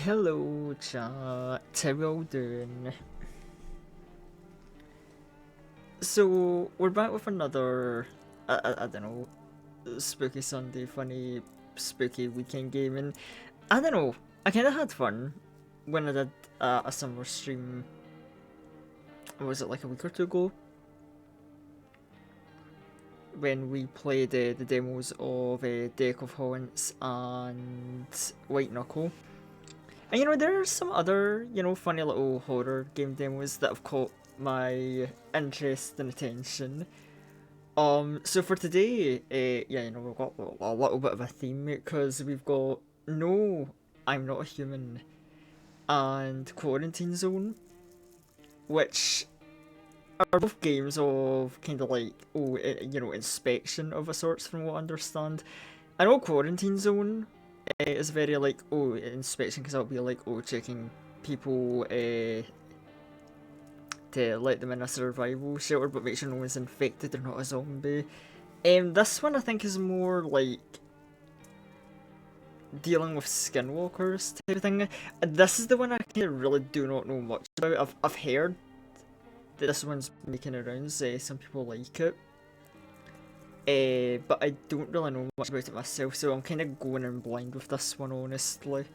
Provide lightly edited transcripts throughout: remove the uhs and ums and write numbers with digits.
Hello, chat. How we all doing? So we're back with another, I don't know, spooky Sunday, funny, spooky weekend game, and I don't know. I kind of had fun when I did a summer stream. Was it like a week or two ago? When we played the demos of Deck of Haunts and White Knuckle. And there's some other, funny little horror game demos that have caught my interest and attention. So for today, yeah, we've got a little bit of a theme because we've got No, I'm Not a Human and Quarantine Zone, which are both games of kind of like, inspection of a sorts from what I understand. I know Quarantine Zone is very like, inspection because that'll be like, checking people to let them in a survival shelter but make sure no one's infected or not a zombie. This one I think is more like dealing with skinwalkers type of thing. This is the one I kind of really do not know much about. I've heard that this one's making the rounds, some people like it. But I don't really know much about it myself, so I'm kind of going in blind with this one, honestly.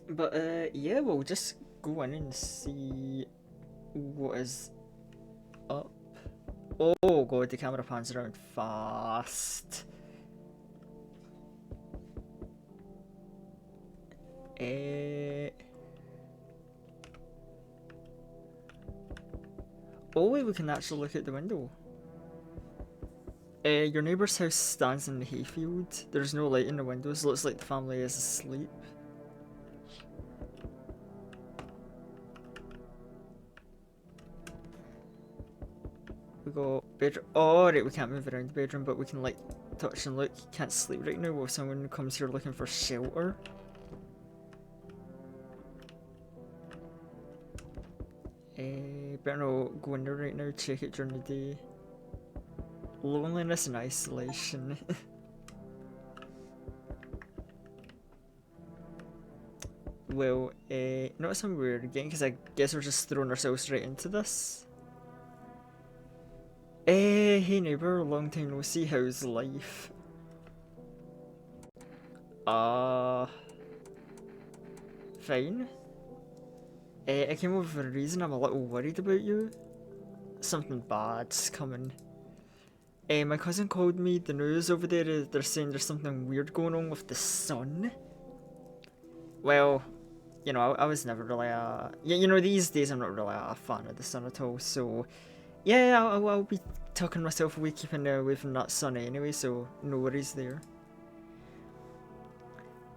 But yeah, we'll just go in and see what is up. Oh god, the camera pans around fast. Oh wait, we can actually look out the window. Your neighbour's house stands in the hayfield. There's no light in the windows. Looks like the family is asleep. We got bedroom. Oh right, we can't move around the bedroom, but we can like touch and look. Can't sleep right now while someone comes here looking for shelter. Better not go in there right now. Check it during the day. Loneliness and isolation. Well, not some weird again, because I guess we're just throwing ourselves right into this. Hey neighbour, long time no see, how's life? Uh, Fine. I came over for a reason, I'm a little worried about you. Something bad's coming. My cousin called me, the news over there, they're saying there's something weird going on with the sun. Well, I was never really these days I'm not really a fan of the sun at all, so yeah, I'll be tucking myself away, keeping away from that sun anyway, so no worries there.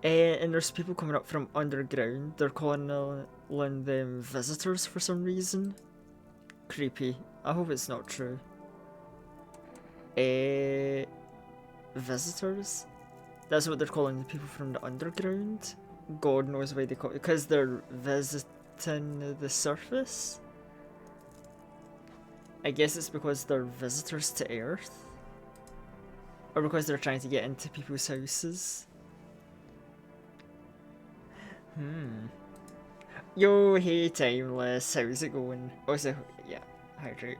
And there's people coming up from underground, they're calling them visitors for some reason. Creepy. I hope it's not true. Visitors? That's what they're calling the people from the underground? God knows why they call it, because they're visiting the surface? I guess it's because they're visitors to Earth? Or because they're trying to get into people's houses? Yo, hey Timeless, how's it going? Also, yeah, hydrate.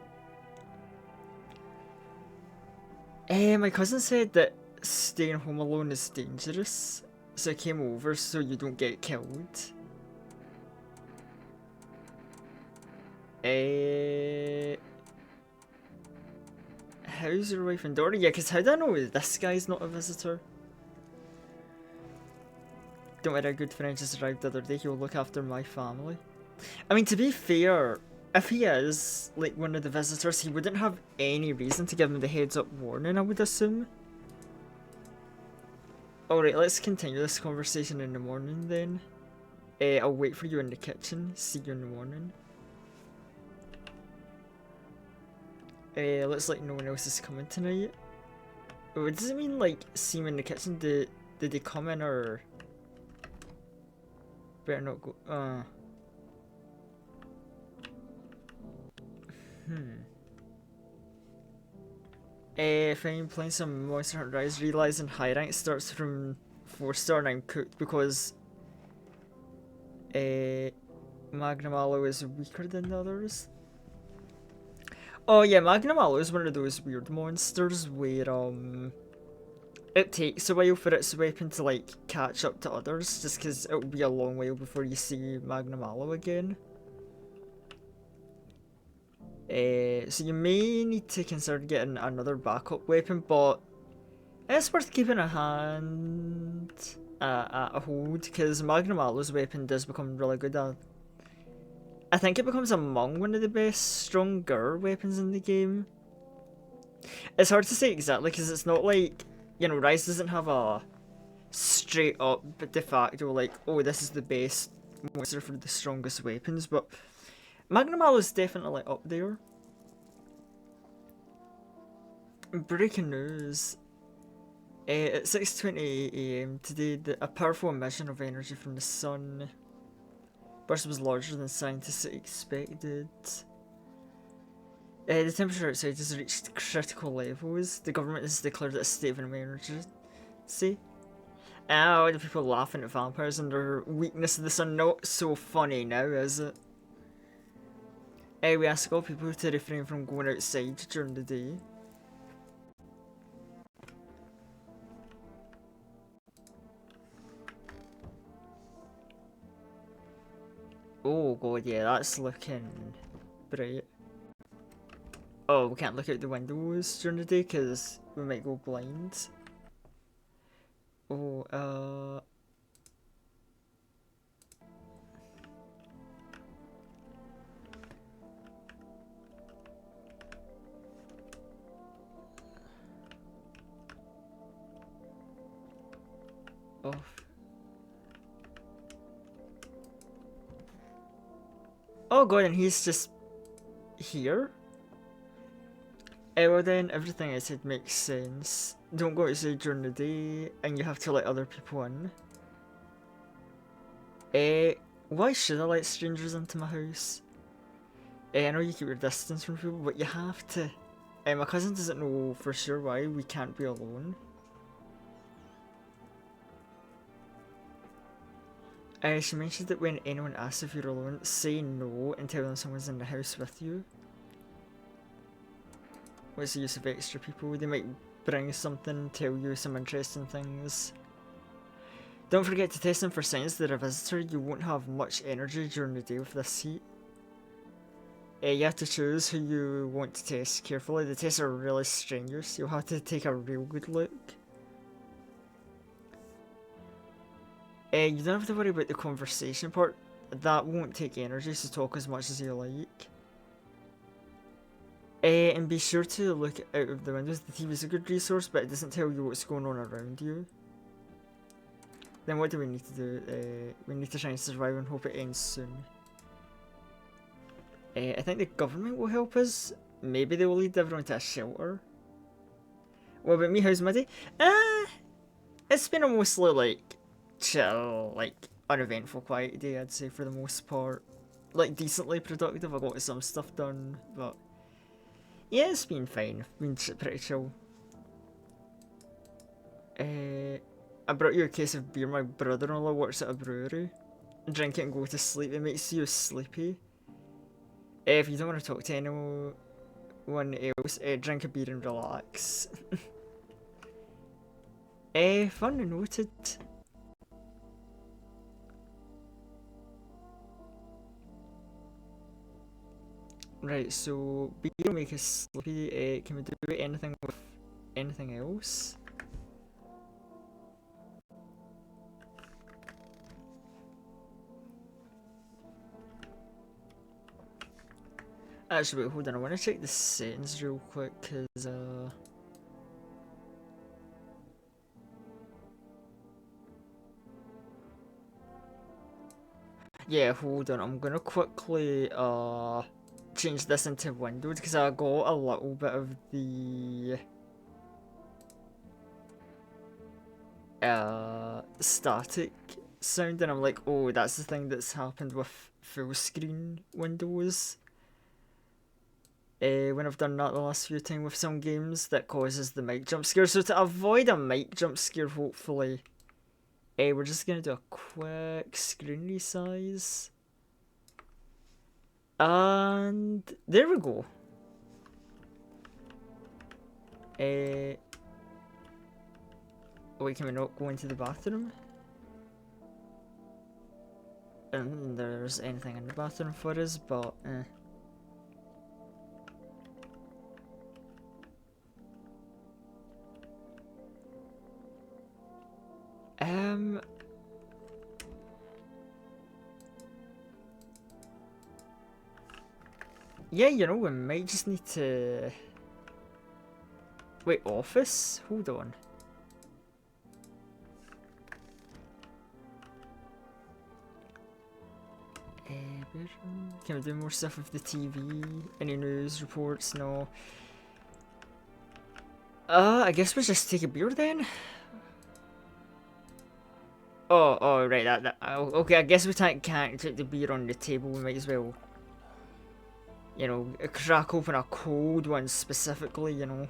My cousin said that staying home alone is dangerous, so I came over so you don't get killed. How's your wife and daughter? Yeah, because how do I know this guy's not a visitor? Don't worry, a good friend just arrived the other day. He'll look after my family. I mean, to be fair, if he is, like, one of the visitors, he wouldn't have any reason to give him the heads up warning, I would assume. Alright, let's continue this conversation in the morning then. I'll wait for you in the kitchen. See you in the morning. Looks like no one else is coming tonight. Oh, does it mean, like, see me in the kitchen? Did they come in or... Better not go... If I'm playing some Monster Hunter Rise, realizing high rank starts from 4-star and I'm cooked because uh, Magnum Aloe is weaker than the others. Oh yeah, Magnum Aloe is one of those weird monsters where it takes a while for its weapon to like catch up to others, just because it'll be a long while before you see Magnum Aloe again. So you may need to consider getting another backup weapon, but it's worth keeping a hand at a hold, because Magnum Aloe's weapon does become really good. I think it becomes among one of the best, stronger weapons in the game. It's hard to say exactly, because it's not like, you know, Rise doesn't have a straight up de facto like, oh, this is the best monster for the strongest weapons, but Magnum Aloe is definitely up there. Breaking news. At 6:20 AM today, a powerful emission of energy from the sun burst was larger than scientists expected. The temperature outside has reached critical levels. The government has declared it a state of emergency. Oh, the people laughing at vampires and their weakness of the sun. Not so funny now, is it? We ask all people to refrain from going outside during the day. Oh god, yeah, that's looking bright. Oh, we can't look out the windows during the day because we might go blind. Oh, oh. Oh god, and he's just here? Well then, everything I said makes sense. Don't go outside during the day, and you have to let other people in. Why should I let strangers into my house? I know you keep your distance from people, but you have to. My cousin doesn't know for sure why we can't be alone. She mentioned that when anyone asks if you're alone, say no and tell them someone's in the house with you. What's the use of extra people? They might bring something, tell you some interesting things. Don't forget to test them for signs they're a visitor. You won't have much energy during the day with this heat. You have to choose who you want to test carefully. The tests are really strenuous. You'll have to take a real good look. You don't have to worry about the conversation part. That won't take energy, so talk as much as you like. And be sure to look out of the windows. The TV is a good resource, but it doesn't tell you what's going on around you. Then what do we need to do? We need to try and survive and hope it ends soon. I think the government will help us. Maybe they will lead everyone to a shelter. What about me? How's my day? It's been a mostly like chill, like uneventful, quiet day. I'd say for the most part, like decently productive. I got some stuff done, but yeah, it's been fine. Been pretty chill. I brought you a case of beer. My brother-in-law works at a brewery. Drink it and go to sleep. It makes you sleepy. If you don't want to talk to anyone else, drink a beer and relax. Fun noted. Right, so beer will make us sleepy. Can we do anything with anything else? Actually, wait, hold on. I want to check the settings real quick, cause yeah, hold on. I'm gonna quickly change this into Windows because I got a little bit of the static sound, and I'm like, oh, that's the thing that's happened with full screen Windows. when I've done that the last few times with some games that causes the mic jump scare. So to avoid a mic jump scare, hopefully, we're just gonna do a quick screen resize. And there we go. Wait, can we not go into the bathroom? And there's anything in the bathroom for us, but yeah, you know, we might just need to... Wait, office? Hold on. Can we do more stuff with the TV? Any news reports? No. I guess we just take a beer then? Oh, right, okay, I guess we can't take the beer on the table, we might as well, you know, crack open a cold one specifically, you know.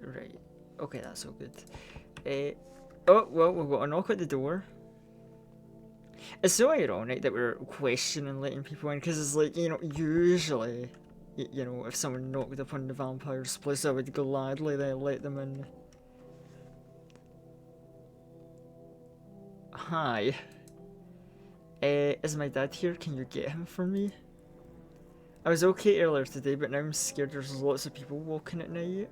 Right, okay, that's all good. Oh, well, we've got a knock at the door. It's so ironic that we're questioning letting people in, because it's like, you know, usually, you know, if someone knocked upon the vampire's place, I would gladly then let them in. Hi. Is my dad here? Can you get him for me? I was okay earlier today, but now I'm scared there's lots of people walking at night.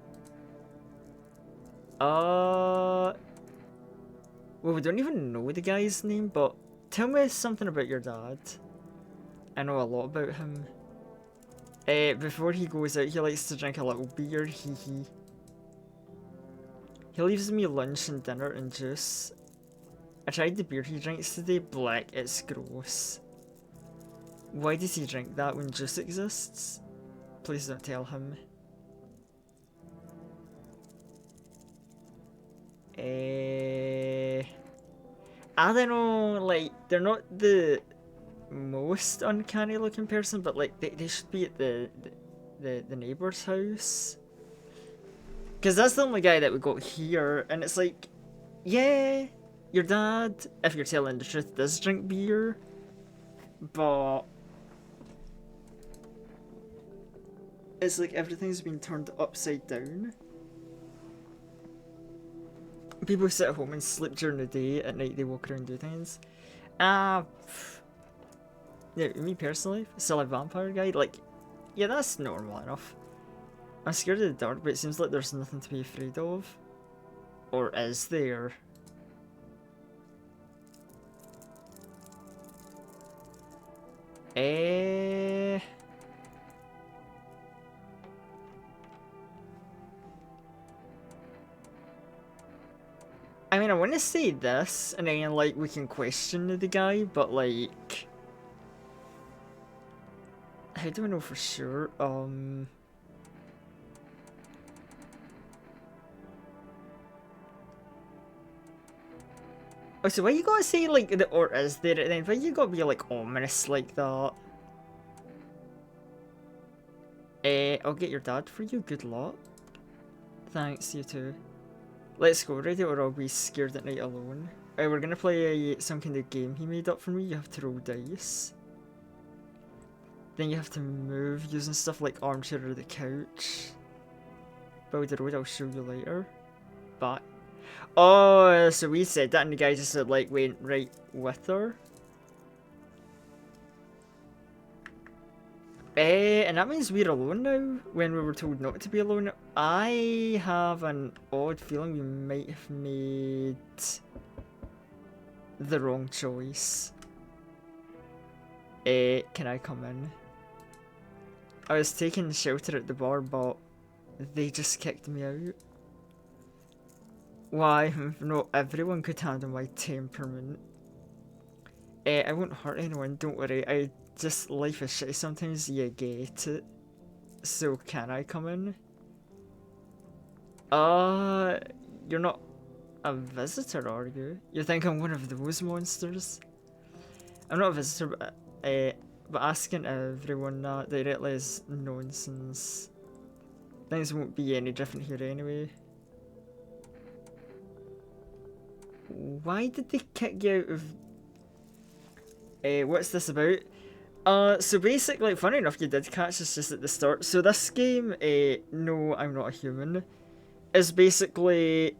Well, we don't even know the guy's name, but tell me something about your dad. I know a lot about him. Before he goes out, he likes to drink a little beer, hee hee. He leaves me lunch and dinner and juice. I tried the beer he drinks today, black, it's gross. Why does he drink that when juice exists? Please don't tell him. I don't know, like, they're not the most uncanny looking person, but like, they should be at the neighbour's house. Because that's the only guy that we got here, and it's like, yeah, your dad, if you're telling the truth, does drink beer, but it's like everything's been turned upside down. People sit at home and sleep during the day, at night they walk around and do things. Yeah, me personally, still a vampire guy, like, yeah, that's normal enough. I'm scared of the dark, but it seems like there's nothing to be afraid of. Or is there? I mean, I want to say this, and then, like, we can question the guy, but, like... How do I know for sure? Oh, so why you gotta say, like, the or is there, and then why you gotta be, like, ominous like that? I'll get your dad for you, good luck. Thanks, you too. Let's go, ready, or I'll be scared at night alone. We're gonna play some kind of game he made up for me. You have to roll dice. Then you have to move using stuff like armchair or the couch. Build the road, I'll show you later. Bye. Oh, so we said that and the guy just said, like, went right with her. And that means we're alone now, when we were told not to be alone. I have an odd feeling we might have made the wrong choice. Can I come in? I was taking shelter at the bar, but they just kicked me out. Why? Not everyone could handle my temperament. I won't hurt anyone, don't worry. Life is shitty sometimes, you get it. So can I come in? Uh, you're not a visitor, are you? You think I'm one of those monsters? I'm not a visitor, but asking everyone that directly is nonsense. Things won't be any different here anyway. Why did they kick you out of... what's this about? So basically, funny enough, you did catch this just at the start. So this game, No, I'm Not a Human, is basically...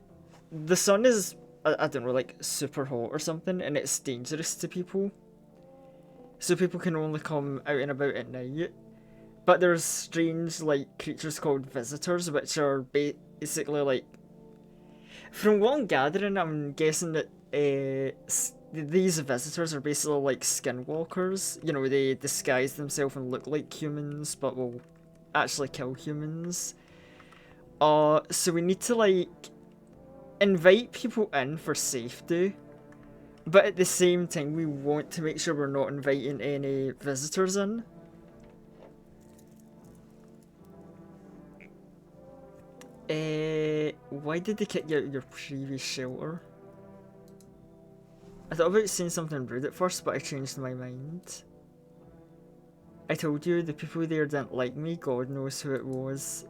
The sun is, I don't know, like super hot or something, and it's dangerous to people. So people can only come out and about at night. But there's strange, like, creatures called visitors, which are basically, like... From what I'm gathering, I'm guessing that these visitors are basically like skinwalkers. You know, they disguise themselves and look like humans, but will actually kill humans. So we need to, like, invite people in for safety. But at the same time, we want to make sure we're not inviting any visitors in. Why did they kick you out of your previous shelter? I thought about saying something rude at first, but I changed my mind. I told you the people there didn't like me, God knows who it was.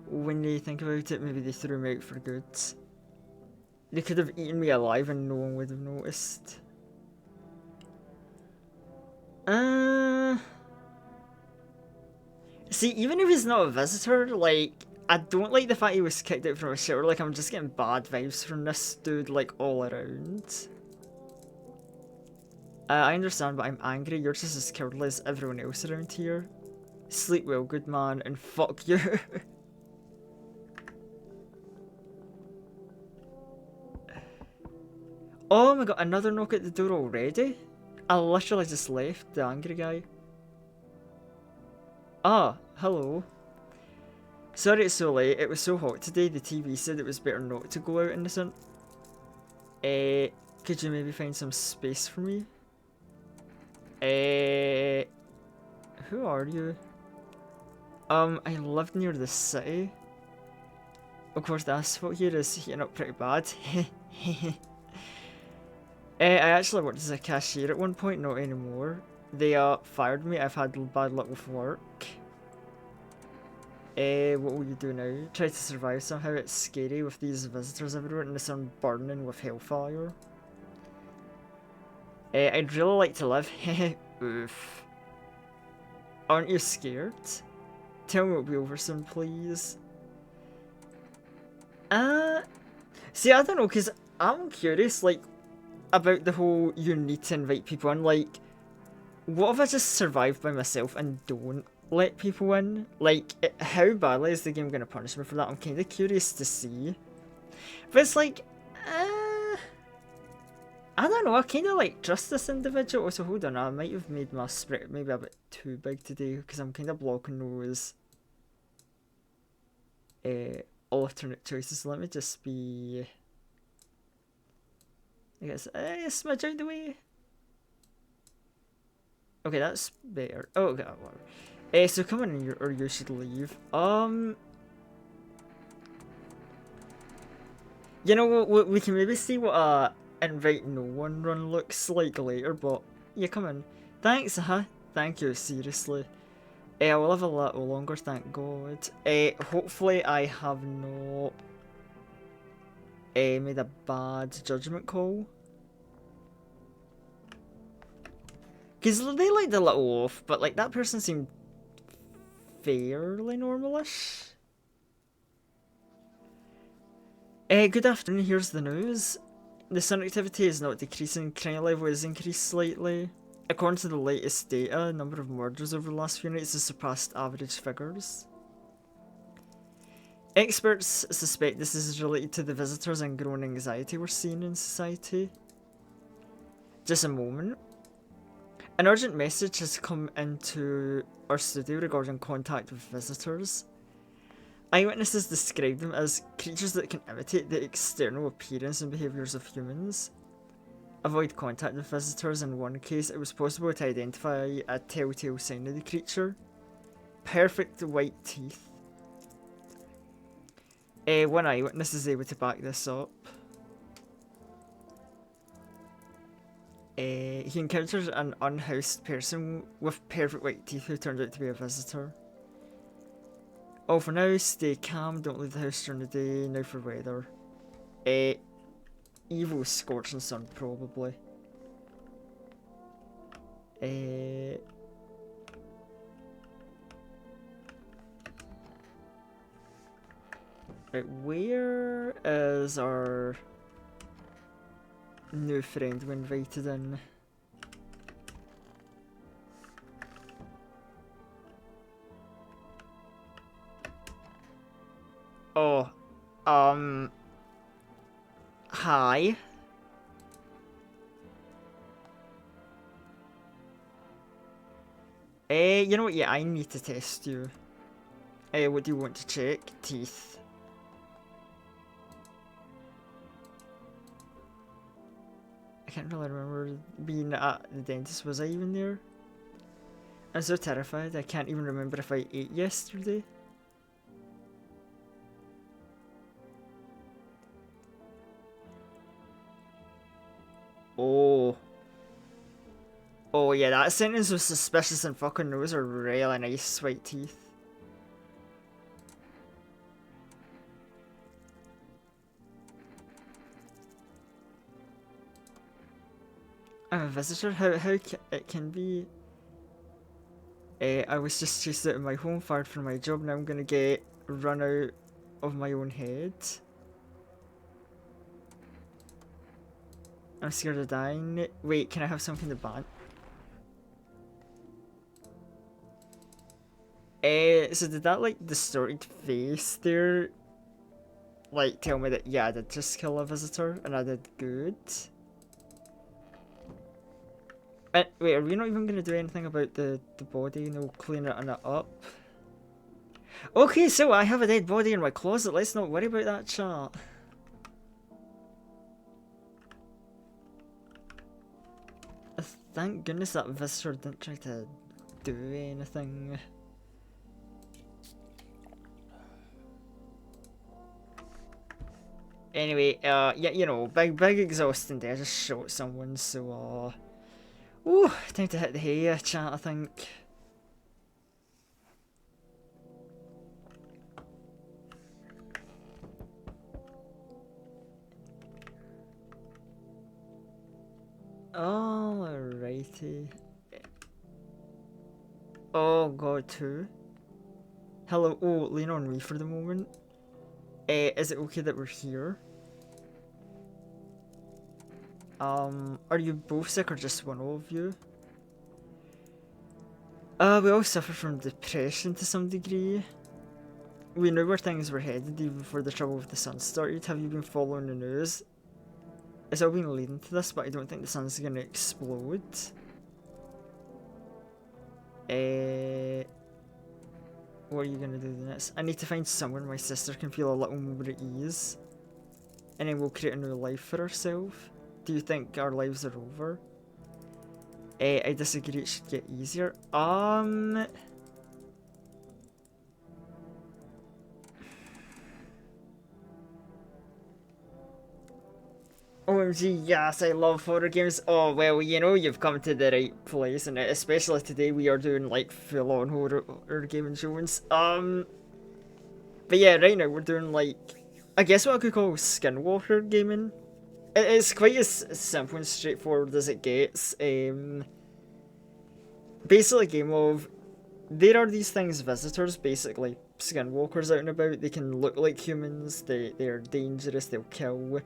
When you think about it, maybe they threw me out for good. They could have eaten me alive and no one would have noticed. See, even if he's not a visitor, like, I don't like the fact he was kicked out from a shelter. Like, I'm just getting bad vibes from this dude, like, all around. I understand, but I'm angry. You're just as cowardly as everyone else around here. Sleep well, good man, and fuck you. Oh my god, another knock at the door already? I literally just left, the angry guy. Ah, hello. Sorry it's so late, it was so hot today, the TV said it was better not to go out in the sun. Could you maybe find some space for me? Who are you? I live near the city. Of course the asphalt here is heating up pretty bad. I actually worked as a cashier at one point, not anymore. They fired me, I've had bad luck with work. What will you do now? Try to survive somehow, it's scary with these visitors everywhere and the sun burning with hellfire. I'd really like to live. Oof. Aren't you scared? Tell me it'll be over soon, please. See, I don't know, because I'm curious, like, about the whole you need to invite people in. Like, what if I just survive by myself and don't let people in? Like, how badly is the game going to punish me for that? I'm kind of curious to see. But it's like, I don't know, I kind of like trust this individual. Also, hold on, I might have made my spread maybe a bit too big today because I'm kind of blocking those alternate choices. Let me just be, I guess, smudge out the way. Okay, that's better. Oh, okay, whatever. So come on, or you should leave. You know what, we can maybe see what invite no one run looks like later, but yeah, come in. Thanks, thank you, seriously. I will live a little longer, thank God. Hopefully I have not made a bad judgment call. Because they looked a little off, but like that person seemed fairly normalish. Good afternoon, here's the news. The sun activity is not decreasing, crime level is increased slightly. According to the latest data, the number of murders over the last few nights has surpassed average figures. Experts suspect this is related to the visitors and growing anxiety we're seeing in society. Just a moment. An urgent message has come into our studio regarding contact with visitors. Eyewitnesses describe them as creatures that can imitate the external appearance and behaviours of humans. avoid contact with visitors. In one case, it was possible to identify a telltale sign of the creature. Perfect white teeth. One eyewitness is able to back this up. He encounters an unhoused person with perfect white teeth who turned out to be a visitor. Oh, for now, stay calm, don't leave the house during the day. Now for weather. Evil scorching sun, probably. Right, where is our new friend we invited in? Oh, hi. You know what? Yeah, I need to test you. What do you want to check? Teeth. I can't really remember being at the dentist. Was I even there? I'm so terrified. I can't even remember if I ate yesterday. Oh. Oh yeah, that sentence was suspicious, and fucking those are really nice white teeth. I'm a visitor? How it can be? I was just chased out of my home, fired from my job, now I'm gonna get run out of my own head. I'm scared of dying. Wait, can I have something to ban? So did that, like, distorted face there, like, tell me that, yeah, I did just kill a visitor, and I did good? Wait, are we not even gonna do anything about the body? No, cleaning it up? Okay, so I have a dead body in my closet, let's not worry about that, chat. Thank goodness that visitor didn't try to do anything. Anyway, yeah, you know, big exhausting day. I just shot someone, so, ooh, time to hit the hay, chat, I think. Alrighty. Oh god, too. Hello, oh, lean on me for the moment. Is it okay that we're here? Are you both sick or just one of you? We all suffer from depression to some degree. We knew where things were headed even before the trouble with the sun started. Have you been following the news? It's all been leading to this, but I don't think the sun's gonna explode. What are you gonna do next? I need to find somewhere my sister can feel a little more at ease. And then we'll create a new life for ourselves. Do you think our lives are over? I disagree, it should get easier. OMG, yes, I love horror games. Oh, well, you know, you've come to the right place, and especially today we are doing, like, full-on horror game insurance. But yeah, right now we're doing, like, I guess what I could call skinwalker gaming. It's quite as simple and straightforward as it gets. Basically a game of, there are these things, visitors, basically skinwalkers out and about. They can look like humans, they're dangerous, they'll kill.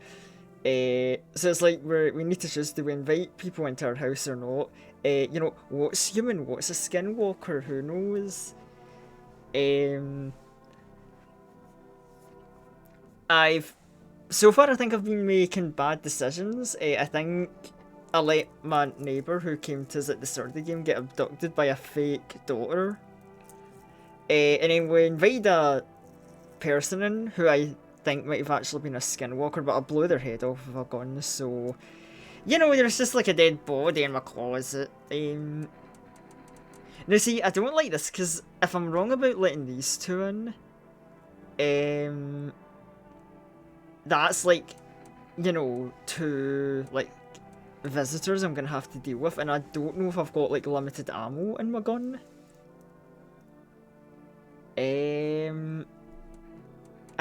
So it's like we need to choose, do we invite people into our house or not? You know, what's human, what's a skinwalker, who knows? So far I think I've been making bad decisions. I think I let my neighbour who came to us at the start of the game get abducted by a fake daughter. And then we invited a person in who I think might have actually been a skinwalker, but I blew their head off with a gun, so You know, there's just like a dead body in my closet. Now see, I don't like this, because if I'm wrong about letting these two in, that's like, you know, two, like, visitors I'm gonna have to deal with, and I don't know if I've got, like, limited ammo in my gun. I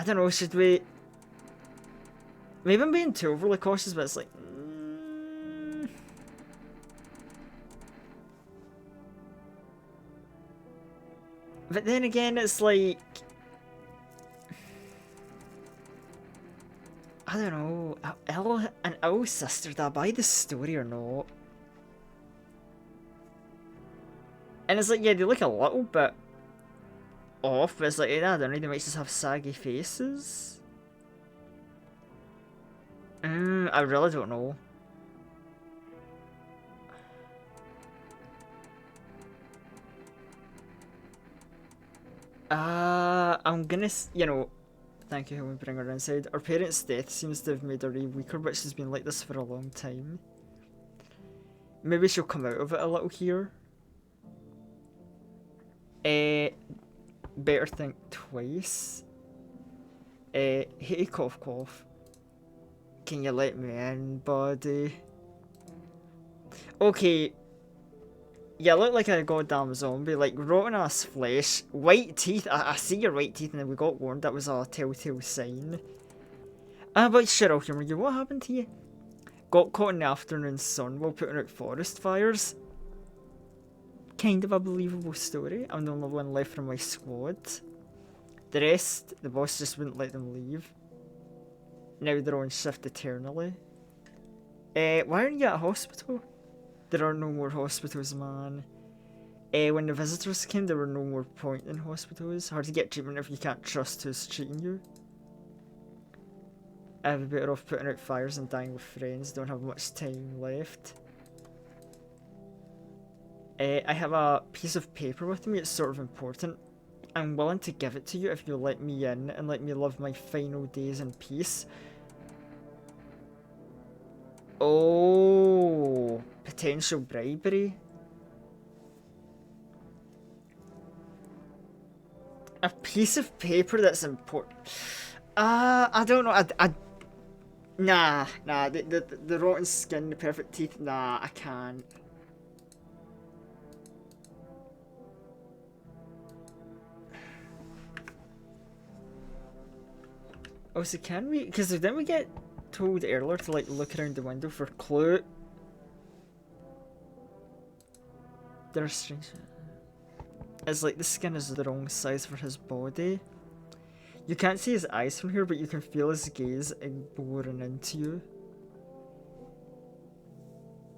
don't know, should we... Maybe I'm being too overly cautious, but it's like... But then again, it's like... I don't know, an owl sister, did I buy the story or not? And it's like, yeah, they look a little bit off, but it's like, I don't know, they might just have saggy faces. I really don't know. I'm gonna, you know, thank you, Helen, bring her inside. Our parents' death seems to have made her weaker, but she's been like this for a long time. Maybe she'll come out of it a little here. Better think twice. Hey, cough, cough. Can you let me in, buddy? Okay. You look like a goddamn zombie, like rotten ass flesh, white teeth. I see your white teeth, and then we got warned that was a telltale sign. But sure, I'll humour you. What happened to you? Got caught in the afternoon sun while putting out forest fires. Kind of a believable story. I'm the only one left from my squad. The rest, the boss just wouldn't let them leave. Now they're on shift eternally. Why aren't you at a hospital? There are no more hospitals, man. When the visitors came, there were no more point in hospitals. Hard to get treatment if you can't trust who's treating you. I'd be better off putting out fires and dying with friends. Don't have much time left. I have a piece of paper with me. It's sort of important. I'm willing to give it to you if you let me in and let me live my final days in peace. Oh, potential bribery. A piece of paper that's important. I don't know. Nah. The rotten skin, the perfect teeth. Nah, I can't. Oh, so can we? Because didn't we get told earlier to like look around the window for clue? There's strange. It's like the skin is the wrong size for his body. You can't see his eyes from here, but you can feel his gaze boring into you.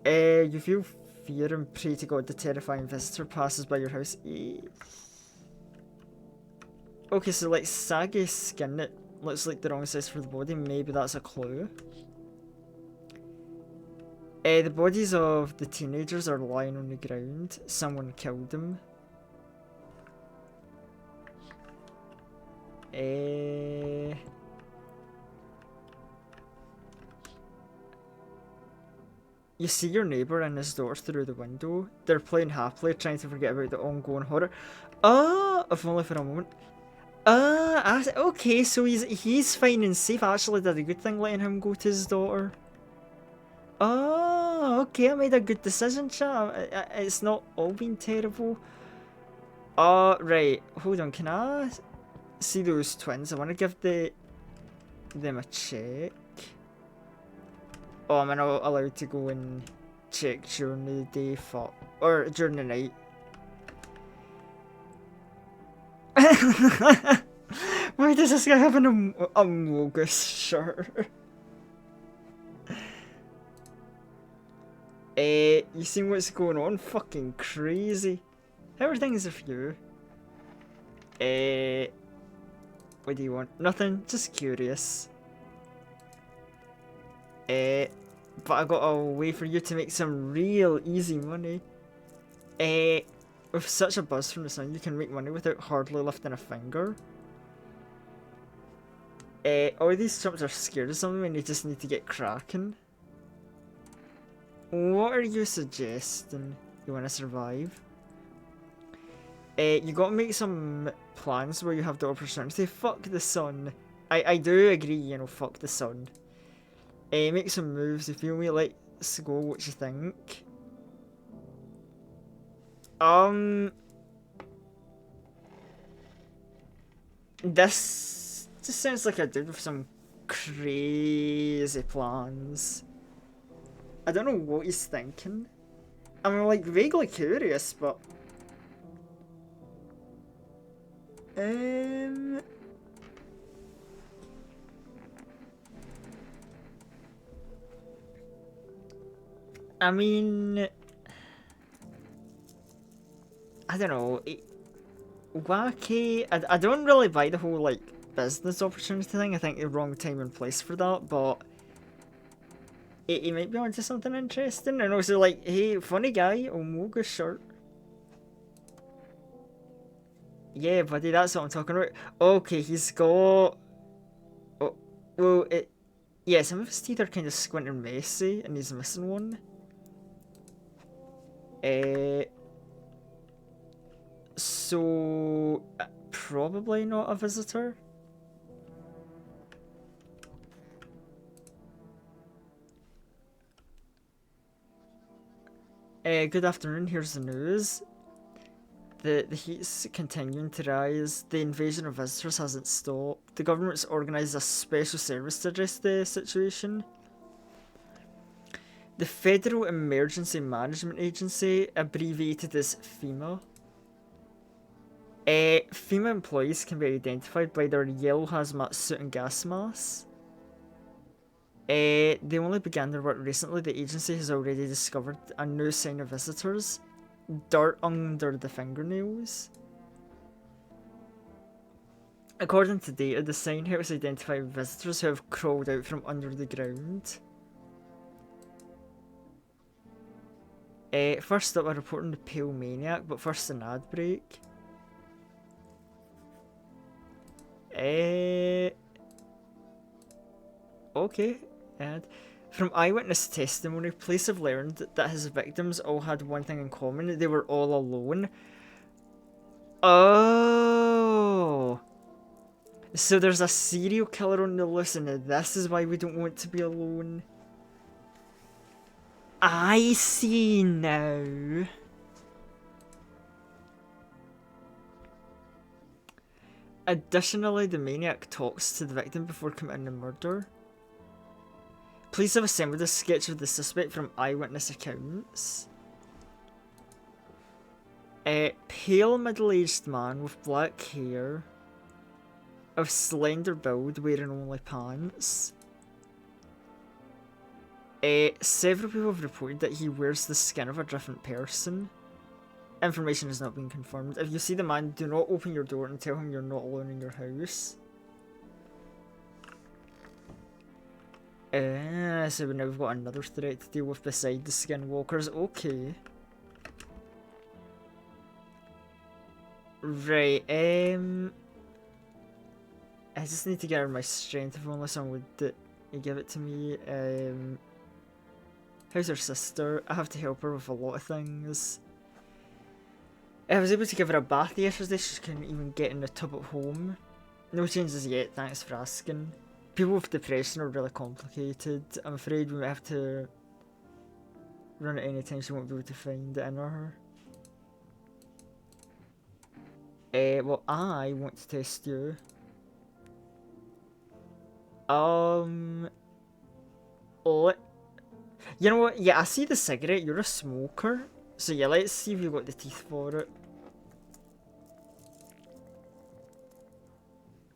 You feel fear and pray to God the terrifying visitor passes by your house. Okay, so like saggy skin that looks like the wrong size for the body, maybe that's a clue. The bodies of the teenagers are lying on the ground. Someone killed them. You see your neighbour and his daughter through the window. They're playing happily, trying to forget about the ongoing horror. If only for a moment. Okay, so he's fine and safe. I actually did a good thing letting him go to his daughter. Okay, I made a good decision, chat. It's not all been terrible. Right. Hold on, can I see those twins? I want to give them a check. Oh, am I not allowed to go and check during the day? Or during the night? Why does this guy have an Amogus shirt? You seen what's going on? Fucking crazy. How are things with you? What do you want? Nothing, just curious. But I got a way for you to make some real easy money. With such a buzz from the sun, you can make money without hardly lifting a finger. All these chumps are scared of something and they just need to get cracking. What are you suggesting you want to survive? You gotta make some plans where you have the opportunity. Fuck the sun. I do agree, you know, fuck the sun. Make some moves if you me. Let's go, what you think? This just sounds like a dude with some crazy plans. I don't know what he's thinking. I'm like vaguely curious, but I mean, I don't know. Wacky. I don't really buy the whole like business opportunity thing. I think the wrong time and place for that, but he might be onto something interesting. And also like, hey, funny guy, Omoga shirt. Yeah, buddy, that's what I'm talking about. Okay, he's got. Oh, well, yeah, some of his teeth are kind of squint and messy, and he's missing one. So probably not a visitor. Good afternoon, here's the news. The heat's continuing to rise. The invasion of visitors hasn't stopped. The government's organised a special service to address the situation. The Federal Emergency Management Agency, abbreviated as FEMA. FEMA employees can be identified by their yellow hazmat suit and gas masks. They only began their work recently. The agency has already discovered a new sign of visitors. Dirt under the fingernails. According to data, the sign helps identify visitors who have crawled out from under the ground. First up, I report on the Pale Maniac, but first an ad break. Okay. And from eyewitness testimony, police have learned that his victims all had one thing in common. They were all alone. Oh. So there's a serial killer on the loose and this is why we don't want to be alone. I see now. Additionally, the maniac talks to the victim before committing the murder. Police have assembled a sketch of the suspect from eyewitness accounts. A pale middle-aged man with black hair, of slender build, wearing only pants. Several people have reported that he wears the skin of a different person. Information has not been confirmed. If you see the man, do not open your door and tell him you're not alone in your house. So now we've got another threat to deal with beside the skinwalkers. Okay. Right, I just need to get her my strength if only someone would give it to me. How's her sister? I have to help her with a lot of things. I was able to give her a bath yesterday, she couldn't even get in the tub at home. No changes yet, thanks for asking. People with depression are really complicated. I'm afraid we might have to run at any time, she won't be able to find it in her. Well, I want to test you. You know what? Yeah, I see the cigarette. You're a smoker. So yeah, let's see if you got the teeth for it.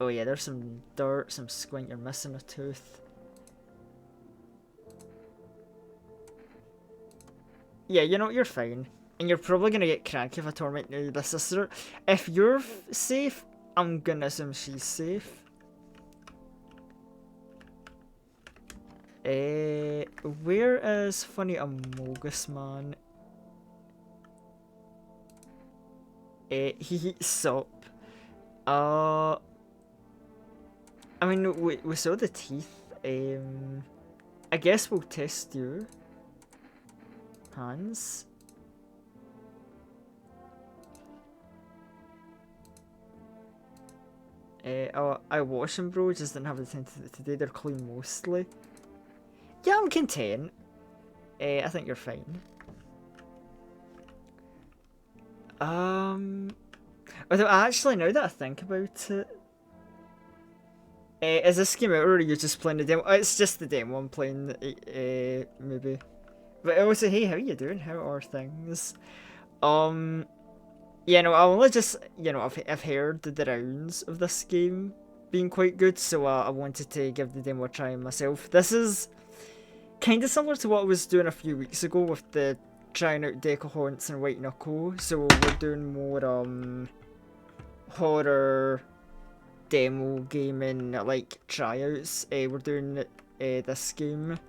Oh yeah, there's some dirt, some squint. You're missing a tooth. Yeah, you know, you're fine. And you're probably gonna get cranky if I torment the sister. If you're safe, I'm gonna assume she's safe. Where is Funny Amogus Man? He heats up. I mean, we saw the teeth. I guess we'll test you. hands. I wash them, bro. Just didn't have the time today. They're clean mostly. Yeah, I'm content. I think you're fine. Although actually, now that I think about it, is this game out or are you just playing the demo? It's just the demo I'm playing, maybe. But also, hey, how you doing? How are things? Yeah, no, I only just, I've heard the rounds of this game being quite good, so I wanted to give the demo a try myself. This is kind of similar to what I was doing a few weeks ago with the trying out Deco Haunts and White Knuckle, so we're doing more, horror demo gaming, like, tryouts. We're doing, this game.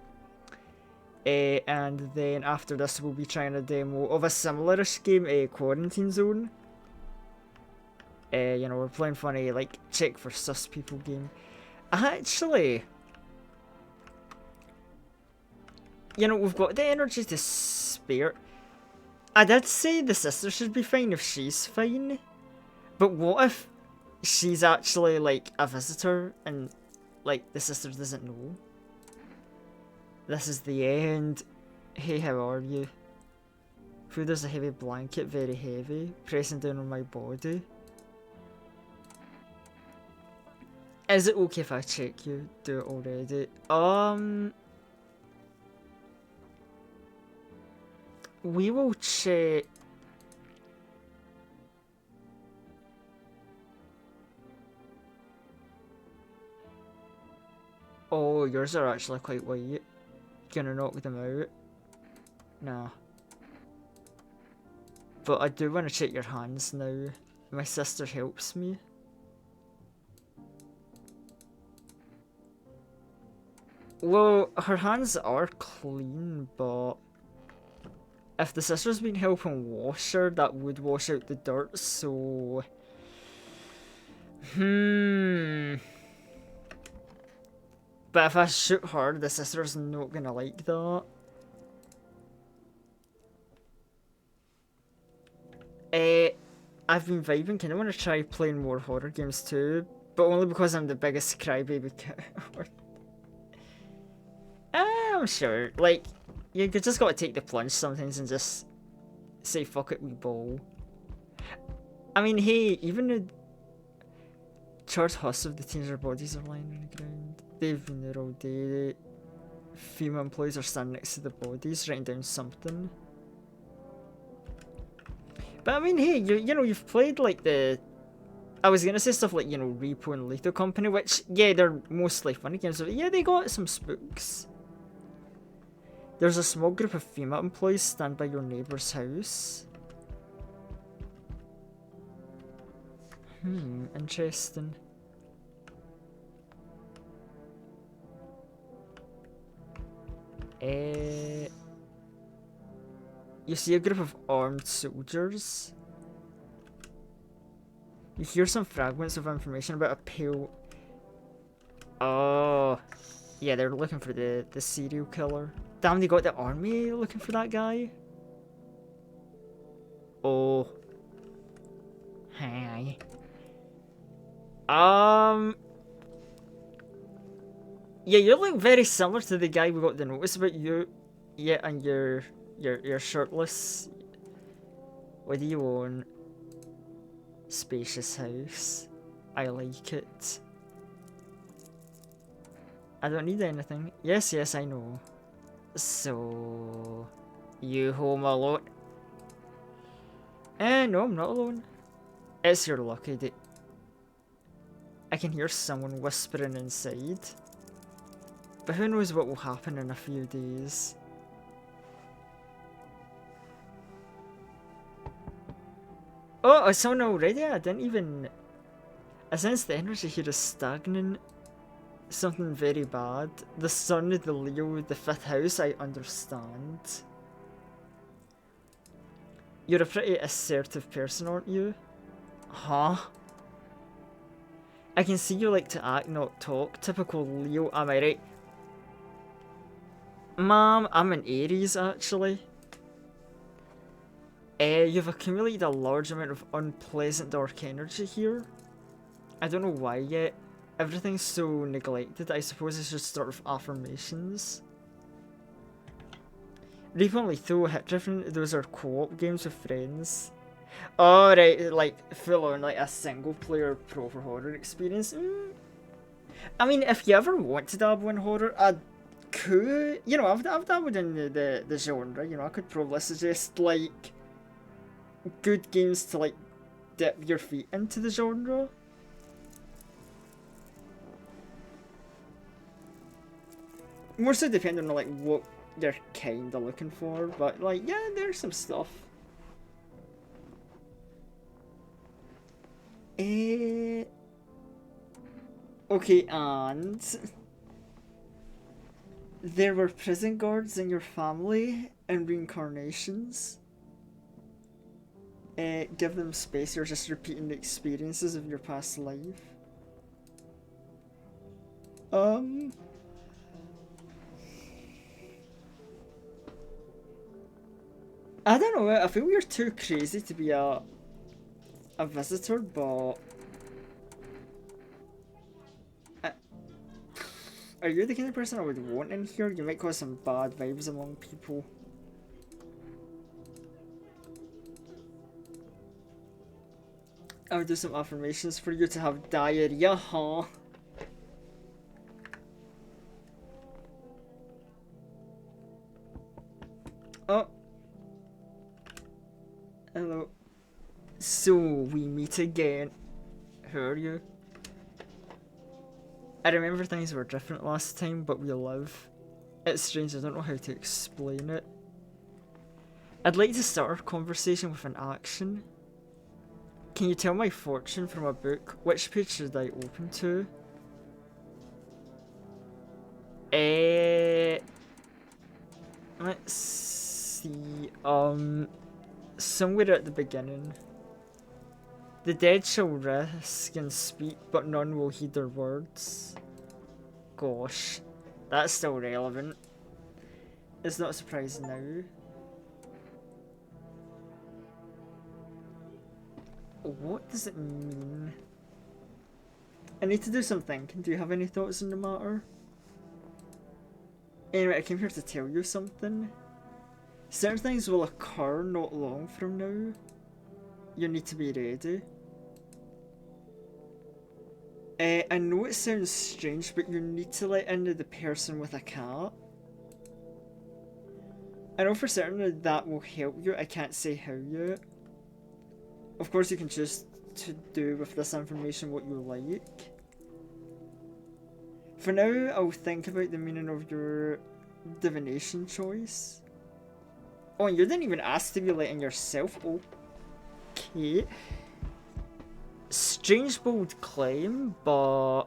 And then after this we'll be trying a demo of a similar-ish game, Quarantine Zone. We're playing funny, like, check for sus people game. Actually, we've got the energy to spare. I did say the sister should be fine if she's fine. But what if she's actually, like, a visitor and, like, the sister doesn't know? This is the end. Hey, how are you? Food is a heavy blanket, very heavy. Pressing down on my body. Is it okay if I check you? Do it already. We will check. Oh, yours are actually quite white. Gonna knock them out? Nah. But I do want to check your hands now. My sister helps me. Well, her hands are clean, but if the sister's been helping wash her, that would wash out the dirt, so... But if I shoot her, the sister's not gonna like that. I've been vibing, kinda wanna try playing more horror games too, but only because I'm the biggest crybaby coward. I'm sure, like, you just gotta take the plunge sometimes and just say fuck it, we ball. I mean, hey, even the charred husks of the teenager bodies are lying on the ground. They've been there all day. Female employees are standing next to the bodies, writing down something. But I mean, hey, you've played like the... I was gonna say stuff like, Repo and Lethal Company, which, yeah, they're mostly funny games, but yeah, they got some spooks. There's a small group of female employees stand by your neighbour's house. Interesting. You see a group of armed soldiers. You hear some fragments of information about a pale... Oh. Yeah, they're looking for the serial killer. Damn, they got the army looking for that guy. Oh. Hi. Yeah, you look very similar to the guy we got the notice about. You, yeah, and you're shirtless. What do you want? Spacious house. I like it. I don't need anything. Yes, I know. So, you home alone? No, I'm not alone. It's your lucky day. I can hear someone whispering inside. But who knows what will happen in a few days. Oh, it's on already? I didn't even... I sense the energy here is stagnant. Something very bad. The sun, the Leo, the 5th house, I understand. You're a pretty assertive person, aren't you? Huh? I can see you like to act, not talk. Typical Leo, am I right? Mom, I'm an Aries, actually. You've accumulated a large amount of unpleasant dark energy here. I don't know why yet. Everything's so neglected. I suppose it's just sort of affirmations. Reaping Lethal, Hit Driven, those are co-op games with friends. Oh, right, like full on like a single player proper horror experience. I mean, if you ever want to dabble in horror, I could, you know, I've dabbled in the genre, you know, I could probably suggest like good games to like dip your feet into the genre. More so depending on like what you're kinda looking for, but like yeah, there's some stuff. Okay, and there were prison guards in your family and reincarnations. Give them space, you're just repeating the experiences of your past life. I don't know, I feel you're too crazy to be a visitor, but are you the kind of person I would want in here? You might cause some bad vibes among people. I would do some affirmations for you to have diarrhea, huh? Oh. Hello. So, we meet again. Who are you? I remember things were different last time, but we live. It's strange, I don't know how to explain it. I'd like to start our conversation with an action. Can you tell my fortune from a book? Which page should I open to? Let's see, somewhere at the beginning. The dead shall risk and speak, but none will heed their words. Gosh, that's still relevant. It's not surprising now. What does it mean? I need to do some thinking. Do you have any thoughts on the matter? Anyway, I came here to tell you something. Certain things will occur not long from now. You need to be ready. I know it sounds strange, but you need to let in the person with a cat. I know for certain that will help you. I can't say how yet. Of course, you can choose to do with this information what you like. For now, I'll think about the meaning of your divination choice. Oh, and you didn't even ask to be let in yourself. Okay. Strange bold claim, but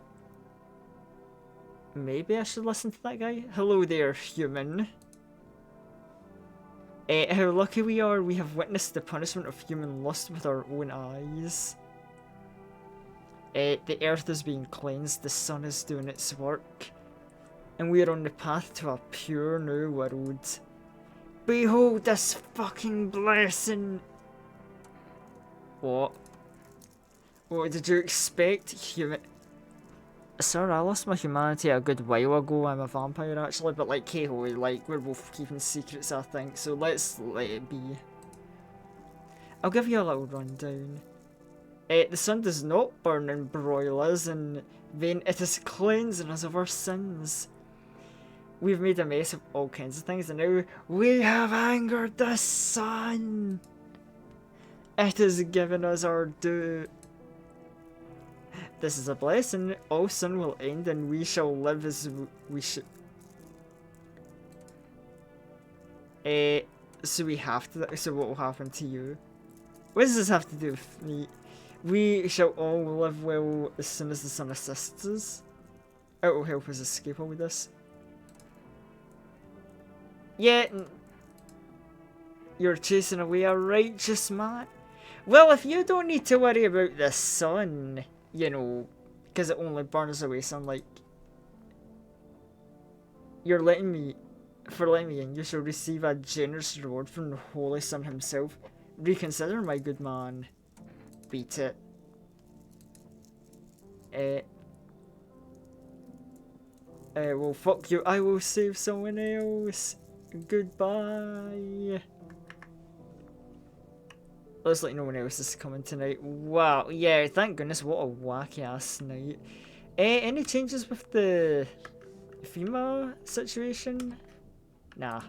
maybe I should listen to that guy. Hello there, human. How lucky we are, we have witnessed the punishment of human lust with our own eyes. The earth is being cleansed, the sun is doing its work, and we are on the path to a pure new world. Behold this fucking blessing! What? What did you expect, human? Sir, I lost my humanity a good while ago. I'm a vampire actually, but like, hey ho, like, we're both keeping secrets, I think, so let's let it be. I'll give you a little rundown. The sun does not burn and broil us in vain, it is cleansing us of our sins. We've made a mess of all kinds of things, and now we have angered the sun. It has given us our due. This is a blessing. All sin will end, and we shall live as we should. So we have to. So what will happen to you? What does this have to do with me? We shall all live well as soon as the sun assists us. It will help us escape all this. Yeah, you're chasing away a righteous man. Well, if you don't need to worry about the sun, you know, because it only burns away sunlight, you're letting me in, you shall receive a generous reward from the Holy Sun himself. reconsider, my good man. Beat it. Well, fuck you. I will save someone else. Goodbye. Looks like no one else is coming tonight. Wow. Yeah, thank goodness. What a wacky ass night. Any changes with the FEMA situation? Nah.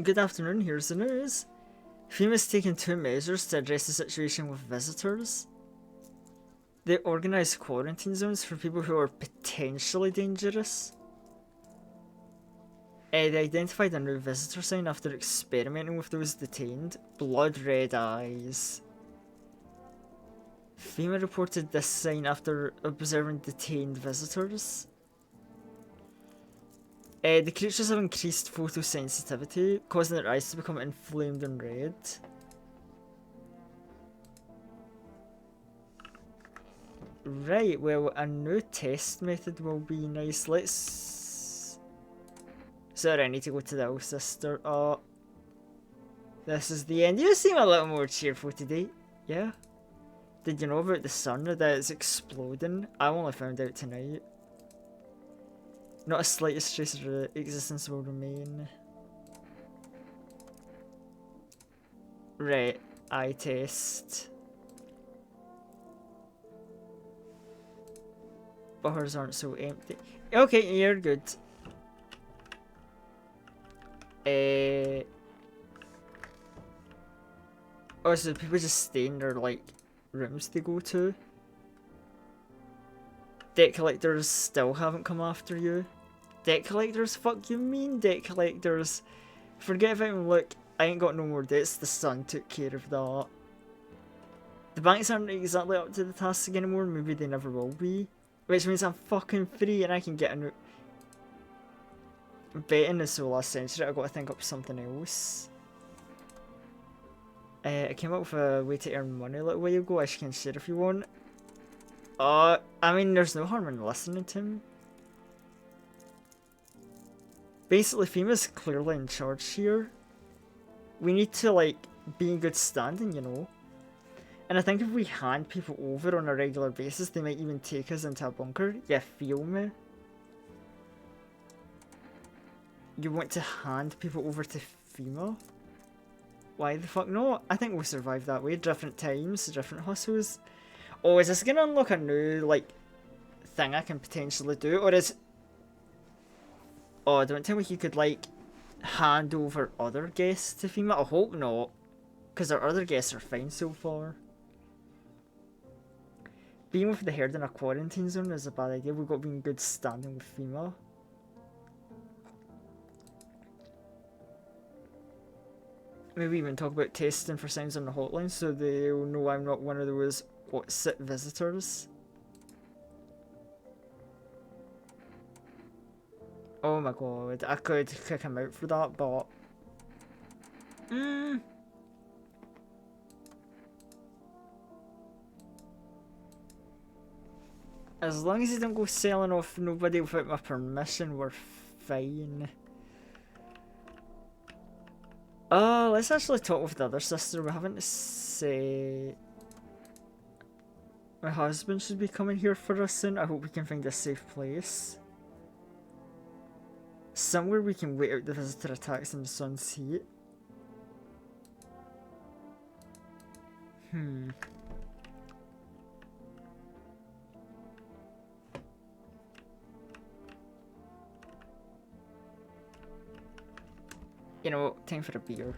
Good afternoon, here's the news. FEMA's taken 2 measures to address the situation with visitors. They organised quarantine zones for people who are potentially dangerous. They identified a new visitor sign after experimenting with those detained. Blood red eyes. FEMA reported this sign after observing detained visitors. The creatures have increased photosensitivity, causing their eyes to become inflamed and red. Right, well, a new test method will be nice. Let's... Sorry, I need to go to the old sister. Oh. This is the end. You seem a little more cheerful today. Yeah? Did you know about the sun that it's exploding? I only found out tonight. Not a slightest trace of the existence will remain. Right, eye test. But hers aren't so empty. Okay, you're good. Oh, so people just stay in their, like, rooms they go to? Debt collectors still haven't come after you? Debt collectors? Fuck you mean debt collectors? Forget about him, look, I ain't got no more debts, the sun took care of that. The banks aren't exactly up to the task anymore, maybe they never will be. Which means I'm fucking free and I can get a new... Betting is so last century, I've got to think up something else. I came up with a way to earn money a little while ago, I can share if you want. I mean, there's no harm in listening to him. Basically, FEMA's clearly in charge here. We need to, like, be in good standing, you know. And I think if we hand people over on a regular basis, they might even take us into a bunker. You feel me? You want to hand people over to FEMA? Why the fuck not? I think we'll survive that way. Different times, different hustles. Oh, is this gonna unlock a new, like, thing I can potentially do? Or is... Oh, don't tell me you could, like, hand over other guests to FEMA? I hope not. Because our other guests are fine so far. Being with the herd in a quarantine zone is a bad idea. We've got to be in good standing with FEMA. Maybe even talk about testing for signs on the hotline so they'll know I'm not one of those sit visitors. Oh my god, I could kick him out for that, but... As long as he don't go selling off nobody without my permission, we're fine. Let's actually talk with the other sister. We haven't say... My husband should be coming here for us soon. I hope we can find a safe place. Somewhere we can wait out the visitor attacks in the sun's heat. You know, time for a beer.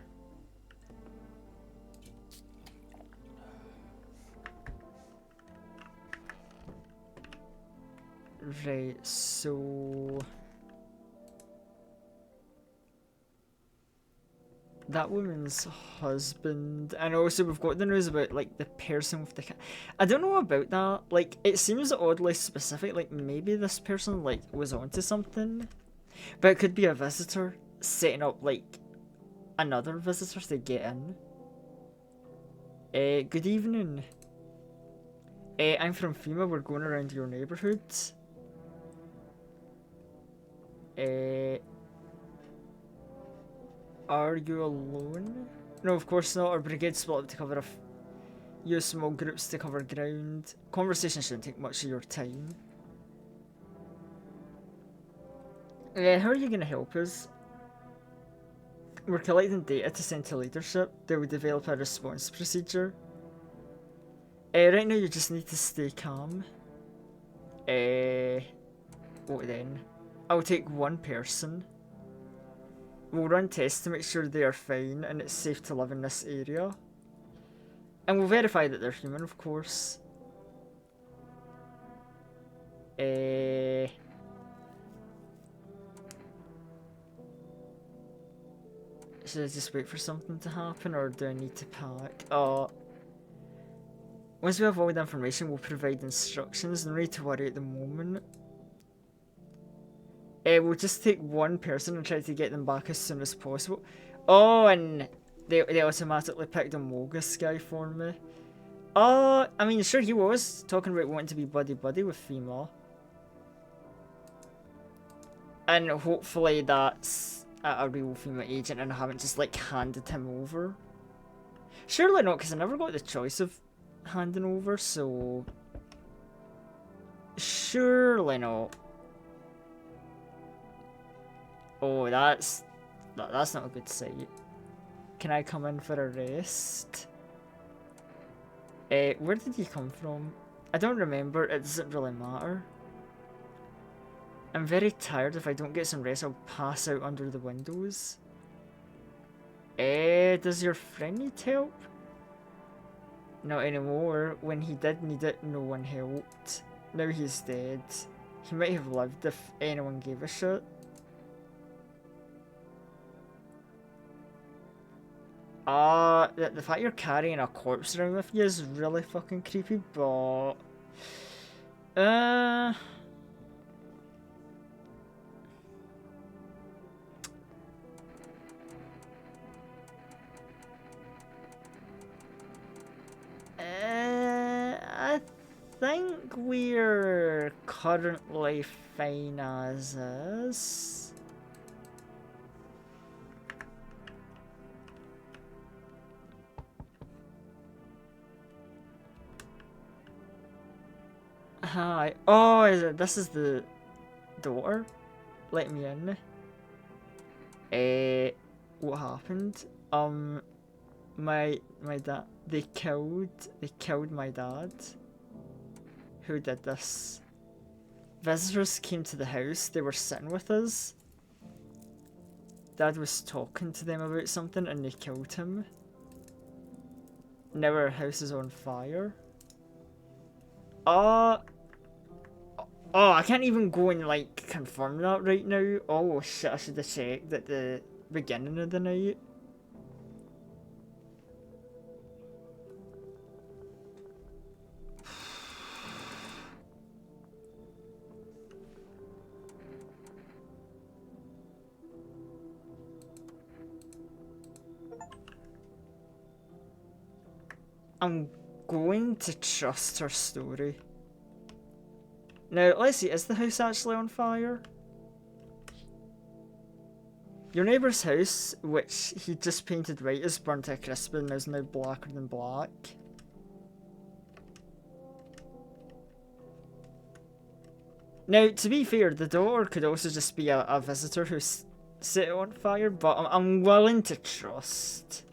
Right, so... That woman's husband, and also we've got the news about, like, the person with the cat. I don't know about that, like, it seems oddly specific, like, maybe this person, like, was onto something. But it could be a visitor setting up, like, another visitor to get in. Good evening. I'm from FEMA, we're going around your neighbourhood. Are you alone? No, of course not. Our brigade split up to cover use small groups to cover ground. Conversation shouldn't take much of your time. Yeah, how are you gonna help us? We're collecting data to send to leadership. They will develop a response procedure. Right now you just need to stay calm. What then? I'll take one person. We'll run tests to make sure they are fine and it's safe to live in this area. And we'll verify that they're human, of course. Should I just wait for something to happen or do I need to pack? Once we have all the information, we'll provide instructions. No need to worry at the moment. We'll just take one person and try to get them back as soon as possible. Oh, and they automatically picked a Mogus guy for me. I mean, sure, he was talking about wanting to be buddy-buddy with Fima. And hopefully that's a real Fima agent and I haven't just, like, handed him over. Surely not, because I never got the choice of handing over, so... Surely not. Oh, that's not a good sight. Can I come in for a rest? Where did he come from? I don't remember, it doesn't really matter. I'm very tired. If I don't get some rest, I'll pass out under the windows. Does your friend need help? Not anymore. When he did need it, no one helped. Now he's dead. He might have lived if anyone gave a shit. The fact you're carrying a corpse around with you is really fucking creepy, but... I think we're currently fine as is. Hi. Oh, this is the daughter? Let me in. What happened? My dad, they killed my dad. Who did this? Visitors came to the house, they were sitting with us. Dad was talking to them about something and they killed him. Now our house is on fire. Oh, I can't even go and, like, confirm that right now. Oh shit, I should have checked at the beginning of the night. I'm going to trust her story. Now, let's see, is the house actually on fire? Your neighbour's house, which he just painted white, is burnt to a crisp and is now blacker than black. Now, to be fair, the daughter could also just be a visitor who set it on fire, but I'm willing to trust.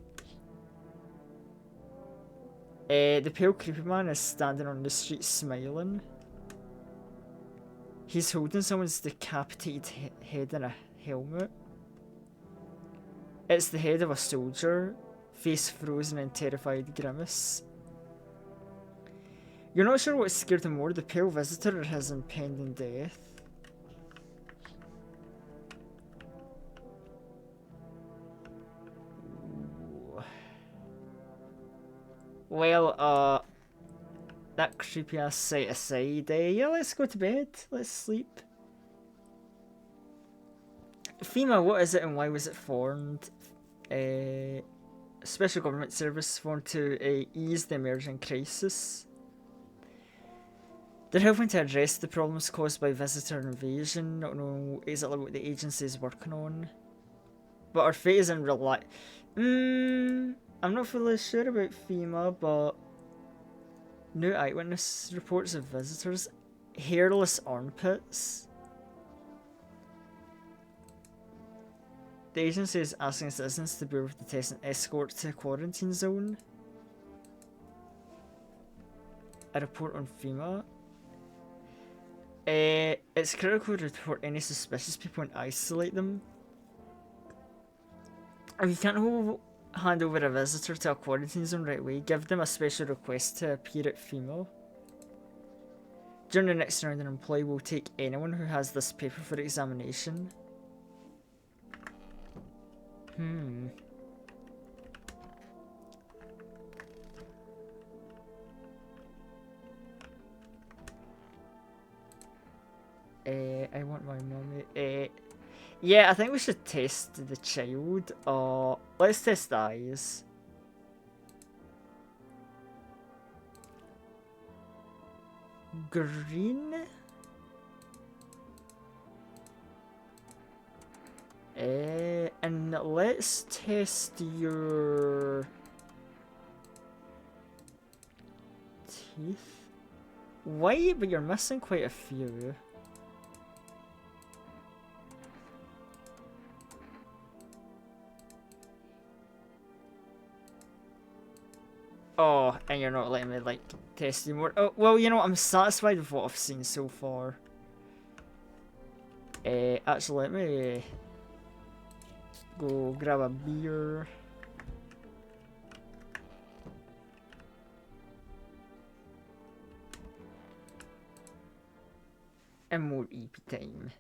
The pale creepy man is standing on the street smiling. He's holding someone's decapitated head in a helmet. It's the head of a soldier, face frozen in terrified grimace. You're not sure what scared him more, the pale visitor or his impending death. Well, that creepy ass sight aside, yeah, let's go to bed. Let's sleep. FEMA, what is it and why was it formed? A special government service formed to ease the emerging crisis. They're helping to address the problems caused by visitor invasion. Not know exactly what the agency is working on. But our fate is in real life. I'm not fully sure about FEMA, but new eyewitness reports of visitors. Hairless armpits. The agency is asking citizens to bear with the test and escort to a quarantine zone. A report on FEMA. It's critical to report any suspicious people and isolate them. If you can't hand over a visitor to a quarantine zone right away, give them a special request to appear at FEMA. During the next round, an employee will take anyone who has this paper for examination. I want my mommy. Yeah, I think we should test the child. Let's test the eyes. Green? And let's test your teeth. White, but you're missing quite a few. Oh, and you're not letting me, like, test you more. Oh, well, you know, I'm satisfied with what I've seen so far. Actually, let me go grab a beer. And more EP time.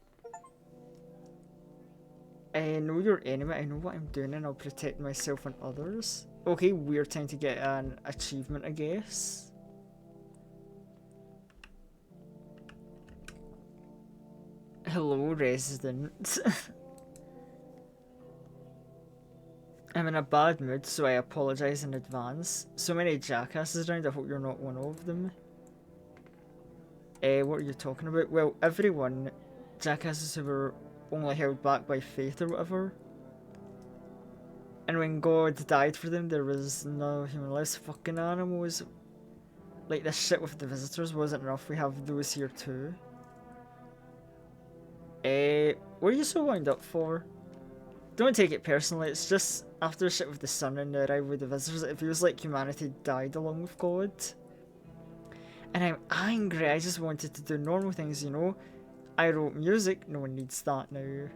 I know your enemy, I know what I'm doing, and I'll protect myself and others. Okay, weird time to get an achievement, I guess. Hello, resident. I'm in a bad mood, so I apologize in advance. So many jackasses around, I hope you're not one of them. What are you talking about? Well, everyone, jackasses who were only held back by faith or whatever. And when God died for them, there was no human lives. Fucking animals. Like, this shit with the visitors wasn't enough. We have those here too. What are you so wound up for? Don't take it personally. It's just after the shit with the sun and the arrival with the visitors, it feels like humanity died along with God. And I'm angry. I just wanted to do normal things, you know? I wrote music. No one needs that now.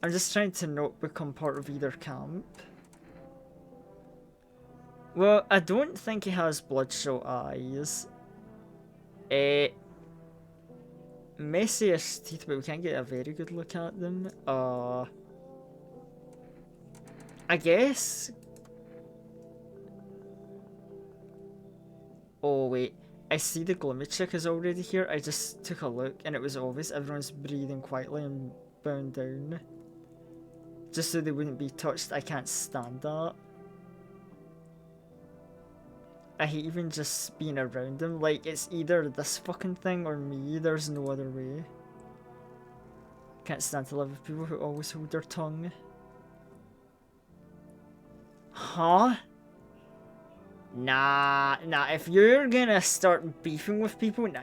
I'm just trying to not become part of either camp. Well, I don't think he has bloodshot eyes. Messy-ish teeth, but we can't get a very good look at them. I guess. Oh wait, I see the gloomy chick is already here. I just took a look and it was obvious everyone's breathing quietly and bound down. Just so they wouldn't be touched. I can't stand that. I hate even just being around them. Like, it's either this fucking thing or me. There's no other way. Can't stand to live with people who always hold their tongue. Huh? Nah, if you're gonna start beefing with people, nah.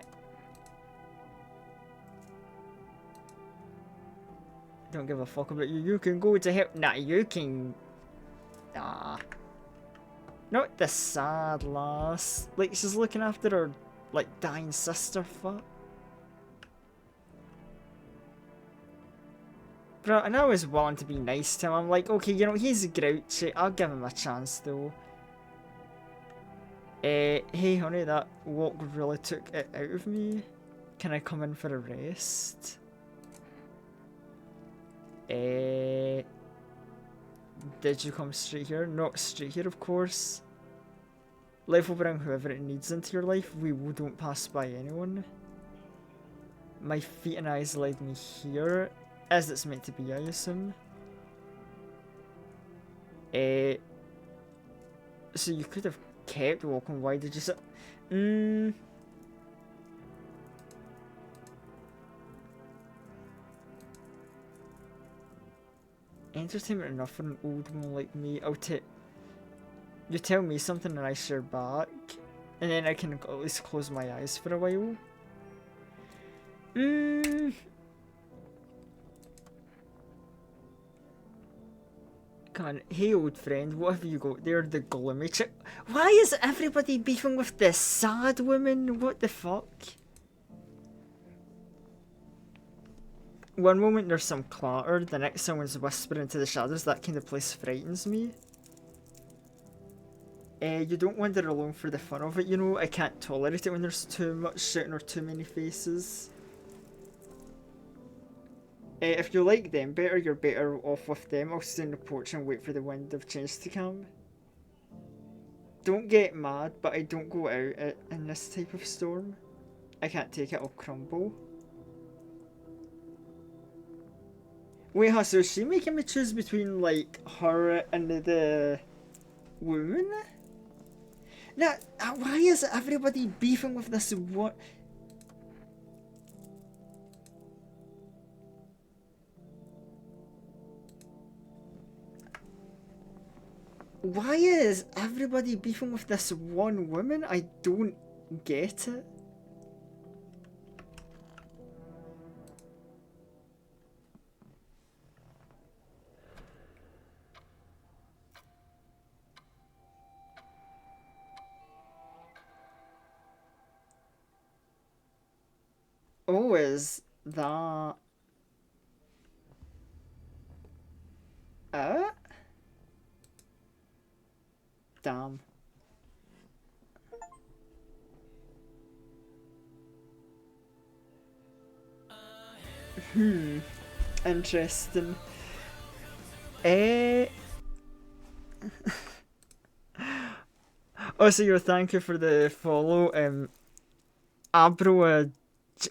Don't give a fuck about you. You can go to hell. Nah, you can. Nah. Not the sad lass. Like, she's looking after her, like, dying sister. Fuck. Bro, and I was willing to be nice to him. I'm like, okay, you know, he's grouchy. I'll give him a chance, though. Hey, honey, that walk really took it out of me. Can I come in for a rest? Did you come straight here? Not straight here, of course. Life will bring whoever it needs into your life. We don't pass by anyone. My feet and eyes led me here, as it's meant to be, I assume. So you could have kept walking. Why did you say? entertainment enough for an old one like me. You tell me something and I share back, and then I can at least close my eyes for a while. Come on, hey old friend, what have you got there? The gloomy chick. Why is everybody beefing with this sad woman? What the fuck? One moment there's some clatter, the next someone's whispering into the shadows. That kind of place frightens me. You don't wander alone for the fun of it, you know. I can't tolerate it when there's too much shouting or too many faces. If you like them better, you're better off with them. I'll stay on the porch and wait for the wind of change to come. Don't get mad, but I don't go out in this type of storm. I can't take it, I'll crumble. Wait, so is she making me choose between, like, her and the woman? Now, why is everybody beefing with this one? Why is everybody beefing with this one woman? I don't get it. Oh, is that... Damn. Interesting. Oh, so you're thank you for the follow.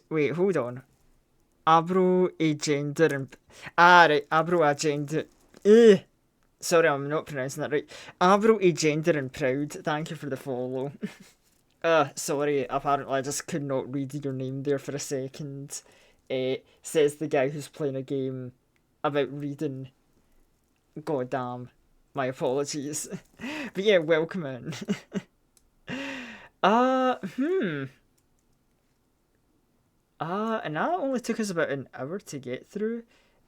Wait, hold on. Abro agender and right, Abro agender. Sorry, I'm not pronouncing that right. Abro agender and proud. Thank you for the follow. Sorry. Apparently, I just could not read your name there for a second. Says the guy who's playing a game about reading. God damn. My apologies. But yeah, welcome in. And that only took us about an hour to get through.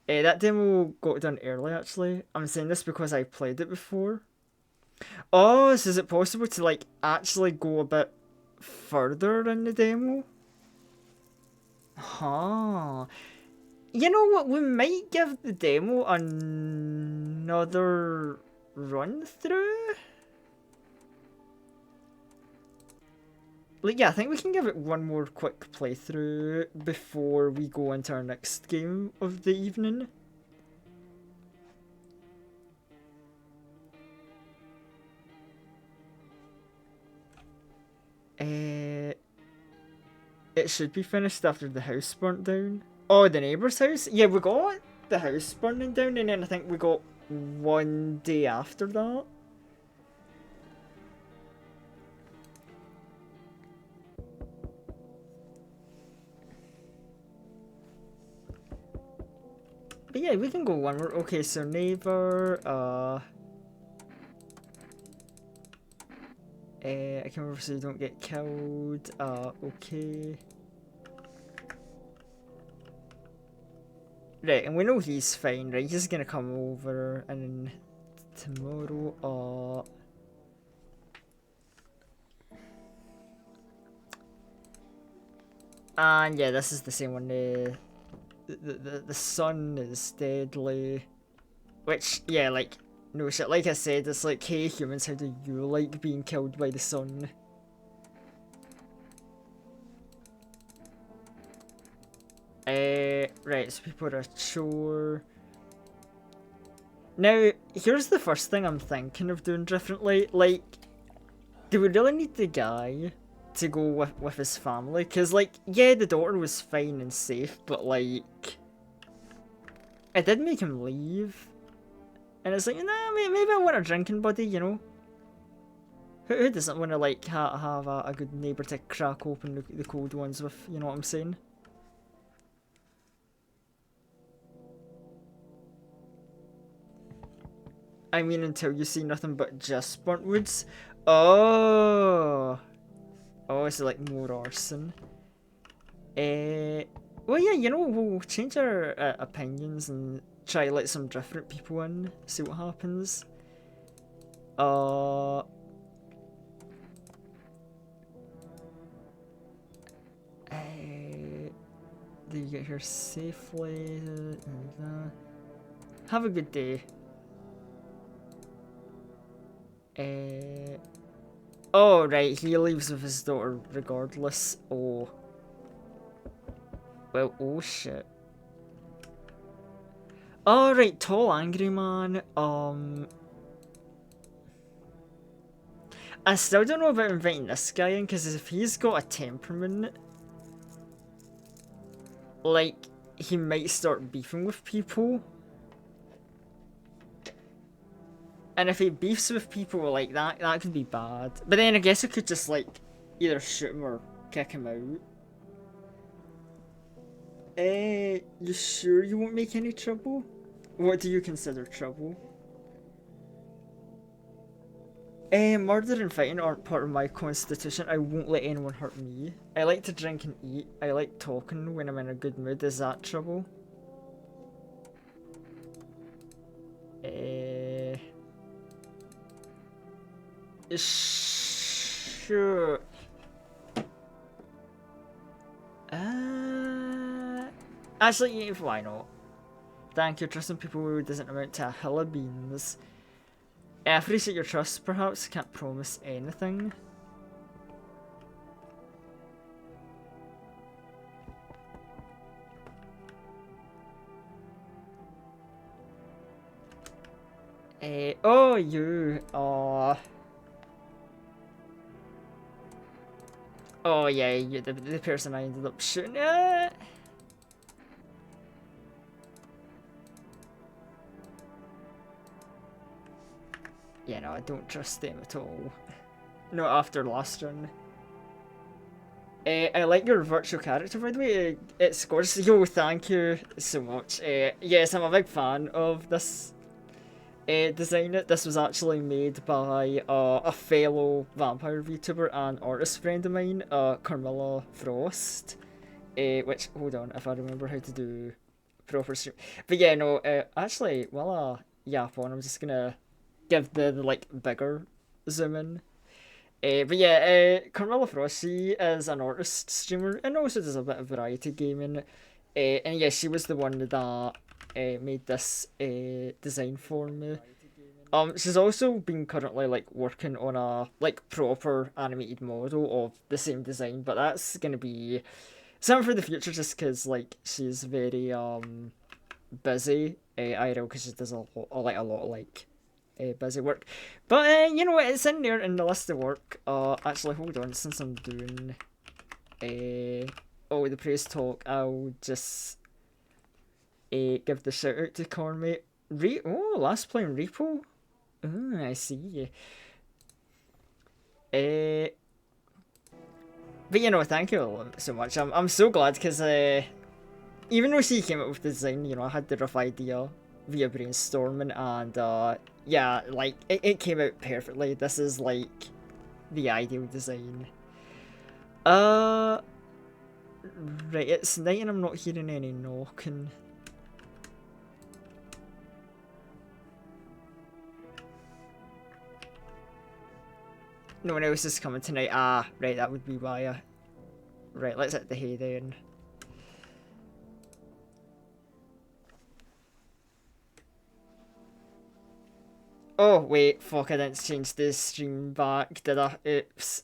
That demo got done early, actually. I'm saying this because I played it before. Oh, so is it possible to, like, actually go a bit further in the demo? Huh. You know what? We might give the demo another run through. Like, yeah, I think we can give it one more quick playthrough before we go into our next game of the evening. It should be finished after the house burnt down. Oh, the neighbour's house? Yeah, we got the house burning down, and then I think we got one day after that. But yeah, we can go one more. Okay, so neighbour, I can remember so you don't get killed. Okay. Right, and we know he's fine, right? He's gonna come over, and then tomorrow, and yeah, this is the same one. The sun is deadly, which, yeah, like, no shit. Like I said, it's like, hey humans, how do you like being killed by the sun? Right, so people are chore. Now, here's the first thing I'm thinking of doing differently. Like, do we really need the guy to go with his family? Because, like, yeah, the daughter was fine and safe, but, like, I did make him leave. And it's like, nah, maybe I want a drinking buddy, you know? Who doesn't want to, like, have a good neighbour to crack open the cold ones with, you know what I'm saying? I mean, until you see nothing but just burnt woods. Oh. Oh, it's like more arson. Well, yeah, you know, we'll change our opinions and try let some different people in, see what happens. Uh. Do you get here safely? Have a good day. Oh, right, he leaves with his daughter regardless. Oh. Well, oh shit. Oh, right, tall angry man. I still don't know about inviting this guy in, because if he's got a temperament, like, he might start beefing with people. And if he beefs with people like that, that could be bad. But then I guess I could just, like, either shoot him or kick him out. You sure you won't make any trouble? What do you consider trouble? Murder and fighting aren't part of my constitution. I won't let anyone hurt me. I like to drink and eat. I like talking when I'm in a good mood. Is that trouble? Sure. Actually, why not? Thank you. Trusting people doesn't amount to a hill of beans. I appreciate your trust, perhaps. Can't promise anything. Oh, you. Oh, yeah, you, the person I ended up shooting at. Yeah, no, I don't trust them at all. Not after last run. I like your virtual character, by the way. It's gorgeous. Yo, thank you so much. Yes, I'm a big fan of this design. This was actually made by a fellow vampire VTuber and artist friend of mine, Carmilla Frost. Which, hold on, if I remember how to do proper stream. But yeah, no, actually, while I yap on, I'm just gonna give the like, bigger zoom in. But yeah, Carmilla Frost, she is an artist streamer and also does a bit of variety gaming. And yeah, she was the one that made this design for me. She's also been currently like working on a like proper animated model of the same design, but that's gonna be something for the future, just because like she's very busy. I know, because she does a lot of like busy work. But you know what? It's in there in the list of work. Actually, hold on. Since I'm doing the praise talk, I'll just give the shout out to Cormate. Last playing Repo. Oh, I see. But you know, thank you so much. I'm so glad, because even though she came up with the design, you know, I had the rough idea via brainstorming, and yeah, like it came out perfectly. This is like the ideal design. Right, it's night and I'm not hearing any knocking. No one else is coming tonight. Ah, right, that would be why. Right, let's hit the hay then. Oh, wait, fuck, I didn't change the stream back, did I? Oops.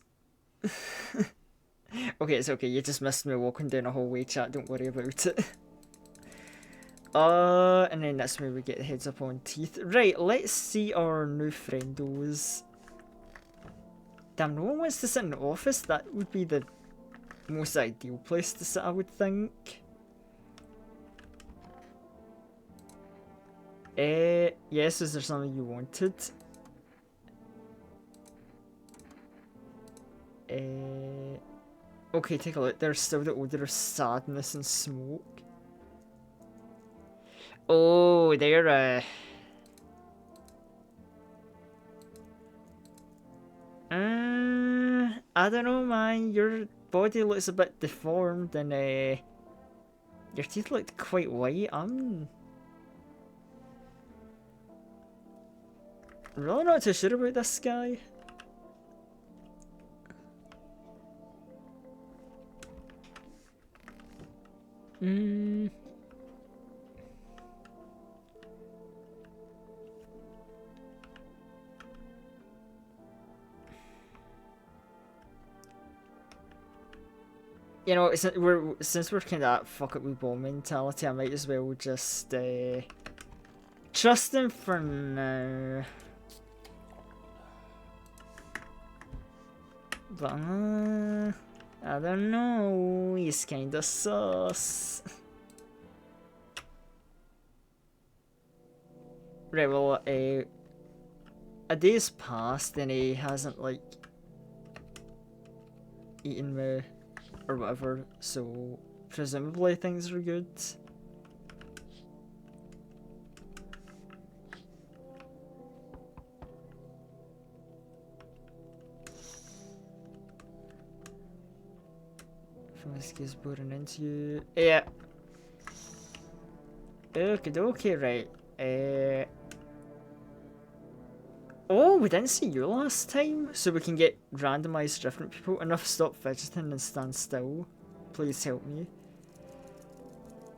Okay, it's okay, you just missed me walking down a hallway, chat, don't worry about it. And then that's where we get the heads up on teeth. Right, let's see our new friendos. Damn, no one wants to sit in the office? That would be the most ideal place to sit, I would think. Yes, is there something you wanted? Okay, take a look. There's still the odor of sadness and smoke. Oh, they're I don't know, man. Your body looks a bit deformed, and your teeth looked quite white. I'm really not too sure about this guy. Hmm. You know, since we're kind of at fuck it with ball mentality, I might as well just trust him for now. But I don't know. He's kinda sus. Right. Well, a day's passed and he hasn't like eaten me or whatever, so presumably things are good. Whiskey's boring into you. Yeah. Okay, right. Oh, we didn't see you last time, so we can get randomized different people. Enough, stop fidgeting and stand still. Please help me.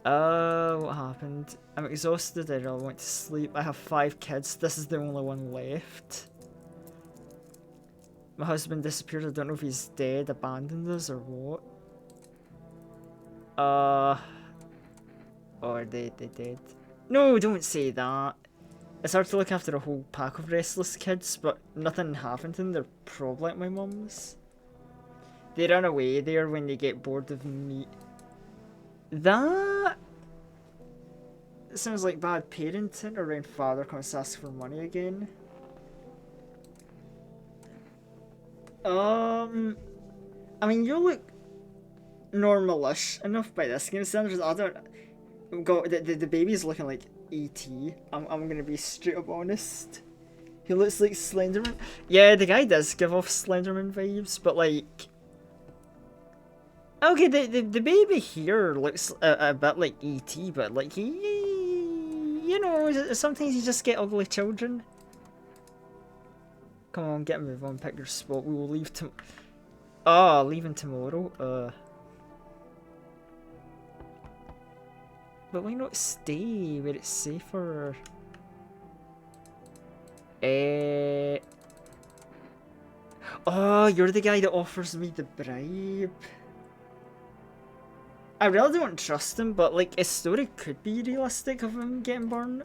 What happened? I'm exhausted, I really want to sleep. I have 5 kids, this is the only one left. My husband disappeared, I don't know if he's dead, abandoned us, or what. Or they dead. No, don't say that. It's hard to look after a whole pack of restless kids, but nothing happened to them. They're probably like my mum's. They run away there when they get bored of me. That sounds like bad parenting around father comes to ask for money again. I mean, you look normalish enough by this game standards. I don't go. The baby's looking like E.T. I'm gonna be straight up honest. He looks like Slenderman. Yeah, the guy does give off Slenderman vibes, but like, okay, the baby here looks a bit like E.T., but like you know, sometimes you just get ugly children. Come on, get a move on, pick your spot. We will leave leaving tomorrow. But why not stay where it's safer? Oh, you're the guy that offers me the bribe. I really don't trust him, but like his story could be realistic of him getting burned.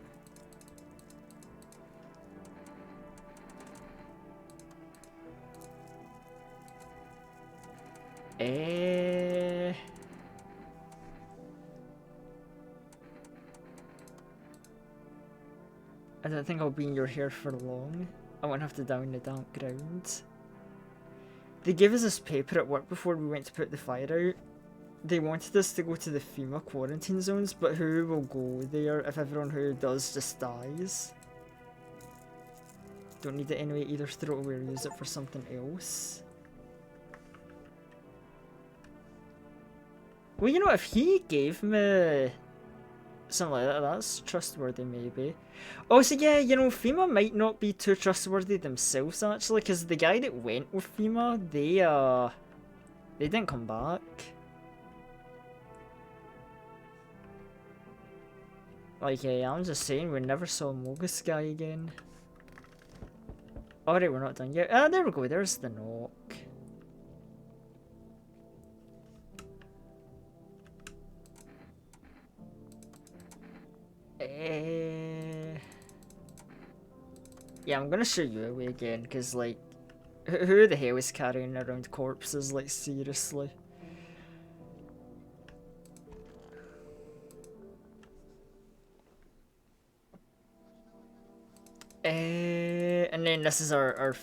I don't think I'll be in your hair for long. I won't have to down the damp ground. They gave us this paper at work before we went to put the fire out. They wanted us to go to the FEMA quarantine zones, but who will go there if everyone who does just dies? Don't need it anyway, either throw it away or use it for something else. Well, you know, if he gave me something like that, that's trustworthy maybe. Oh, so yeah, you know, FEMA might not be too trustworthy themselves actually, because the guy that went with FEMA, they didn't come back. Like, yeah, I'm just saying, we never saw Mogus guy again. Alright, we're not done yet. Ah, there we go, there's the knock. Yeah, I'm gonna show you away again, because, like, who the hell is carrying around corpses, like, seriously? And then this is our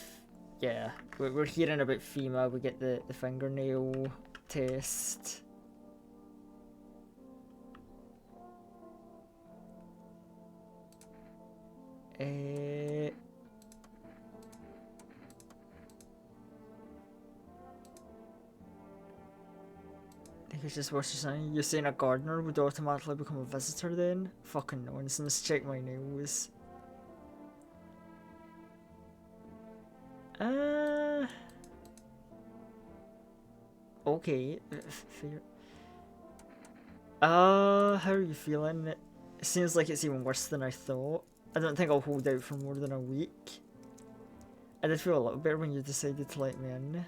yeah, we're hearing about FEMA, we get the fingernail test. He just watches saying, you're saying a gardener would automatically become a visitor then? Fucking nonsense, check my nails. Okay. Fair. How are you feeling? It seems like it's even worse than I thought. I don't think I'll hold out for more than a week. I did feel a little better when you decided to let me in.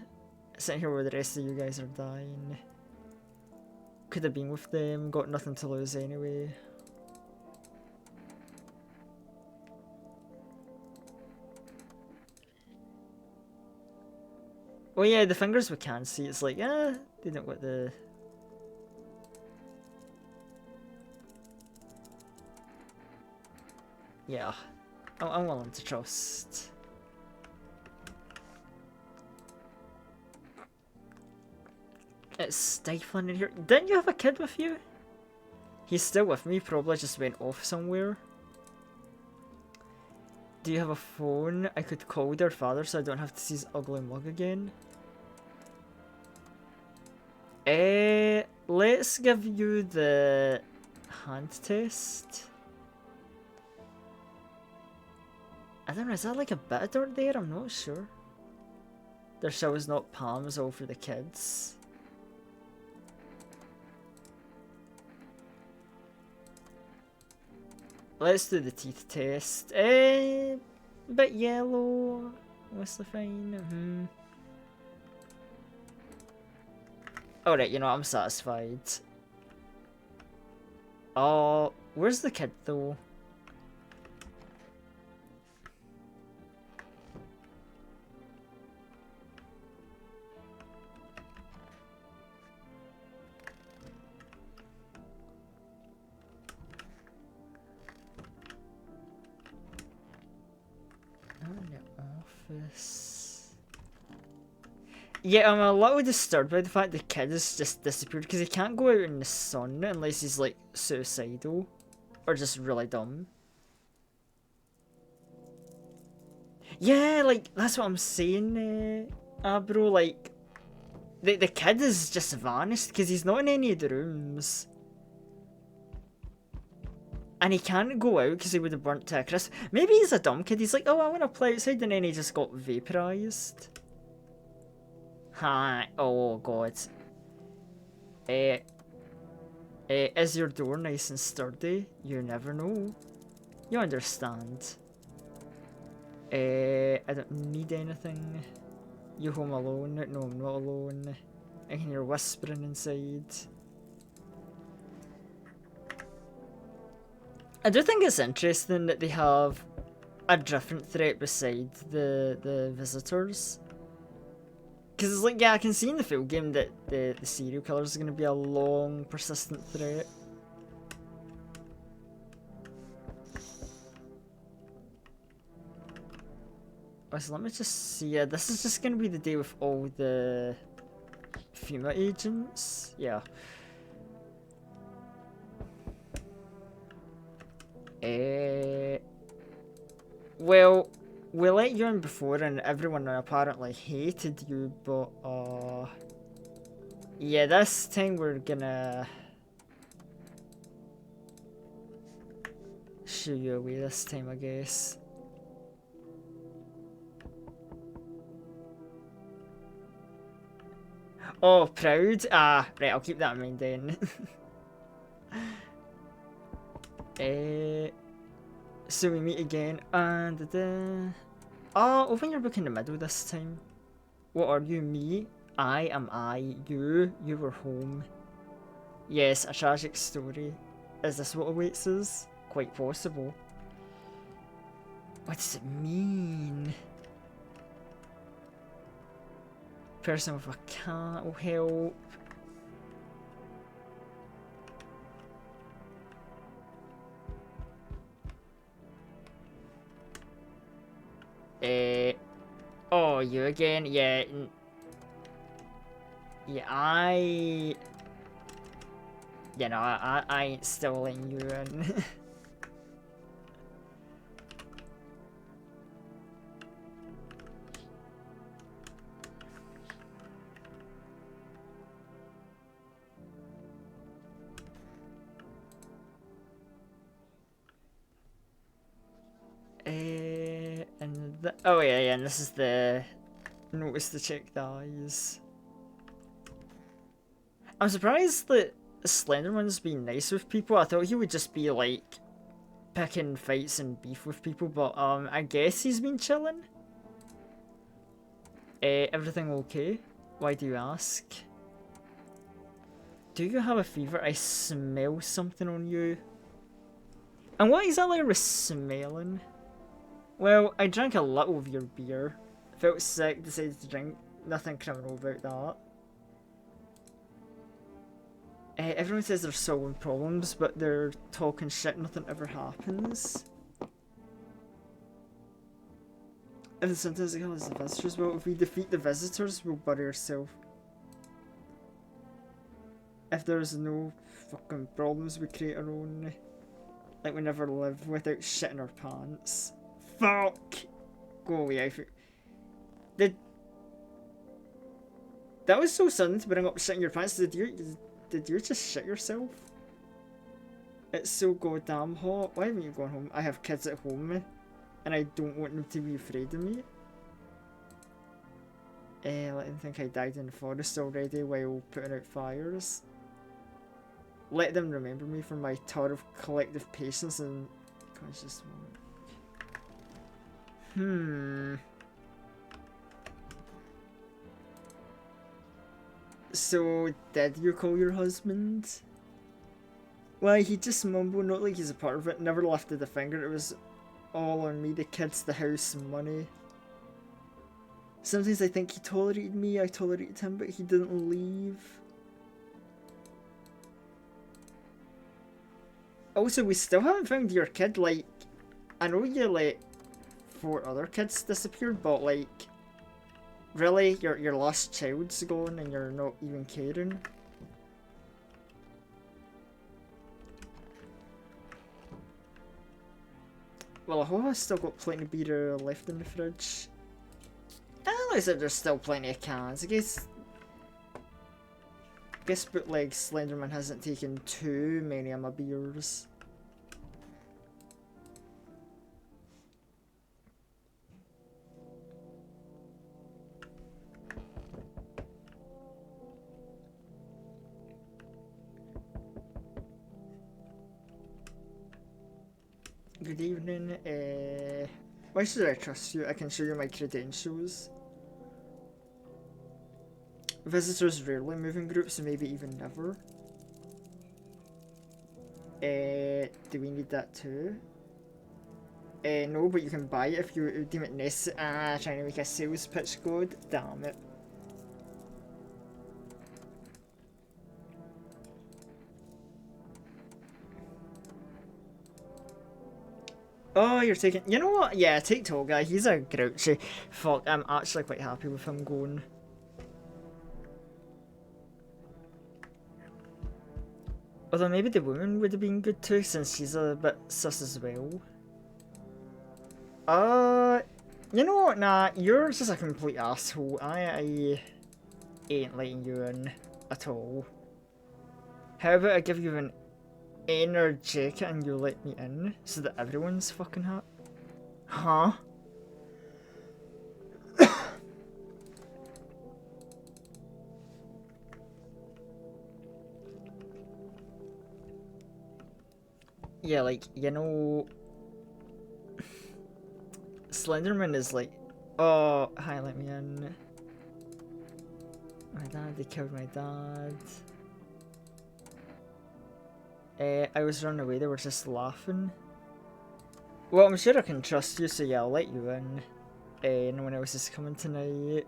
Sitting here where the rest of you guys are dying. Could have been with them, got nothing to lose anyway. Oh yeah, the fingers we can see, it's like, they don't got the... Yeah, I'm willing to trust. It's stifling in here. Didn't you have a kid with you? He's still with me, probably just went off somewhere. Do you have a phone? I could call their father so I don't have to see his ugly mug again. Let's give you the hand test. I don't know, is that like a bit of dirt there? I'm not sure. Their shows not palms, all for the kids. Let's do the teeth test. Bit yellow. Mostly fine. Alright, you know, I'm satisfied. Oh, where's the kid though? In the office. Yeah, I'm a little disturbed by the fact the kid has just disappeared because he can't go out in the sun unless he's like suicidal or just really dumb. Yeah, like that's what I'm saying, bro. Like the kid is just vanished because he's not in any of the rooms. And he can't go out because he would have burnt to a crisp. Maybe he's a dumb kid. He's like, oh, I want to play outside, and then he just got vaporized. Hi. Oh, God. Is your door nice and sturdy? You never know. You understand. I don't need anything. You home alone? No, I'm not alone. I can hear whispering inside. I do think it's interesting that they have a different threat beside the visitors. Because it's like, yeah, I can see in the field game that the serial killer is going to be a long, persistent threat. Oh, so let me just see. Yeah, this is just going to be the day with all the FEMA agents. Yeah. Well, we let you in before and everyone apparently hated you, but yeah, this time we're gonna shoo you away this time, I guess. Oh, proud? Ah, right, I'll keep that in mind then. So we meet again, and oh, open your book in the middle this time. What are you, me? I am I, you were home. Yes, a tragic story. Is this what awaits us? Quite possible. What does it mean? Person with a cat will help. Oh, you again? Yeah. Yeah, you know, I ain't still letting you in. Oh yeah, yeah, and this is the notice to check the eyes. I'm surprised that Slenderman's been nice with people. I thought he would just be like picking fights and beef with people, but I guess he's been chilling. Everything okay? Why do you ask? Do you have a fever? I smell something on you. And what exactly was smelling? Well, I drank a little of your beer. Felt sick, decided to drink. Nothing criminal about that. Everyone says they're solving problems, but they're talking shit, nothing ever happens. If the symptoms are as the visitors will, if we defeat the visitors, we'll bury ourselves. If there's no fucking problems, we create our own. Like we never live without shit in our pants. Fuck! Go away, I Did... That was so sudden to bring up shit in your pants. Did you just shit yourself? It's so goddamn hot. Why haven't you gone home? I have kids at home, and I don't want them to be afraid of me. Let them think I died in the forest already while putting out fires. Let them remember me for my tower of collective patience and conscious moment. So, did you call your husband? Why, he just mumbled, not like he's a part of it, never lifted a finger. It was all on me, the kids, the house, money. Sometimes I think he tolerated me, I tolerated him, but he didn't leave. Also, we still haven't found your kid. Like, I know you let 4 other kids disappear, but like, really, your last child's gone and you're not even caring? Well, I hope I've still got plenty of beer left in the fridge. At least there's still plenty of cans. I guess bootleg Slenderman hasn't taken too many of my beers. Good evening. Why should I trust you? I can show you my credentials. Visitors rarely move in groups, so maybe even never. Do we need that too? No, but you can buy it if you deem it necessary. Trying to make a sales pitch code. Damn it. Oh, you're taking... You know what? Yeah, take Tall Guy. He's a grouchy. Fuck, I'm actually quite happy with him going. Although maybe the woman would have been good too, since she's a bit sus as well. You know what? Nah, you're just a complete asshole. I ain't letting you in at all. How about I give you an inner jacket and you let me in so that everyone's fucking happy? Huh? Yeah, like, you know, Slenderman is like, oh, hi, let me in. My dad, they killed my dad. I was running away, they were just laughing. Well, I'm sure I can trust you, so yeah, I'll let you in. No one else is coming tonight.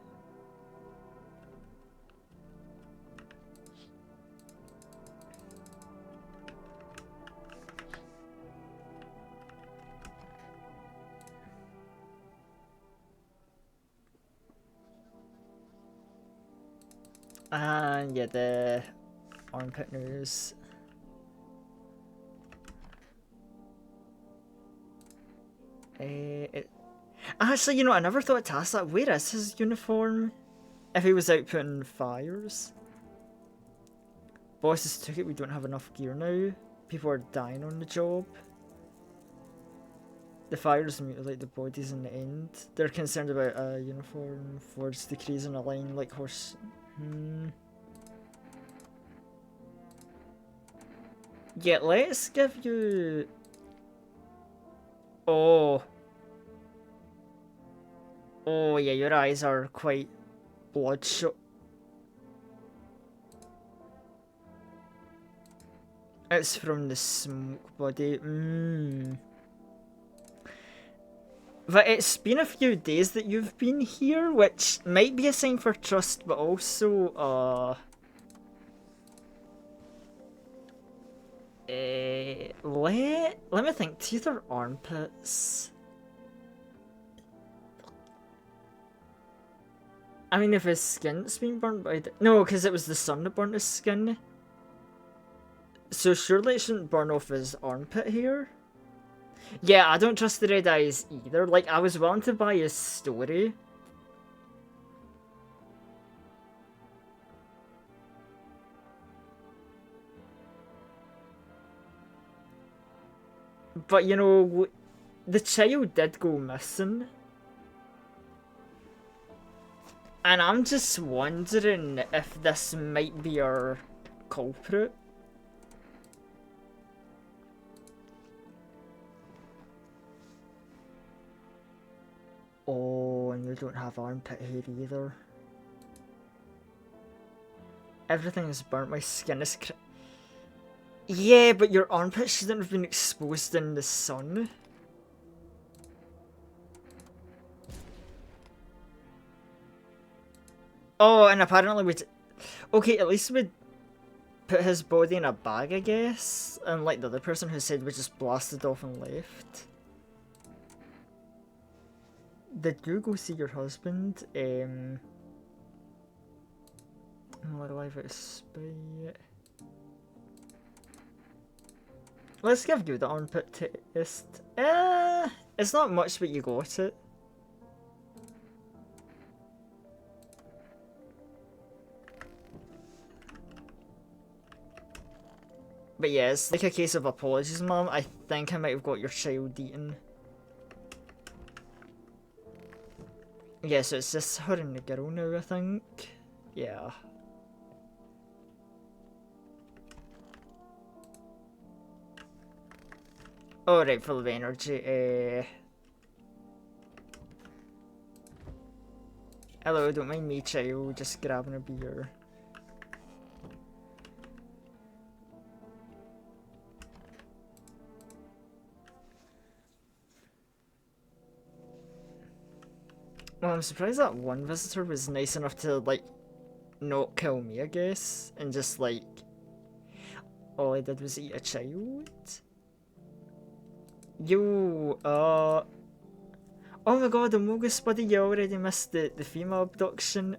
And yeah, the armpit news. Actually, you know, I never thought to ask that. Where is his uniform? If he was out putting fires. Bosses took it, we don't have enough gear now. People are dying on the job. The fires mutilate the bodies in the end. They're concerned about a uniform, forged decrees in a line like horse. Yeah, let's give you... Oh. Oh yeah, your eyes are quite bloodshot. It's from the smoke body. But it's been a few days that you've been here, which might be a sign for trust, but also, let me think. Teeth or armpits? I mean, if his skin's been burnt by no, because it was the sun that burnt his skin. So surely it shouldn't burn off his armpit hair. Yeah, I don't trust the red eyes either. Like, I was willing to buy his story. But, you know, the child did go missing. And I'm just wondering if this might be our culprit. Oh, and you don't have armpit hair either. Everything is burnt, my skin is yeah, but your armpit shouldn't have been exposed in the sun. Oh, and apparently we... Okay, at least we'd put his body in a bag, I guess. Unlike the other person who said we just blasted off and left. Did you go see your husband? I'm alive out of spite. Let's give you the armpit test. It's not much, but you got it. But yeah, it's like a case of apologies, Mum. I think I might have got your child eaten. Yeah, so it's just her and the girl now, I think. Yeah. Oh, right, full of energy. Hello, don't mind me, child, just grabbing a beer. Well, I'm surprised that one visitor was nice enough to, like, not kill me, I guess, and just, like, all I did was eat a child. Yo, oh my god, Amogus buddy, you already missed the female abduction.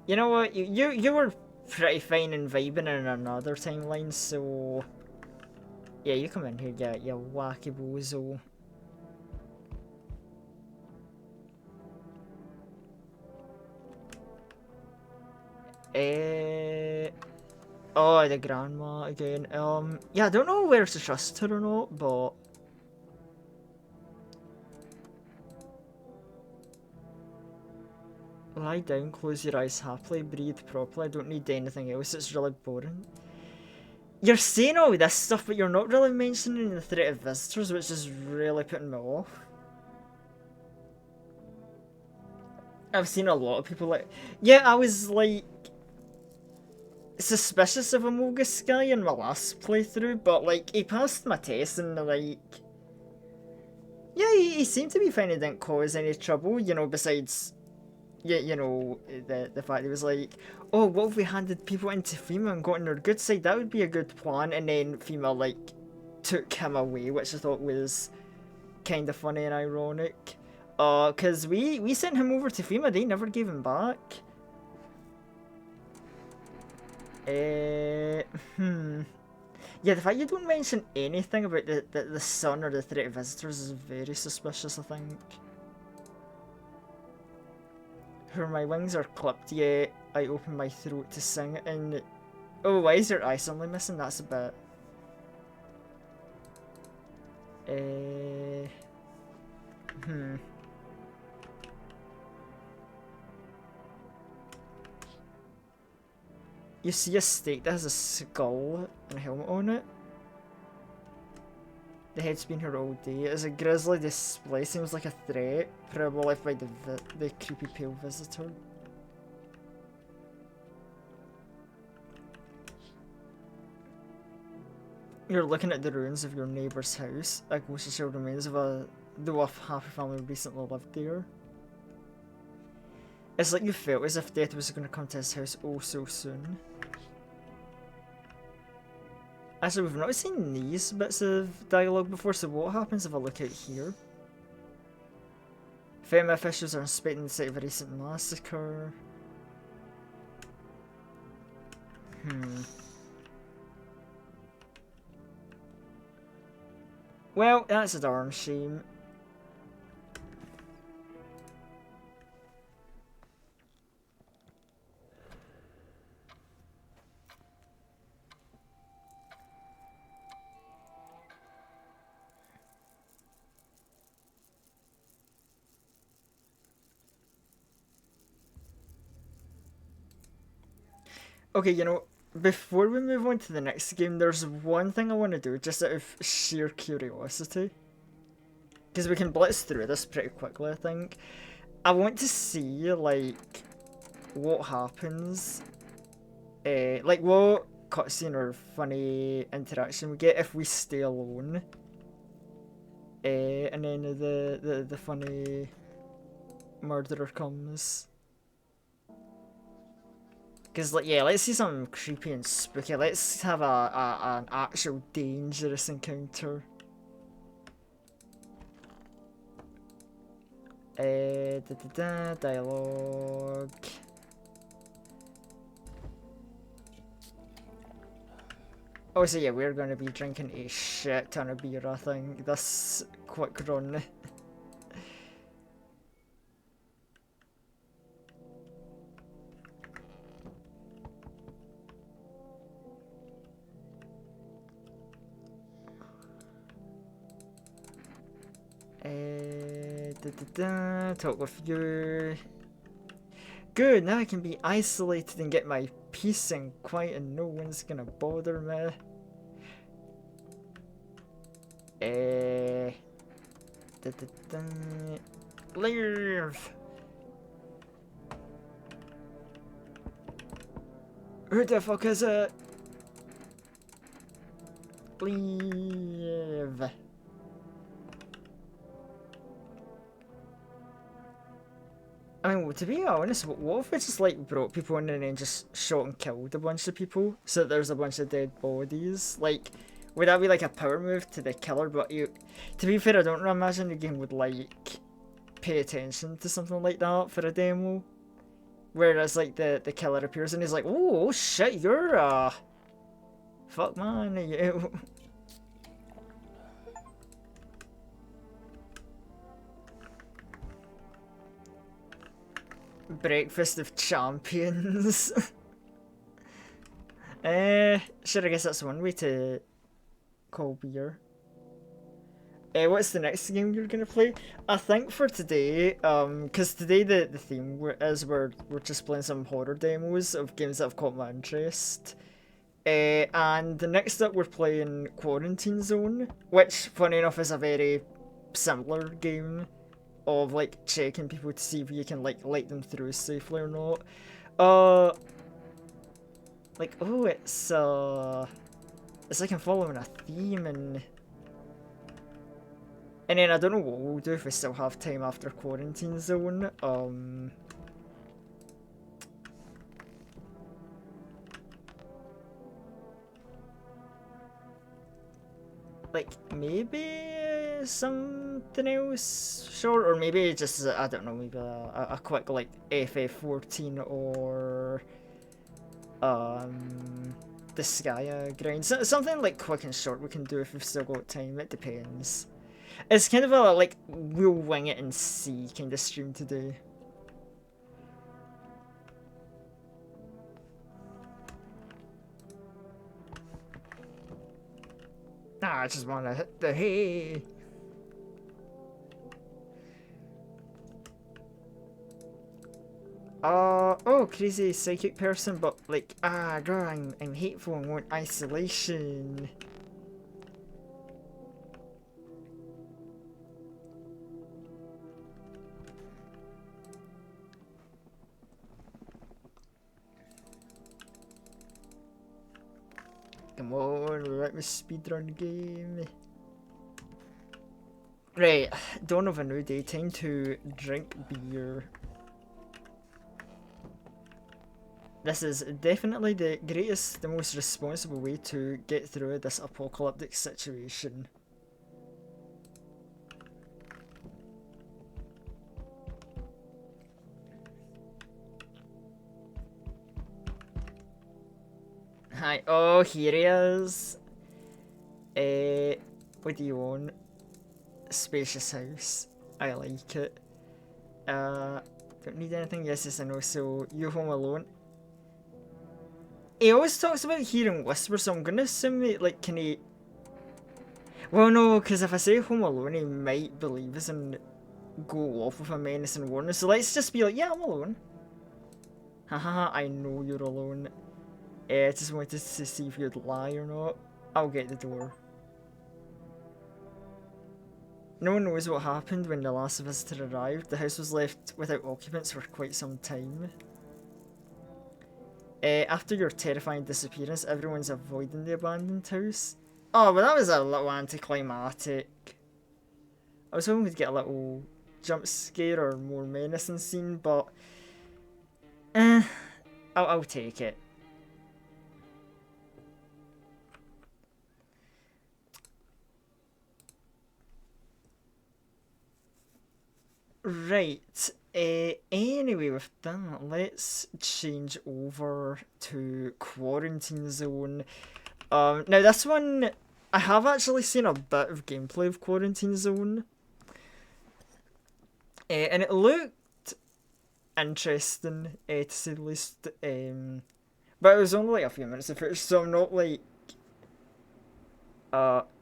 You know what, you were pretty fine and vibing in another timeline, so... Yeah, you come in here, you wacky bozo. Oh, the grandma again. Yeah, I don't know where to trust her or not, but... Lie down, close your eyes happily, breathe properly. I don't need anything else, it's really boring. You're saying all this stuff, but you're not really mentioning the threat of visitors, which is really putting me off. I've seen a lot of people like... Yeah, I was like... suspicious of Amogus guy in my last playthrough, but like, he passed my test and like... Yeah, he seemed to be fine, he didn't cause any trouble, you know, besides... Yeah, you know, the fact he was like, oh, what if we handed people into FEMA and got on their good side? That would be a good plan. And then FEMA, like, took him away, which I thought was kind of funny and ironic. Because we sent him over to FEMA, they never gave him back. Yeah, the fact you don't mention anything about the sun or the threat of visitors is very suspicious, I think. Where my wings are clipped, yet I open my throat to sing, and oh, why is your eye suddenly missing? That's a bit. Hmm. You see a stake that has a skull and a helmet on it. The head's been here all day. It's a grisly display. Seems like a threat, probably left by the creepy pale visitor. You're looking at the ruins of your neighbour's house. A ghost shell remains of a dwarf happy family recently lived there. It's like you felt as if death was going to come to his house oh so soon. Actually, we've not seen these bits of dialogue before, so what happens if I look out here? FEMA officials are inspecting the site of a recent massacre. Well, that's a darn shame. Okay, you know, before we move on to the next game, there's one thing I want to do, just out of sheer curiosity. Because we can blitz through this pretty quickly, I think. I want to see, like, what happens. Like, what cutscene or funny interaction we get if we stay alone. And then the funny murderer comes. Because, like, yeah, let's see something creepy and spooky. Let's have an actual dangerous encounter. Dialogue. Oh, so yeah, we're gonna be drinking a shit ton of beer, I think, this quick run. Talk with you. Good, now I can be isolated and get my peace and quiet and no one's gonna bother me. Leave! Who the fuck is it? Leave! I mean, to be honest, what if we just like brought people in and then just shot and killed a bunch of people so that there's a bunch of dead bodies? Like, would that be like a power move to the killer? But to be fair, I don't imagine the game would like pay attention to something like that for a demo. Whereas like the killer appears and he's like, oh shit, you're fuck man, you. Breakfast of champions. Sure, I guess that's one way to call beer. What's the next game you're gonna play? I think for today, because today the theme is we're just playing some horror demos of games that have caught my interest. And the next up we're playing Quarantine Zone, which, funny enough, is a very similar game of like checking people to see if you can like light them through safely or not. Like, oh, it's like I'm following a theme, and then I don't know what we'll do if we still have time after Quarantine Zone. Like, maybe something else short, or maybe just, I don't know, maybe a quick, like, FF14 or, the Skya grind. So, something, like, quick and short we can do if we've still got time, it depends. It's kind of a, like, we'll wing it and see kind of stream today. I just want to hit the hay. Oh, crazy psychic person, but like, girl, I'm hateful and want isolation. Come on, let me speedrun game. Right, dawn of a new day, time to drink beer. This is definitely the greatest, the most responsible way to get through this apocalyptic situation. Hi, oh, here he is. What do you want? Spacious house. I like it. Don't need anything? Yes, yes, I know. So, you home alone? He always talks about hearing whispers, so I'm gonna assume that, like, can he... Well, no, because if I say home alone, he might believe us and go off with a menacing warning. So let's just be like, yeah, I'm alone. Haha, I know you're alone. I just wanted to see if you'd lie or not. I'll get the door. No one knows what happened when the last visitor arrived. The house was left without occupants for quite some time. After your terrifying disappearance, everyone's avoiding the abandoned house. Oh, but that was a little anticlimactic. I was hoping we'd get a little jump scare or more menacing scene, but... I'll take it. Right. Anyway, with that, let's change over to Quarantine Zone. Now this one, I have actually seen a bit of gameplay of Quarantine Zone. And it looked interesting, to say the least. But it was only like a few minutes of footage, so I'm not like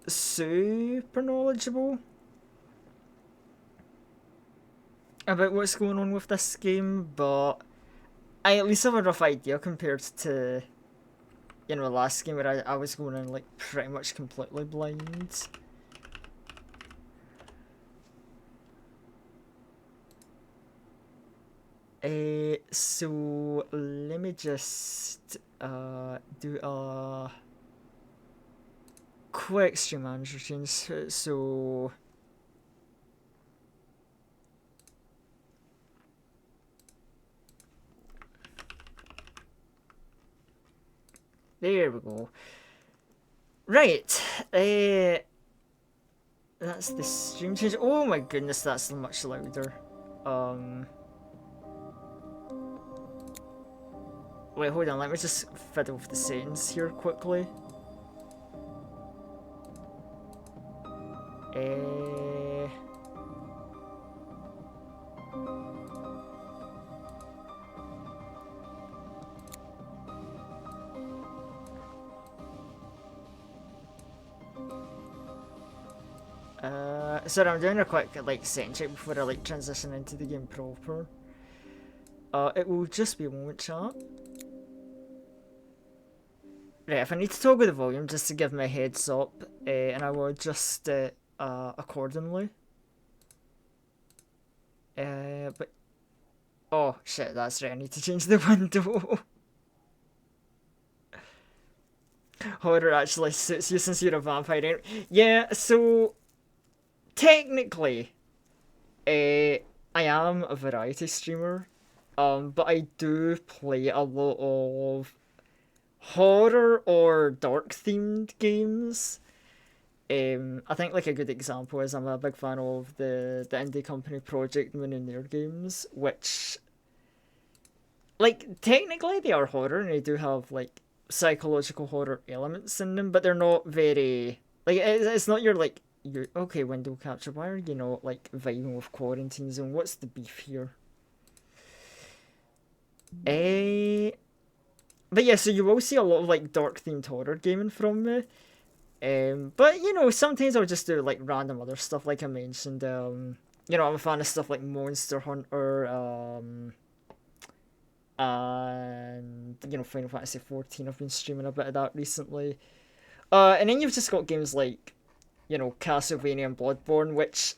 super knowledgeable about what's going on with this game, but I at least have a rough idea compared to, you know, the last game where I was going in like pretty much completely blind. So let me just do a quick stream manager change. So there we go. Right, that's the stream change. Oh my goodness, that's much louder. Wait, hold on, let me just fiddle with the settings here quickly. Sorry, I'm doing a quick like setting check before I like transition into the game proper. It will just be a moment, chat. Right, if I need to toggle the volume just to give me a heads up, and I will adjust it accordingly. But oh shit, that's right. I need to change the window. Horror actually suits you since you're a vampire. Yeah, so technically, I am a variety streamer, but I do play a lot of horror or dark themed games. I think like a good example is I'm a big fan of the indie company Project Moon and their games, which like technically they are horror and they do have like psychological horror elements in them, but they're not very like it's not your like your okay window capture. Why are you not like vibing with Quarantine Zone? What's the beef here? But yeah, so you will see a lot of like dark themed horror gaming from me. But you know, sometimes I'll just do like random other stuff, like I mentioned. You know, I'm a fan of stuff like Monster Hunter, and you know, Final Fantasy 14. I've been streaming a bit of that recently. And then you've just got games like, you know, Castlevania and Bloodborne, which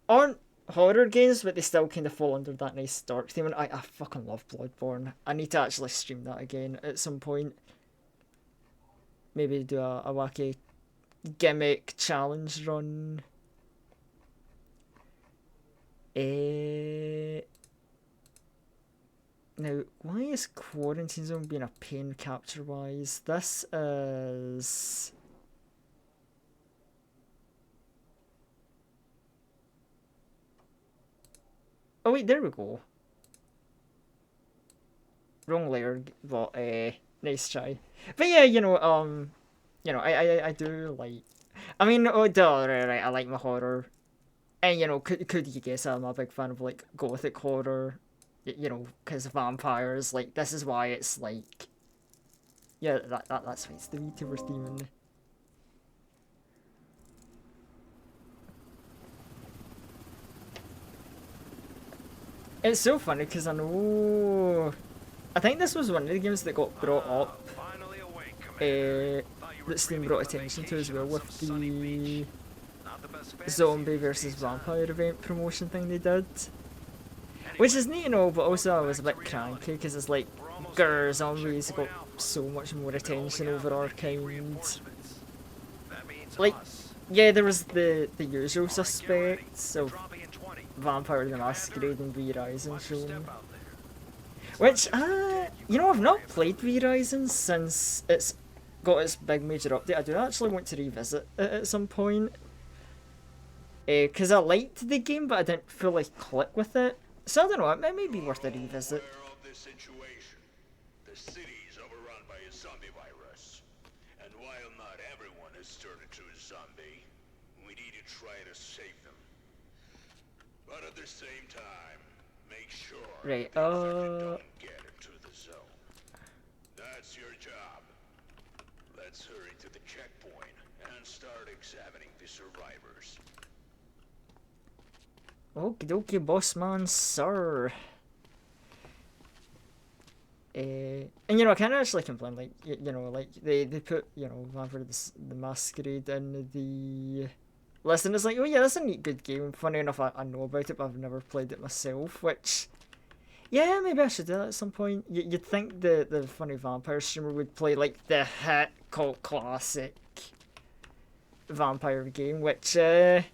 aren't horror games, but they still kind of fall under that nice dark theme. And I fucking love Bloodborne. I need to actually stream that again at some point. Maybe do a wacky gimmick challenge run. Now, why is Quarantine Zone being a pain capture wise? This is. Oh wait, there we go. Wrong layer, but nice try. But yeah, I do like. I mean, oh duh, right, I like my horror, and you know, could you guess I'm a big fan of like gothic horror, you know, because vampires. Like this is why it's like, yeah, that's why it's the VTuber theme. It's so funny because I think this was one of the games that got brought up, that Steam brought attention to as well with the zombie versus vampire event promotion thing they did. Which is neat and all, but also I was a bit cranky because it's like, grr, zombies got so much more attention over our kind. Like, yeah, there was the usual suspects of Vampire the Masquerade and V-Rising shown. Which, you know, I've not played V-Rising since it's got its big major update. I do actually want to revisit it at some point. Because I liked the game, but I didn't fully click with it. So I don't know, it may be worth a revisit. The city is overrun by a zombie virus. And while not everyone has turned into a zombie, we need to try to save them. But at the same time, make sure Right, the infected don't get into the zone. That's your job. Let's hurry to the checkpoint and start examining the survivors. Okie dokie, boss man, sir. And you know, I can't actually complain. Like, you know, like they put, you know, Vampire the Masquerade in the list, and it's like, oh yeah, that's a neat, good game. Funny enough, I know about it, but I've never played it myself. Which, yeah, maybe I should do that at some point. You'd think the funny vampire streamer would play like the hit cult classic vampire game, which yeah,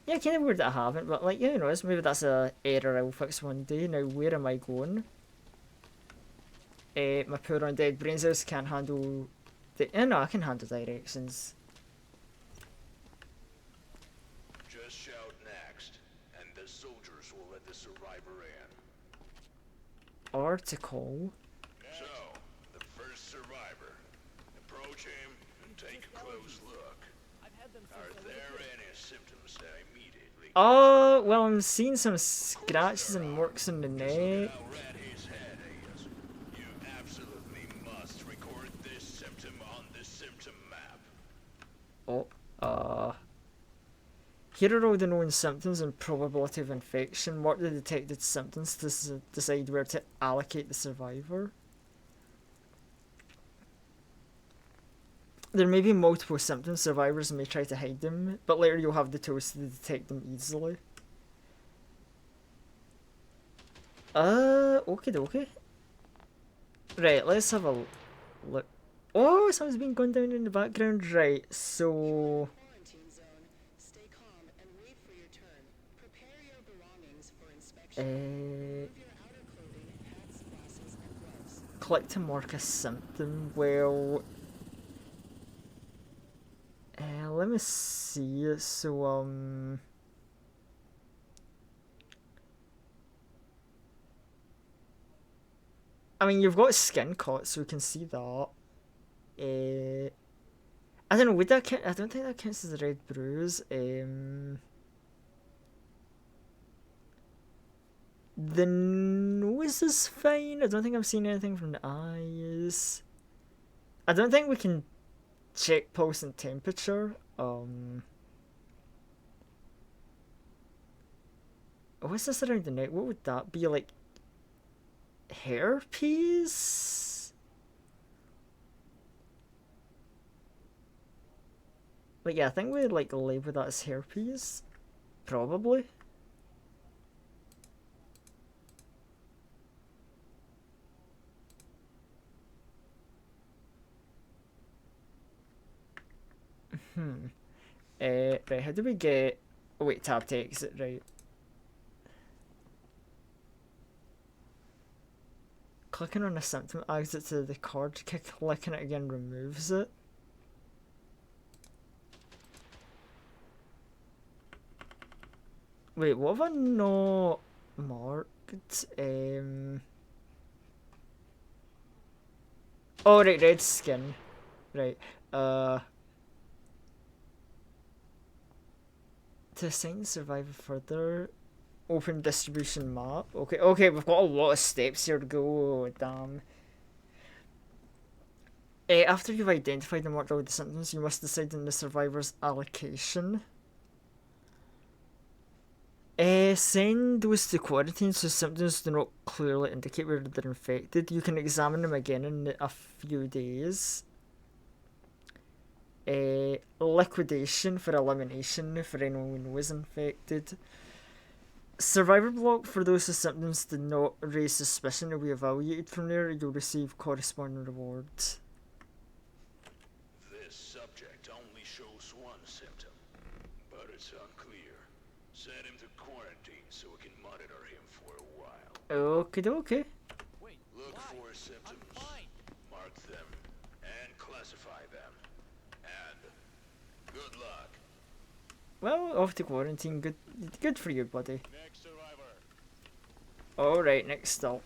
kind of weird that I haven't, but like, yeah, who knows, maybe that's a error I'll fix one day. Now, where am I going? My poor undead brain cells can't handle the... no, I can handle directions. Just shout next, and the soldiers will let the survivor in. Article. So, the first survivor. Approach him and take a close look. Are there any symptoms that immediately... Oh, well, I'm seeing some scratches and marks on the neck. You absolutely must record this symptom on the symptom map. Oh, here are all the known symptoms and probability of infection. Mark the detected symptoms to decide where to allocate the survivor. There may be multiple symptoms, survivors may try to hide them, but later you'll have the tools to detect them easily. Okay dokie. Right, let's have a look. Oh, something's been going down in the background. Right, so... click to mark a symptom. Well... let me see. So, I mean, you've got skin cut, so we can see that. I don't know, would that count? I don't think that counts as a red bruise. The nose is fine. I don't think I'm seeing anything from the eyes. I don't think we can check pulse and temperature. What's this around the neck? What would that be, like? Herpes? Like, yeah, I think we'd like label that as herpes. Probably. Right, how do we get... Oh wait, tab to exit, right. Clicking on a symptom adds it to the card, clicking it again removes it. Wait, what have I not marked? Oh right, red skin. Right. To assign survivor further, open distribution map. Okay, we've got a lot of steps here to go. Damn. After you've identified and marked all the symptoms, you must decide on the survivor's allocation. Send those to quarantine so symptoms do not clearly indicate whether they're infected. You can examine them again in a few days. Liquidation for elimination for anyone we know is infected. Survivor block for those with symptoms did not raise suspicion or be evaluated from there. You'll receive corresponding rewards. This subject only shows one symptom, but it's unclear. Send him to quarantine so we can monitor him for a while. Okay. Look for symptoms, mark them, and classify them. And good luck. Well, off to quarantine. Good for you, buddy. Next survivor. Alright, next stop.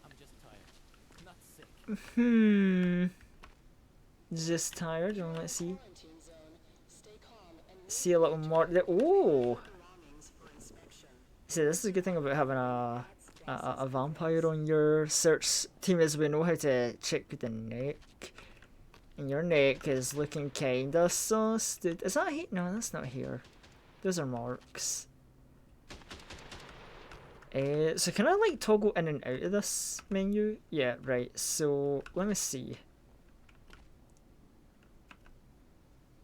I'm just tired. Not sick. Just tired. Oh, let's see. See a little more. Oh! See, this is a good thing about having a vampire on your search team, is we know how to check the neck. And your neck is looking kinda sus. Dude, is that here? No, that's not here. Those are marks. So can I like toggle in and out of this menu? Yeah, right. So let me see.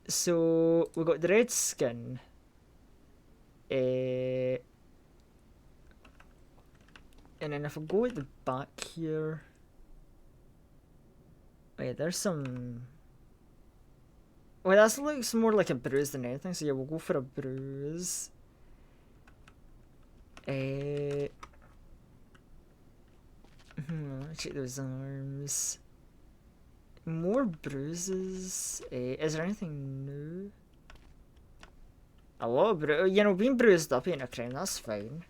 So we got the red skin. And then if I go at the back here. Wait, there's some. Well, that looks more like a bruise than anything, so yeah, we'll go for a bruise. Check those arms. More bruises. Is there anything new? A lot of bruises. You know, being bruised up ain't a crime, that's fine.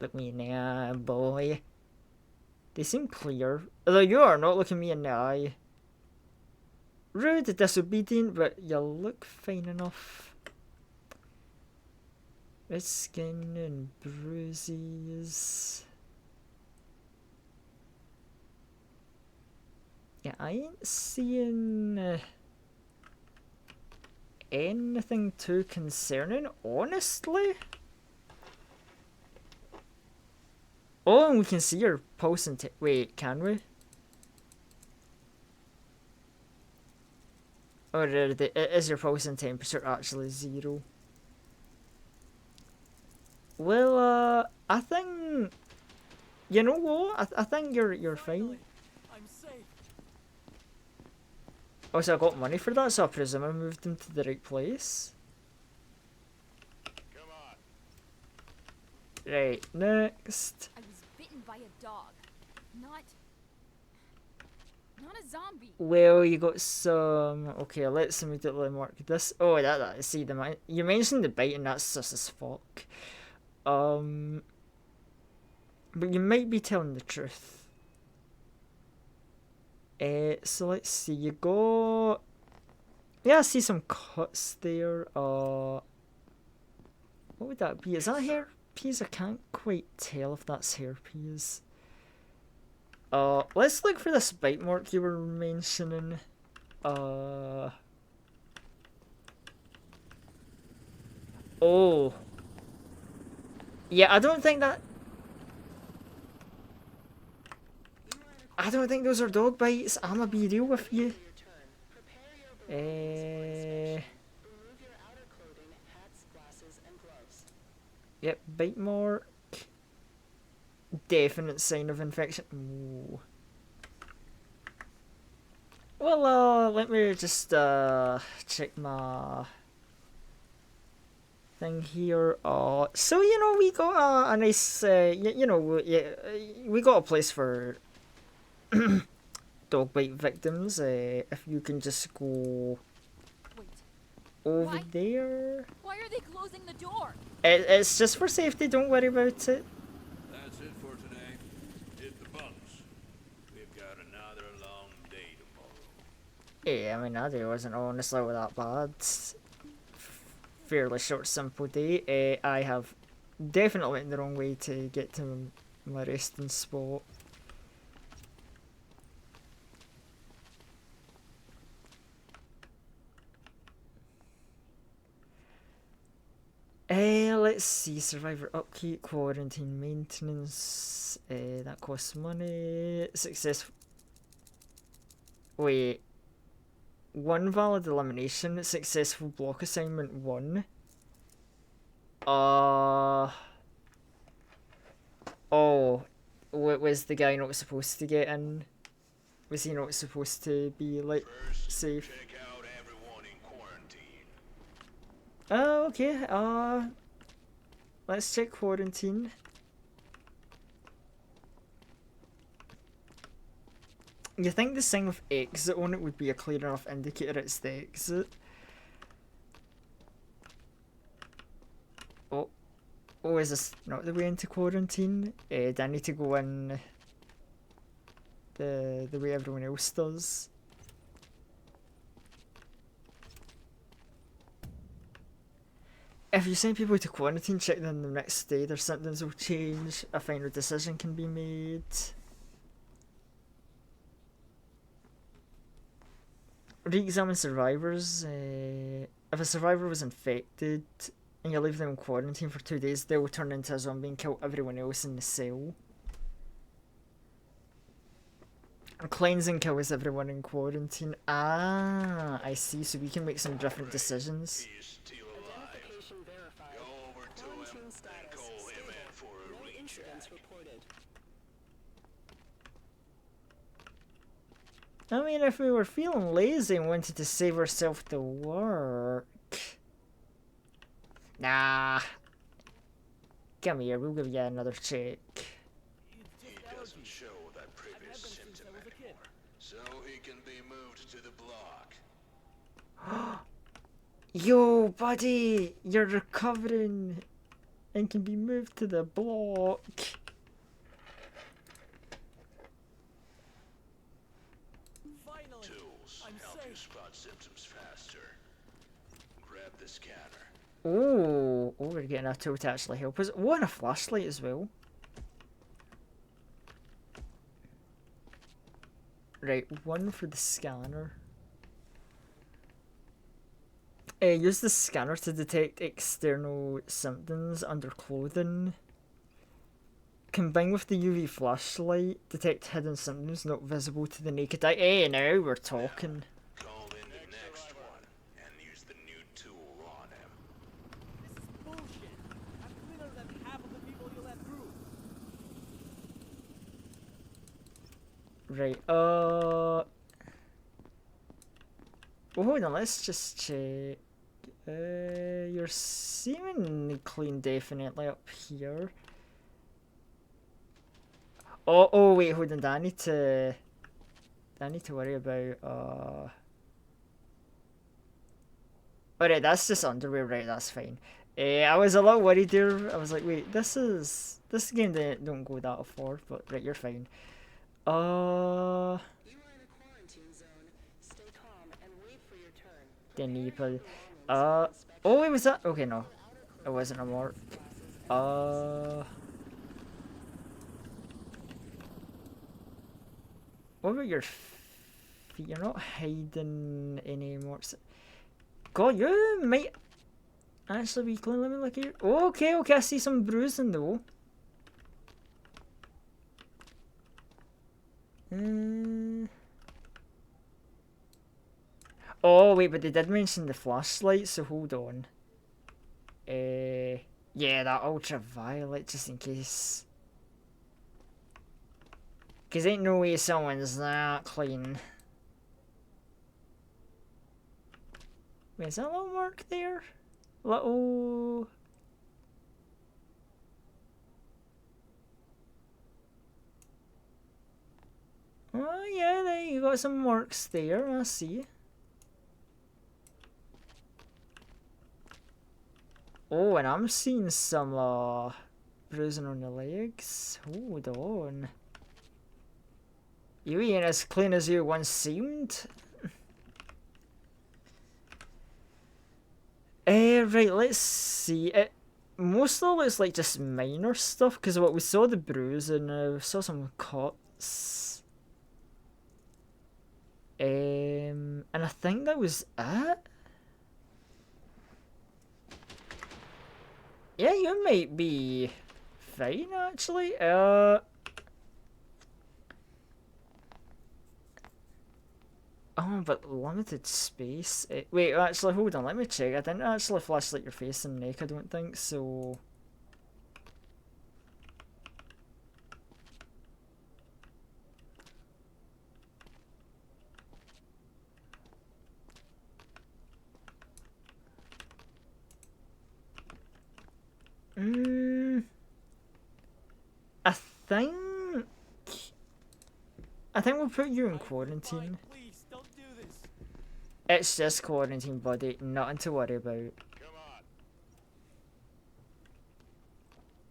Look me in the eye, boy. They seem clear. Although you are not looking me in the eye. Rude, disobedient, but you look fine enough. Red skin and bruises. Yeah, I ain't seeing anything too concerning, honestly. Oh, and we can see your pulse and wait, can we? Or is your pulse and temperature actually 0? Well, I think, you know what? I think you're fine. I'm safe. Oh, so I got money for that, so I presume I moved them to the right place. Come on. Right, next. I was bitten by a dog, not a zombie. Well, you got some. Okay, let's immediately mark this. Oh, that. See, you mentioned the bite, and that's sus as fuck. But you might be telling the truth. So let's see. You got. Yeah, I see some cuts there. What would that be? Is that hair? herpes? I can't quite tell if that's herpes. Let's look for this bite mark you were mentioning. Oh. Yeah, I don't think those are dog bites. I'ma be real with you. Yep, bite mark. Definite sign of infection. Ooh. Well, let me just check my thing here. So we got a nice, we got a place for dog bite victims. If you can just go Wait. over Why? there. Why are they closing the door? It's just for safety. Don't worry about it. That's it for today. Hit the bumps. We've got another long day tomorrow. Yeah, I mean, that day wasn't honestly all that bad. Fairly short, simple day. I have definitely went the wrong way to get to my resting spot. Let's see. Survivor upkeep, quarantine maintenance. That costs money. Success. Wait. One valid elimination. Successful block assignment 1. Oh. Was the guy not supposed to get in? Was he not supposed to be, like, First, safe? check out everyone in quarantine. Oh, okay. Let's check quarantine. You think the sign with exit on it would be a clear enough indicator it's the exit? Oh, is this not the way into quarantine? Do I need to go in the way everyone else does? If you send people to quarantine, check them the next day, their symptoms will change, a final decision can be made. Re-examine survivors. If a survivor was infected and you leave them in quarantine for 2 days, they will turn into a zombie and kill everyone else in the cell. Cleansing kills everyone in quarantine. Ah, I see. So we can make some different decisions. He is still alive. Go over to him and call him in for a recheck. I mean, if we were feeling lazy and wanted to save ourselves the work. Nah. Come here, we'll give you another check. He doesn't show that previous symptom anymore, so he can be moved to the block. Yo, buddy, you're recovering and can be moved to the block. Finally! Tools I'm help you safe. spot symptoms faster. Grab the scanner. Oh, we're getting a tool to actually help us. Oh, and a flashlight as well. Right, one for the scanner. Use the scanner to detect external symptoms under clothing. Combine with the UV flashlight, detect hidden symptoms not visible to the naked eye. Hey, now we're talking. Call in the next one and use the new tool on him. This is bullshit. I'm cleaner than half of the people you let through. Right, well, hold on, let's just check. You're seemingly clean, definitely up here. Oh, wait, hold on, do I need to worry about, Alright, that's just underwear, right, that's fine. I was a little worried there, I was like, wait, this game don't go that far, but right, you're fine. You are in a quarantine zone. Stay calm and wait for your turn. The nipple. Oh, wait, was that? Okay, no. It wasn't a mark. What about your feet? You're not hiding any more. God, you might actually be clean. Let me look here. Oh, okay, okay. I see some bruising though. Oh wait, but they did mention the flashlight, so hold on. Yeah, that ultraviolet, just in case. Cause ain't no way someone's that clean. Wait, is that a little mark there? Little. Oh yeah, there you got some marks there. I see. Oh, and I'm seeing some bruising on the legs. Hold on. You ain't as clean as you once seemed. Right, let's see. It mostly looks like just minor stuff, because what we saw the bruising, we saw some cuts. And I think that was it. Yeah, you might be fine actually. Oh, but limited space. Wait, actually, hold on. Let me check. I didn't actually flashlight your face and neck. I don't think so. I think. I think we'll put you in quarantine. Please, don't do this. It's just quarantine, buddy. Nothing to worry about. Come on.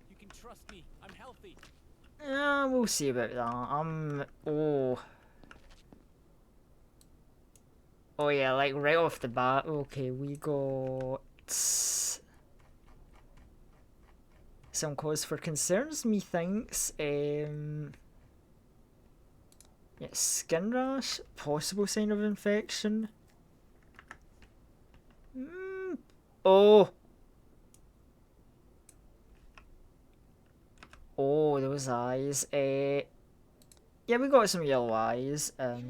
You can trust me. I'm healthy. We'll see about that. Oh. Oh yeah, like right off the bat. Okay, we got some cause for concerns, methinks. Yeah, skin rash, possible sign of infection. Oh. Oh, those eyes. Yeah, we got some yellow eyes. Quarantine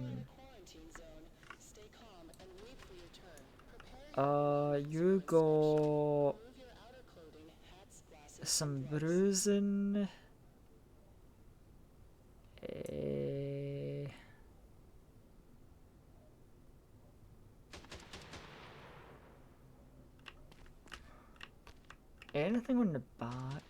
zone. Stay calm and wait for your turn. Prepare You got remove your outer clothing, hats, glasses, some and gloves. bruising. Anything on the back?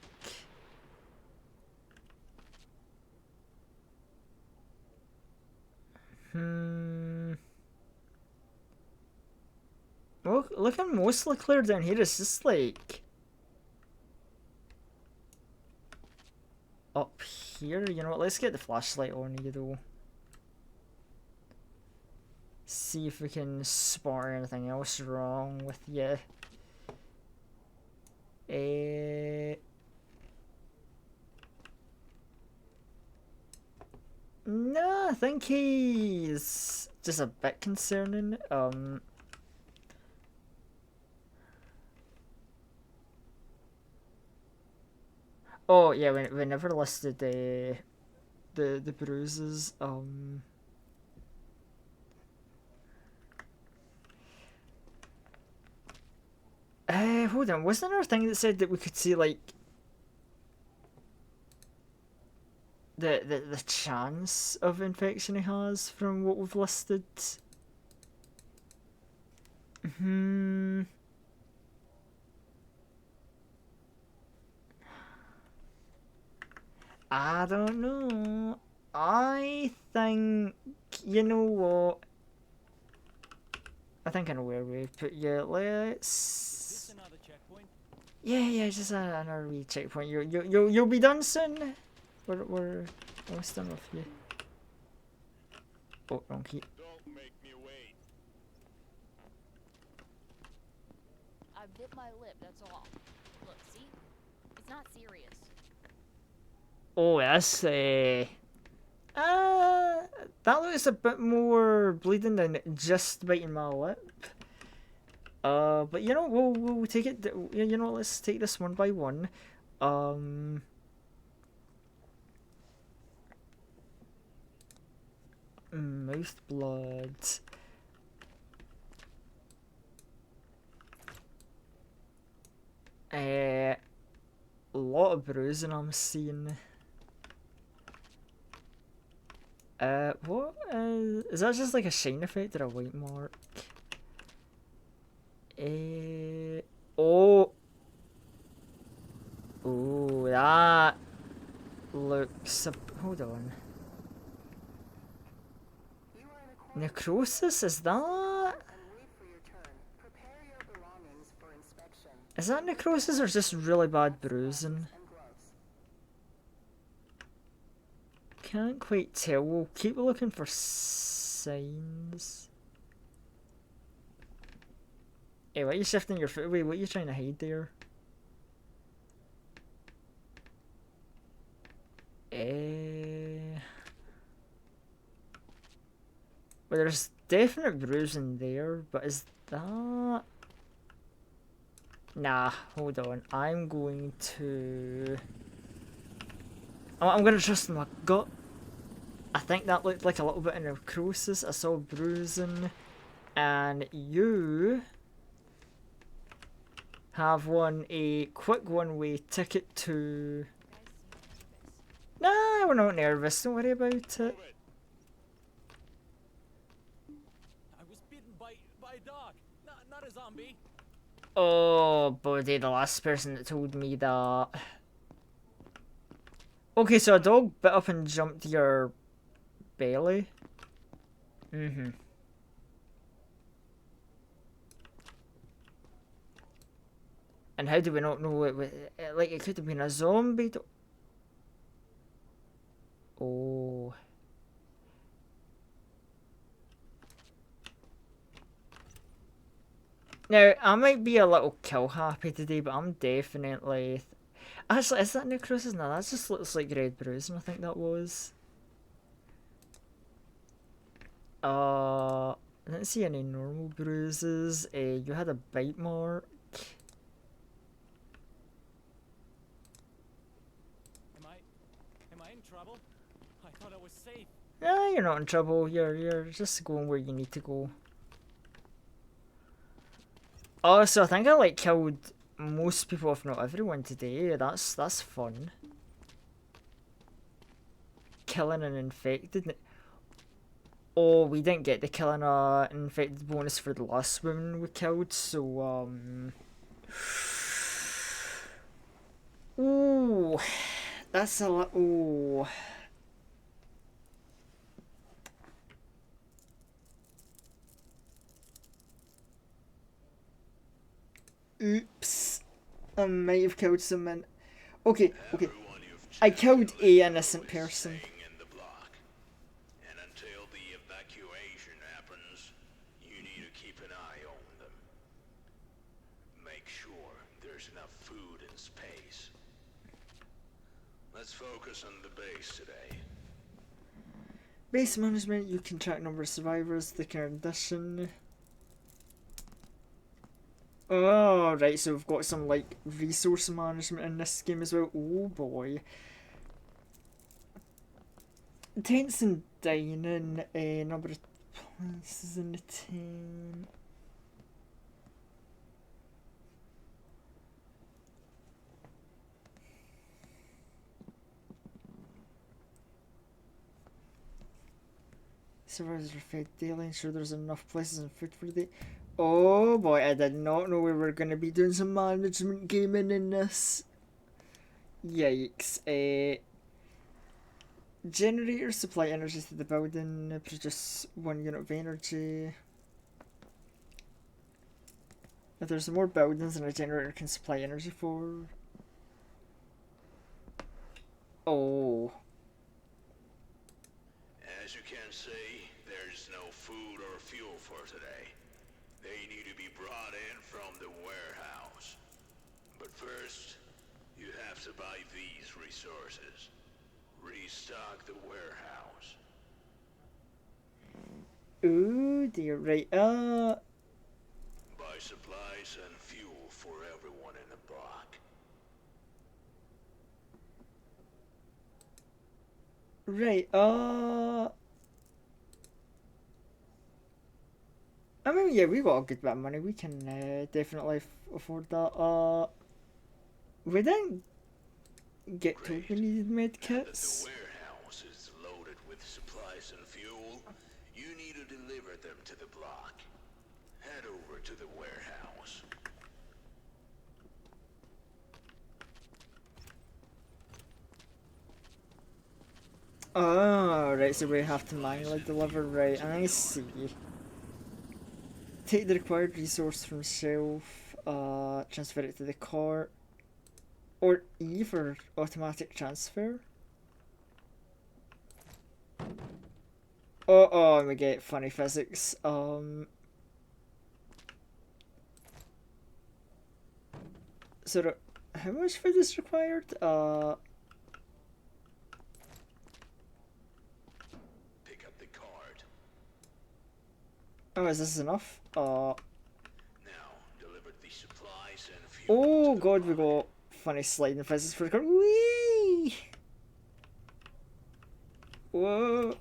Well, looking mostly clear down here. It's just like up here. You know what? Let's get the flashlight on you though. See if we can spot anything else wrong with you. No, I think he's just a bit concerning. Oh yeah, we never listed the bruises. Hold on. Wasn't there a thing that said that we could see like the chance of infection he has from what we've listed? I don't know. I think, you know what? I think I know where we put you. Is this Let's. another checkpoint? Yeah, just another wee checkpoint. You'll be done soon. We're almost done with you. Oh, wrong key. Don't make me wait. I bit my lip, that's all. Look, see? It's not serious. Oh, that's that looks a bit more bleeding than just biting my lip. But you know, we'll take it. You know, let's take this one by one. Mouth blood. A lot of bruising I'm seeing. What is that? Just like a shine effect or a white mark? Oh, oh, that looks. Hold on. You are in a quarantine Necrosis? Is that? and wait for your turn. Prepare your belongings for inspection. Is that necrosis or just really bad bruising? And gloves. Can't quite tell. We'll keep looking for signs. Hey, why are you shifting your foot away? What are you trying to hide there? Well, there's definite bruising there, but is that... Nah, hold on. I'm going to... I'm going to trust my gut. I think that looked like a little bit of necrosis. I saw bruising. And you... have won a quick one-way ticket to... Nah, we're not nervous. Don't worry about it. I was bitten by a dog, not a zombie. Oh, buddy, the last person that told me that. Okay, so a dog bit up and jumped your belly. Mm-hmm. And how do we not know it was... Like, it could have been a zombie. Oh. Now, I might be a little kill happy today, but I'm definitely... Actually, is that necrosis? No, that just looks like red bruising, I think that was. I didn't see any normal bruises. You had a bite mark. Am I in trouble? I thought I was safe. Yeah, you're not in trouble. You're just going where you need to go. Oh, so I think I like killed most people, if not everyone, today. That's fun. Killing an infected. Oh, we didn't get the killing a infected bonus for the last woman we killed, so ooh, that's a lot. Ooh. Oops. I might have killed someone. Okay. I killed a innocent person. In the block. And until the evacuation happens, you need to keep an eye on them. Make sure there's enough food and space. Let's focus on the base today. Base management, you can track number of survivors, the condition. Oh, right, so we've got some, like, resource management in this game as well. Oh, boy. Tents and dining, number of places in the tent. Survivors are fed daily, ensure there's enough places and food for the day. Oh boy, I did not know we were going to be doing some management gaming in this. Yikes. Generators supply energy to the building, produce 1 unit of energy. If there's more buildings than a generator can supply energy for. Oh. As you can see, there's no food or fuel for today. They need to be brought in from the warehouse. But first, you have to buy these resources. Restock the warehouse. Ooh, dear, right, Buy supplies and fuel for everyone in the block. right, I mean, yeah, we got a good bit of money, we can, definitely afford that, we didn't get told we needed med Now that the kits. warehouse is loaded with supplies and fuel, you need to deliver them to the block. Head over to the warehouse. Oh, right, so we have to manually deliver, right, I see. Take the required resource from shelf, transfer it to the cart, or E for automatic transfer. Oh, and we get funny physics, so how much food is required? Pick up the card. Oh, is this enough? Now, deliver the supplies and fuel Oh to the god, we block. got funny sliding physics for the cart. Whee! Whoa.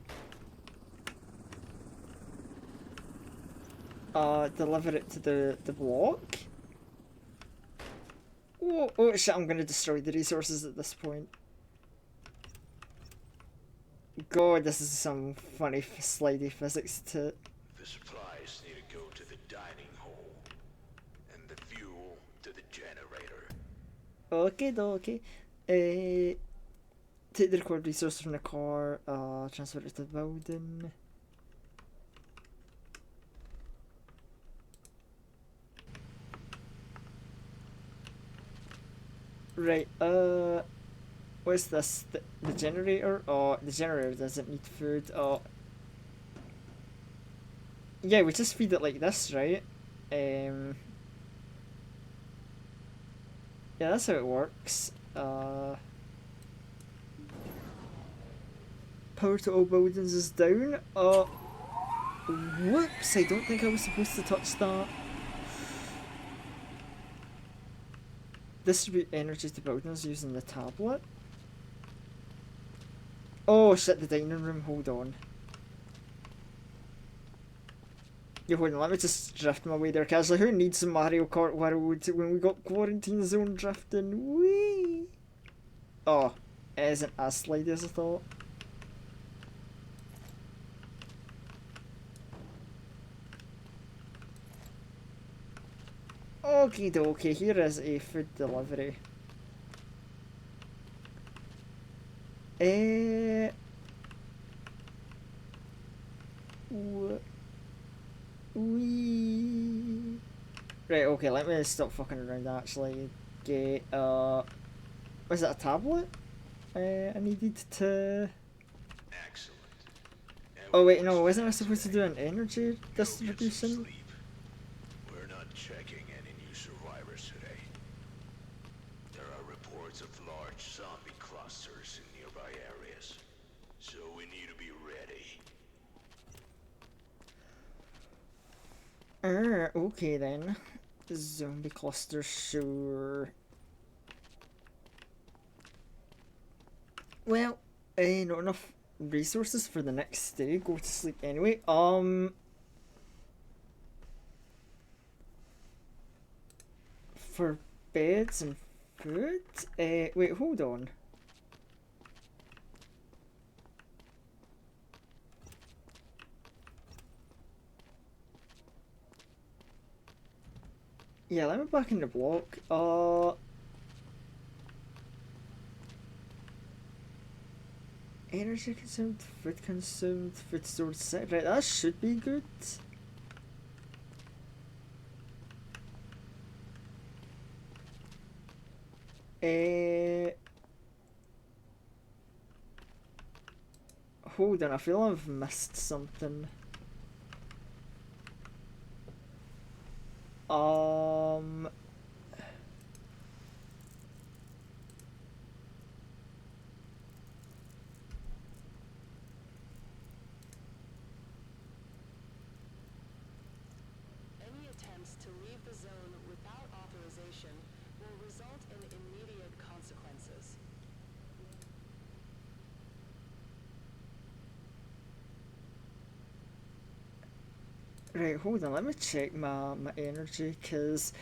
Deliver it to the block. Oh shit, I'm gonna destroy the resources at this point. God, this is some funny slidey physics to... The supplies need to go to the dining hall, and the fuel to the generator. Okay, okay. Take the required resources from the car, transfer it to the building. Right, what's this? The generator? Oh, the generator doesn't need food. Oh. Yeah, we just feed it like this, right? Yeah, that's how it works. Power to all buildings is down. Whoops, I don't think I was supposed to touch that. Distribute energy to buildings using the tablet. Oh shit, the dining room, hold on. Yeah, hold on, let me just drift my way there casually. Who needs some Mario Kart World when we got quarantine zone drifting? Whee! Oh, it isn't as slidey as I thought. Okie dokie, here is a food delivery. Wee. Right, okay, let me stop fucking around actually. Get, was that a tablet? I needed to... Excellent. Oh wait, no, wasn't I Everyone's supposed to fed do today. an energy Go get some distribution? sleep. We're not checking any new survivors today. There are reports of large zombie clusters in nearby areas, so we need to be ready. Okay then. Zombie cluster, sure. Well, not enough resources for the next day. Go to sleep anyway. For beds and food? Wait, hold on. Yeah, let me back in the block. Energy consumed, food stored set. Right, that should be good. Hold on, I feel I've missed something. Um, the zone without authorization will result in immediate consequences. Right, hold on, let me check my energy, because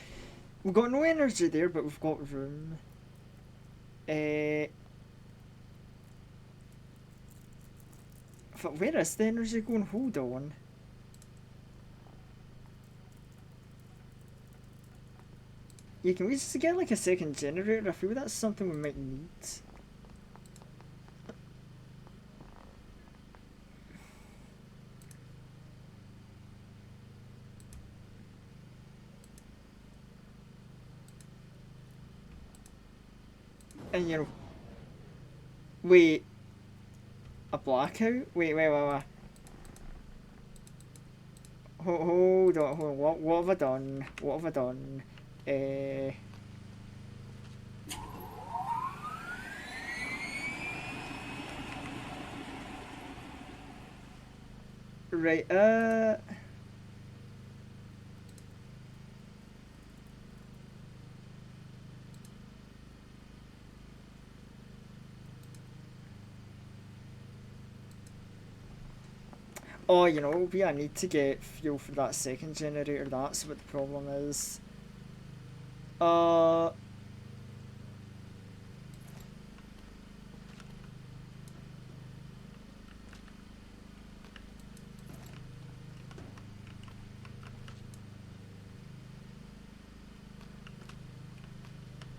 we've got no energy there, but we've got room. Where is the energy going? Hold on. Yeah, can we just get like a second generator? I feel that's something we might need. And you know, wait, a blackout? Wait. Hold on, hold on. What have I done? What have I done? Uh, right, oh, you know, I need to get fuel for that second generator. That's what the problem is. Uh,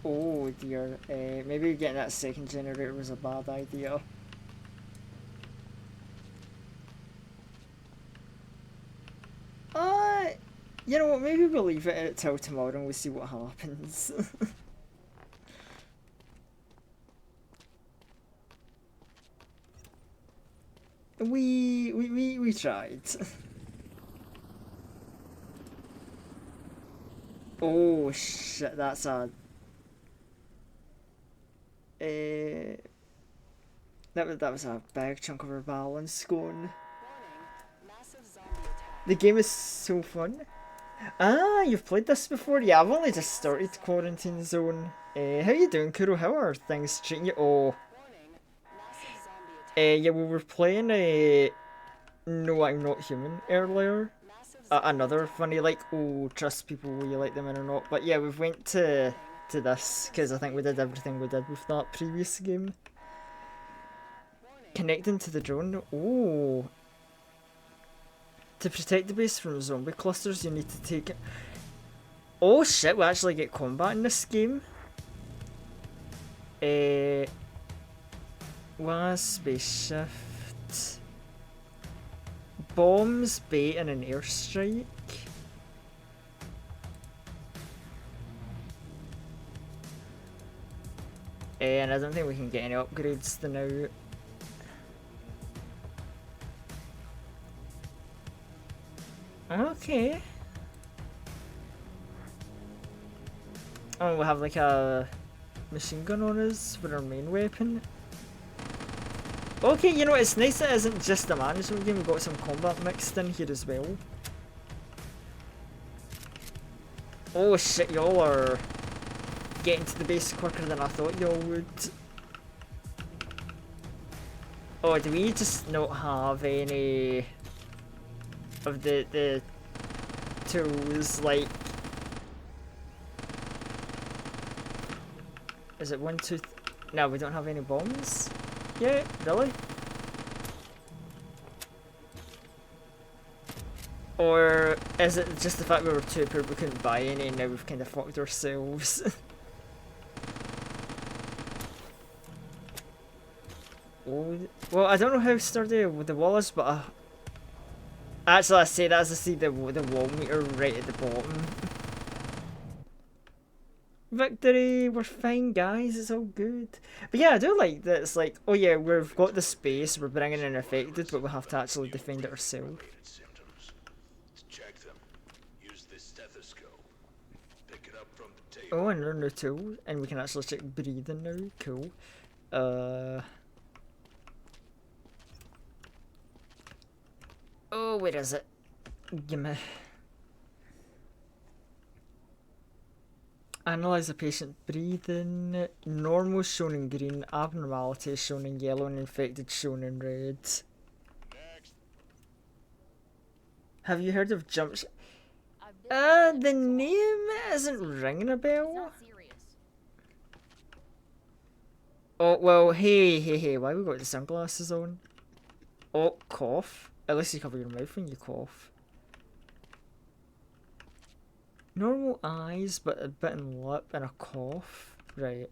oh dear. Maybe getting that second generator was a bad idea. Uh, you know what? Maybe we'll leave it till tomorrow and we'll see what happens. we tried. Oh shit! That's a. Uh, that was a big chunk of our balance gone. Warning, massive zombie attack. The game is so fun. Ah, you've played this before? Yeah, I've only just started Quarantine Zone. How you doing, Kuro? How are things treating you? Oh, Warning, massive zombie attack. yeah, we were playing No, I'm Not Human earlier. Massive zombie Another funny, like, oh, trust people whether you like them or not. But yeah, we've went to this, because I think we did everything we did with that previous game. warning. Connecting to the drone. Oh. To protect the base from zombie clusters, you need to take it. Oh shit, we actually get combat in this game. Last space shift. Bombs, bait, and an airstrike. And I don't think we can get any upgrades to now. Okay. Oh, we'll have like a machine gun on us for our main weapon. Okay, you know what, it's nice that it isn't just a management game, we've got some combat mixed in here as well. Oh shit, y'all are getting to the base quicker than I thought y'all would. Oh, do we just not have any of the tools, like... Is it 1, 2, no, we don't have any bombs? Yeah, really? Or is it just the fact we were too poor we couldn't buy any and now we've kind of fucked ourselves? Oh, well, I don't know how sturdy the wall is, but actually I say that as I see the wall meter right at the bottom. Victory! We're fine, guys. It's all good. But yeah, I do like that. It's like, oh yeah, we've got the space. We're bringing in infected, but we have to actually defend it ourselves. Symptoms. Check them. Use this stethoscope. Pick it up from the table. Oh, and learn the tool, and we can actually check breathing now. Cool. Oh, where is it? Gimme. Analyze the patient breathing. Normal shown in green, abnormality shown in yellow, and infected shown in red. Next. Have you heard of jumps? I've been The name isn't ringing a It's bell. not serious. Oh, well, hey, why we got the sunglasses on? Oh, cough. At least you cover your mouth when you cough. Normal eyes, but a bitten lip and a cough. Right.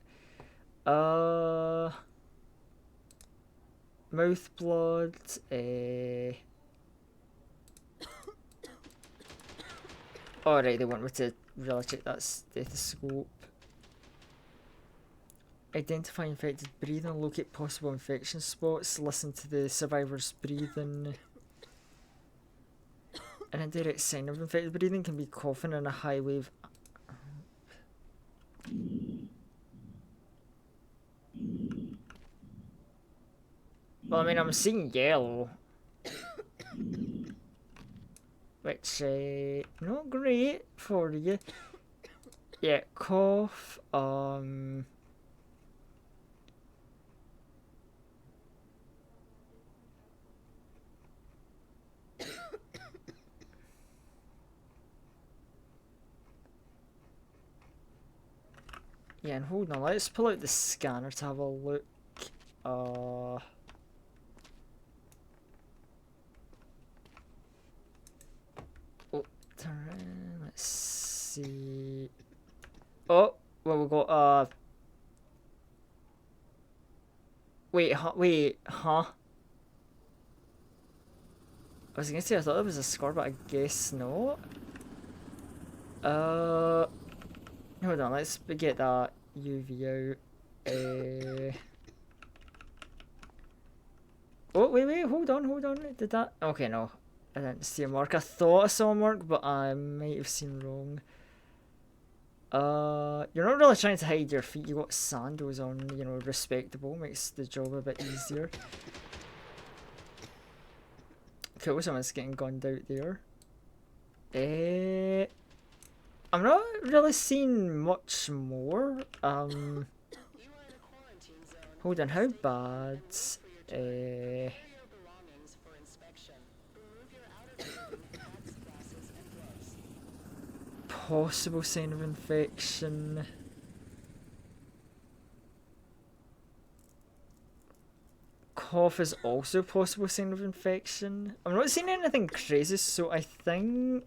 Mouth blood. Alright, they want me to really check that stethoscope. Identify infected breathing, locate possible infection spots, listen to the survivor's breathing. An indirect sign of infected breathing can be coughing and a high wave. Well, I mean, I'm seeing yellow. Which, not great for you. Yeah, cough, yeah, and hold on, let's pull out the scanner to have a look. Oh, turn, let's see. Oh, well, we got, wait, huh? I was gonna say, I thought it was a score, but I guess not. Hold on, let's get that UV out. Oh, wait, hold on. Did that? Okay, no. I didn't see a mark. I thought I saw a mark, but I might have seen wrong. You're not really trying to hide your feet. You got sandals on, you know, respectable. Makes the job a bit easier. Cool, someone's getting gunned out there. I'm not really seeing much more. Hold on, how bad? Possible sign of infection. Cough is also possible sign of infection. I'm not seeing anything crazy, so I think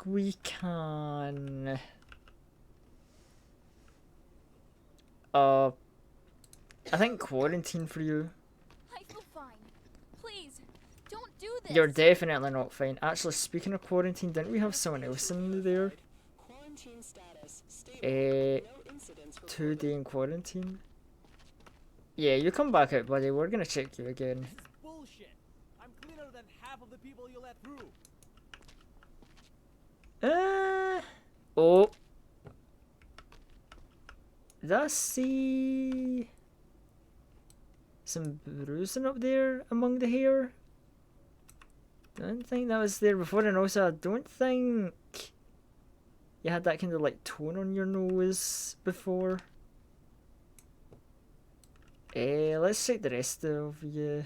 we can I think quarantine for you. I feel fine. Please, don't do this. You're definitely not fine. Actually, speaking of quarantine, didn't we have someone else in there? Quarantine status stable. No incidents 2 day in quarantine. Yeah, you come back out, buddy. We're gonna check you again. This is bullshit. I'm cleaner than half of the people you let through. Oh. Did I see some bruising up there among the hair? I don't think that was there before, and also I don't think you had that kind of like tone on your nose before. Let's check the rest of you.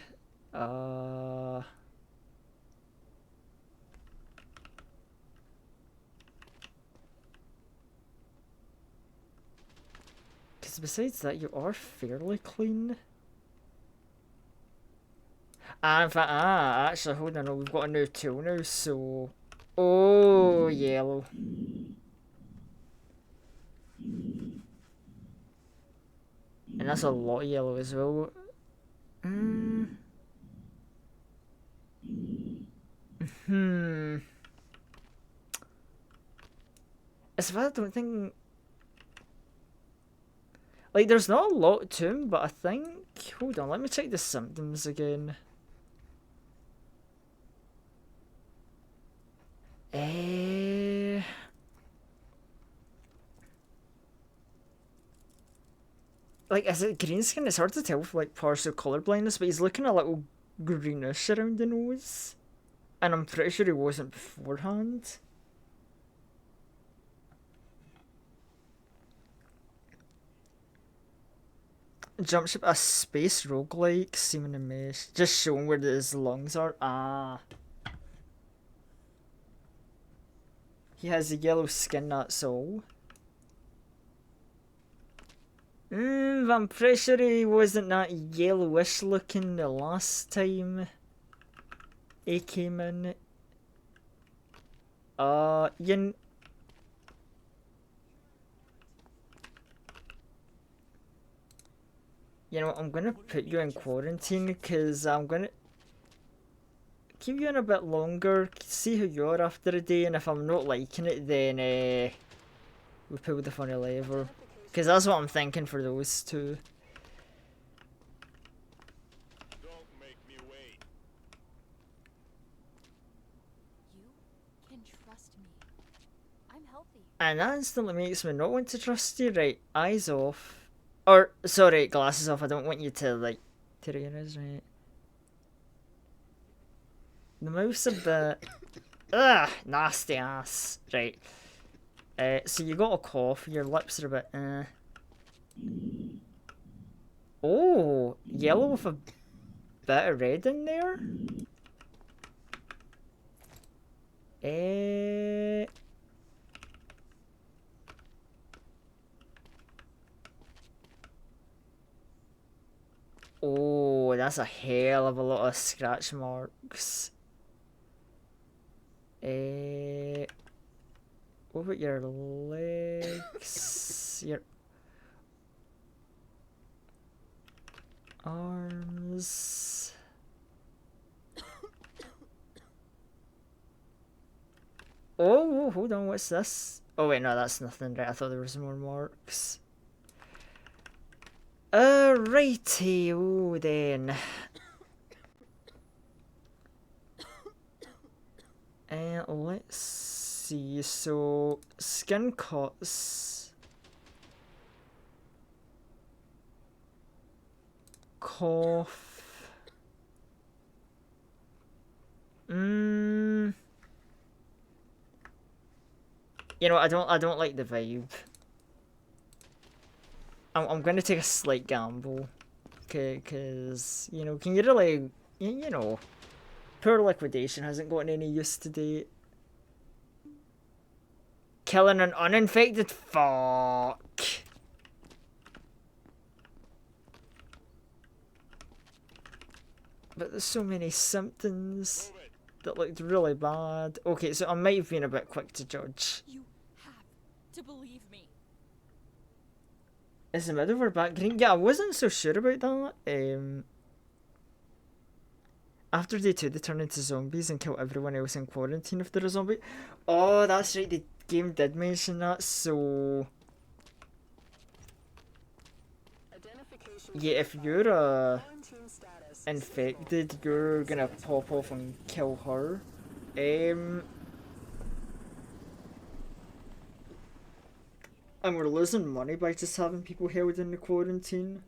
Because besides that, you are fairly clean. In fact, actually, hold on, no, we've got a new tool now, so... Oh, yellow. And that's a lot of yellow as well. As if I don't think... Like, there's not a lot to him, but I think... Hold on, let me check the symptoms again. Like, is it green skin? It's hard to tell with, like, partial colour blindness, but he's looking a little greenish around the nose. And I'm pretty sure he wasn't beforehand. Jump ship, a space roguelike, seeming a mesh. Just showing where his lungs are. Ah. He has a yellow skin, that's all. But I'm pretty sure he wasn't that yellowish looking the last time he came in. You know, I'm gonna put you in quarantine because I'm gonna keep you in a bit longer, see how you are after a day, and if I'm not liking it, then we pull the funny lever. Because that's what I'm thinking for those two. Don't make me wait. You can trust me. I'm healthy. And that instantly makes me not want to trust you. Right, eyes off. Or, sorry, glasses off. I don't want you to, like, tear your eyes, right? The mouth's a bit... Ugh, nasty ass. Right. So you got a cough. Your lips are a bit, Oh, yellow with a bit of red in there? Oh, that's a hell of a lot of scratch marks. What about your legs? Your arms? Oh, hold on, what's this? Oh wait, no, that's nothing. Right, I thought there was more marks. Righty-o then. Let's see. So, skin cuts, cough. You know, I don't like the vibe. I'm gonna take a slight gamble, cause you know, can you really, you know, poor liquidation hasn't gotten any use to date. Killing an uninfected, fuck. But there's so many symptoms that looked really bad. Okay, so I might have been a bit quick to judge. You have to believe me. Is the middleware back green? Yeah, I wasn't so sure about that. After day 2, they turn into zombies and kill everyone else in quarantine if they're a zombie. Oh, that's right, the game did mention that, so... Yeah, if you're infected, you're gonna pop off and kill her. And we're losing money by just having people held in the quarantine.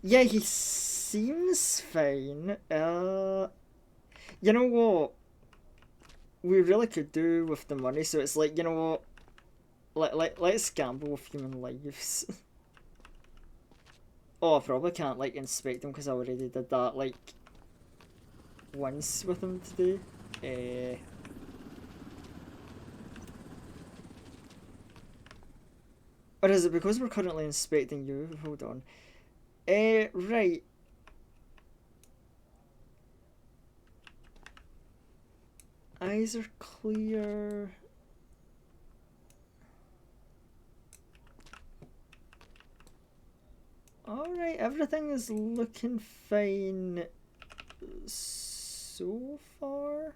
Yeah, he seems fine. You know what? We really could do with the money, so it's like, you know what? Let's gamble with human lives. Oh, I probably can't, like, inspect them because I already did that, like, once with them today. Or is it because we're currently inspecting you? Hold on. Right. Eyes are clear. Alright, everything is looking fine so far.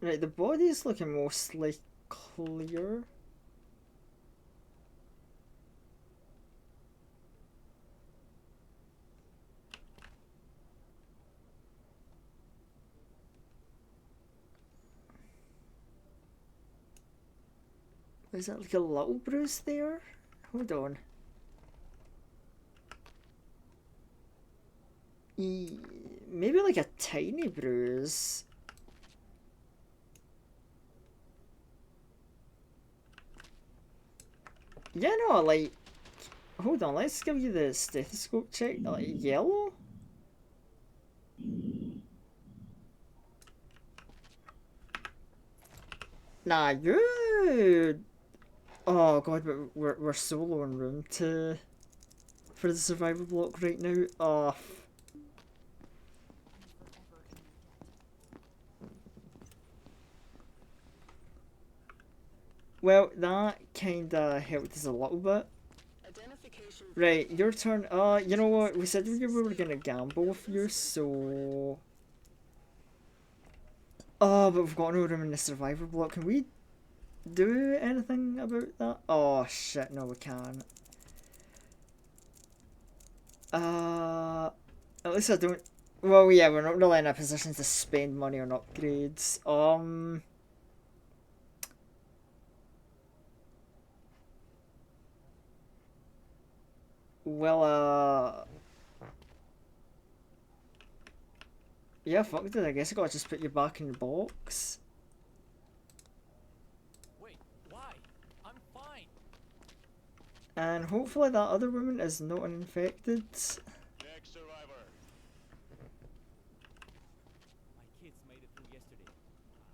Right, the body's looking mostly clear. Is that like a little bruise there? Hold on. Maybe like a tiny bruise. Yeah, no, like... Hold on, let's give you the stethoscope check. Like, yellow? Nah, you... Oh god, but we're so low on room for the survivor block right now. Oh. Well, that kinda helped us a little bit. Identification. Right, your turn. You know what? We said we were gonna gamble with you, so... Oh, but we've got no room in the survivor block. Can we do anything about that? Oh shit, no we can't. At least I don't... Well, yeah, we're not really in a position to spend money on upgrades. Well, yeah, fuck it, I guess I gotta just put you back in the box. Wait, why? I'm fine. And hopefully that other woman is not infected. Next survivor. My kids made it through yesterday.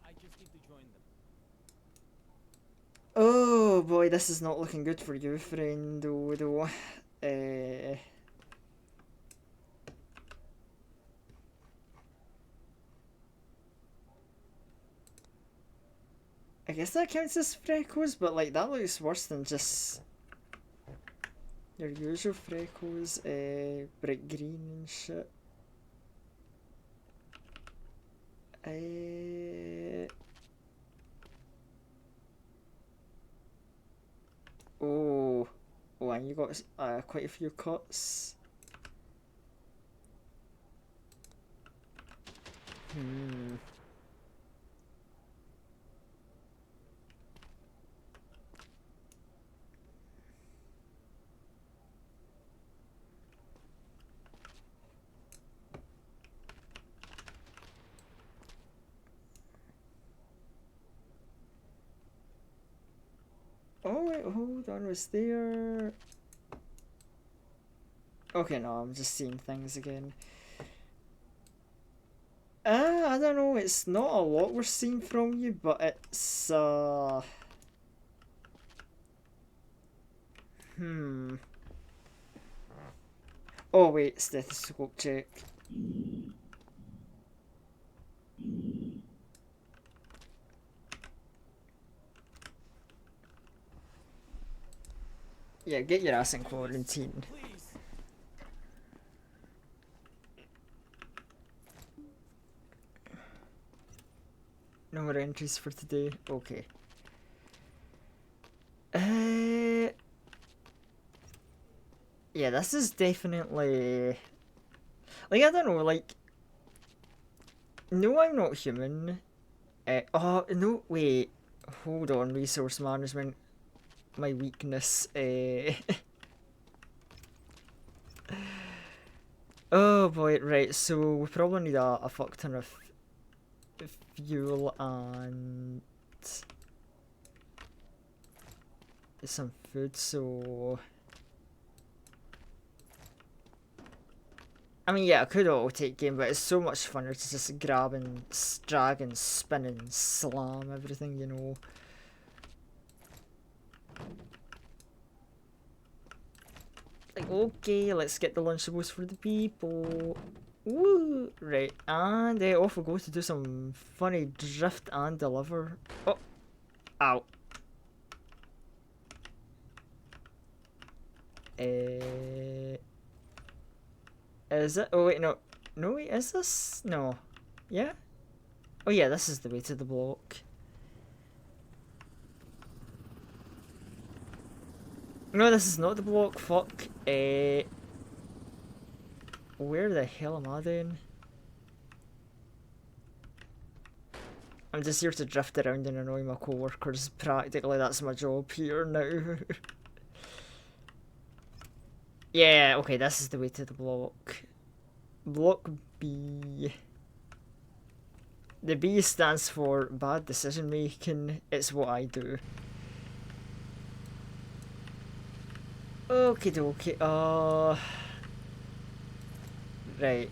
I just need to join them. Oh boy, this is not looking good for you, friendo, though. I guess that counts as freckles, but like that looks worse than just your usual freckles, bright green and shit. Oh, oh, and you got quite a few cuts. Hmm. Oh wait, hold on, was there... Okay, no, I'm just seeing things again. I don't know, it's not a lot we're seeing from you, but it's, Oh wait, stethoscope check. Yeah, get your ass in quarantine. Please. No more entries for today. Okay. Yeah, this is definitely... Like, I don't know, like... No, I'm not human. Oh, no, wait. Hold on, resource management. My weakness. Oh boy, right, so we probably need a fuck ton of fuel and some food, so... I mean, yeah, I could auto take game, but it's so much funner to just grab and drag and spin and slam everything, you know. Like, okay, let's get the Lunchables for the people. Woo! Right, and off we go to do some funny drift and deliver. Oh! Ow. Is it? Oh wait, no. No wait, is this? No. Yeah? Oh yeah, this is the way to the block. No, this is not the block, fuck. Where the hell am I then? I'm just here to drift around and annoy my co-workers. Practically, that's my job here now. Yeah, okay, this is the way to the block. Block B. The B stands for bad decision making. It's what I do. Okie dokie. Right.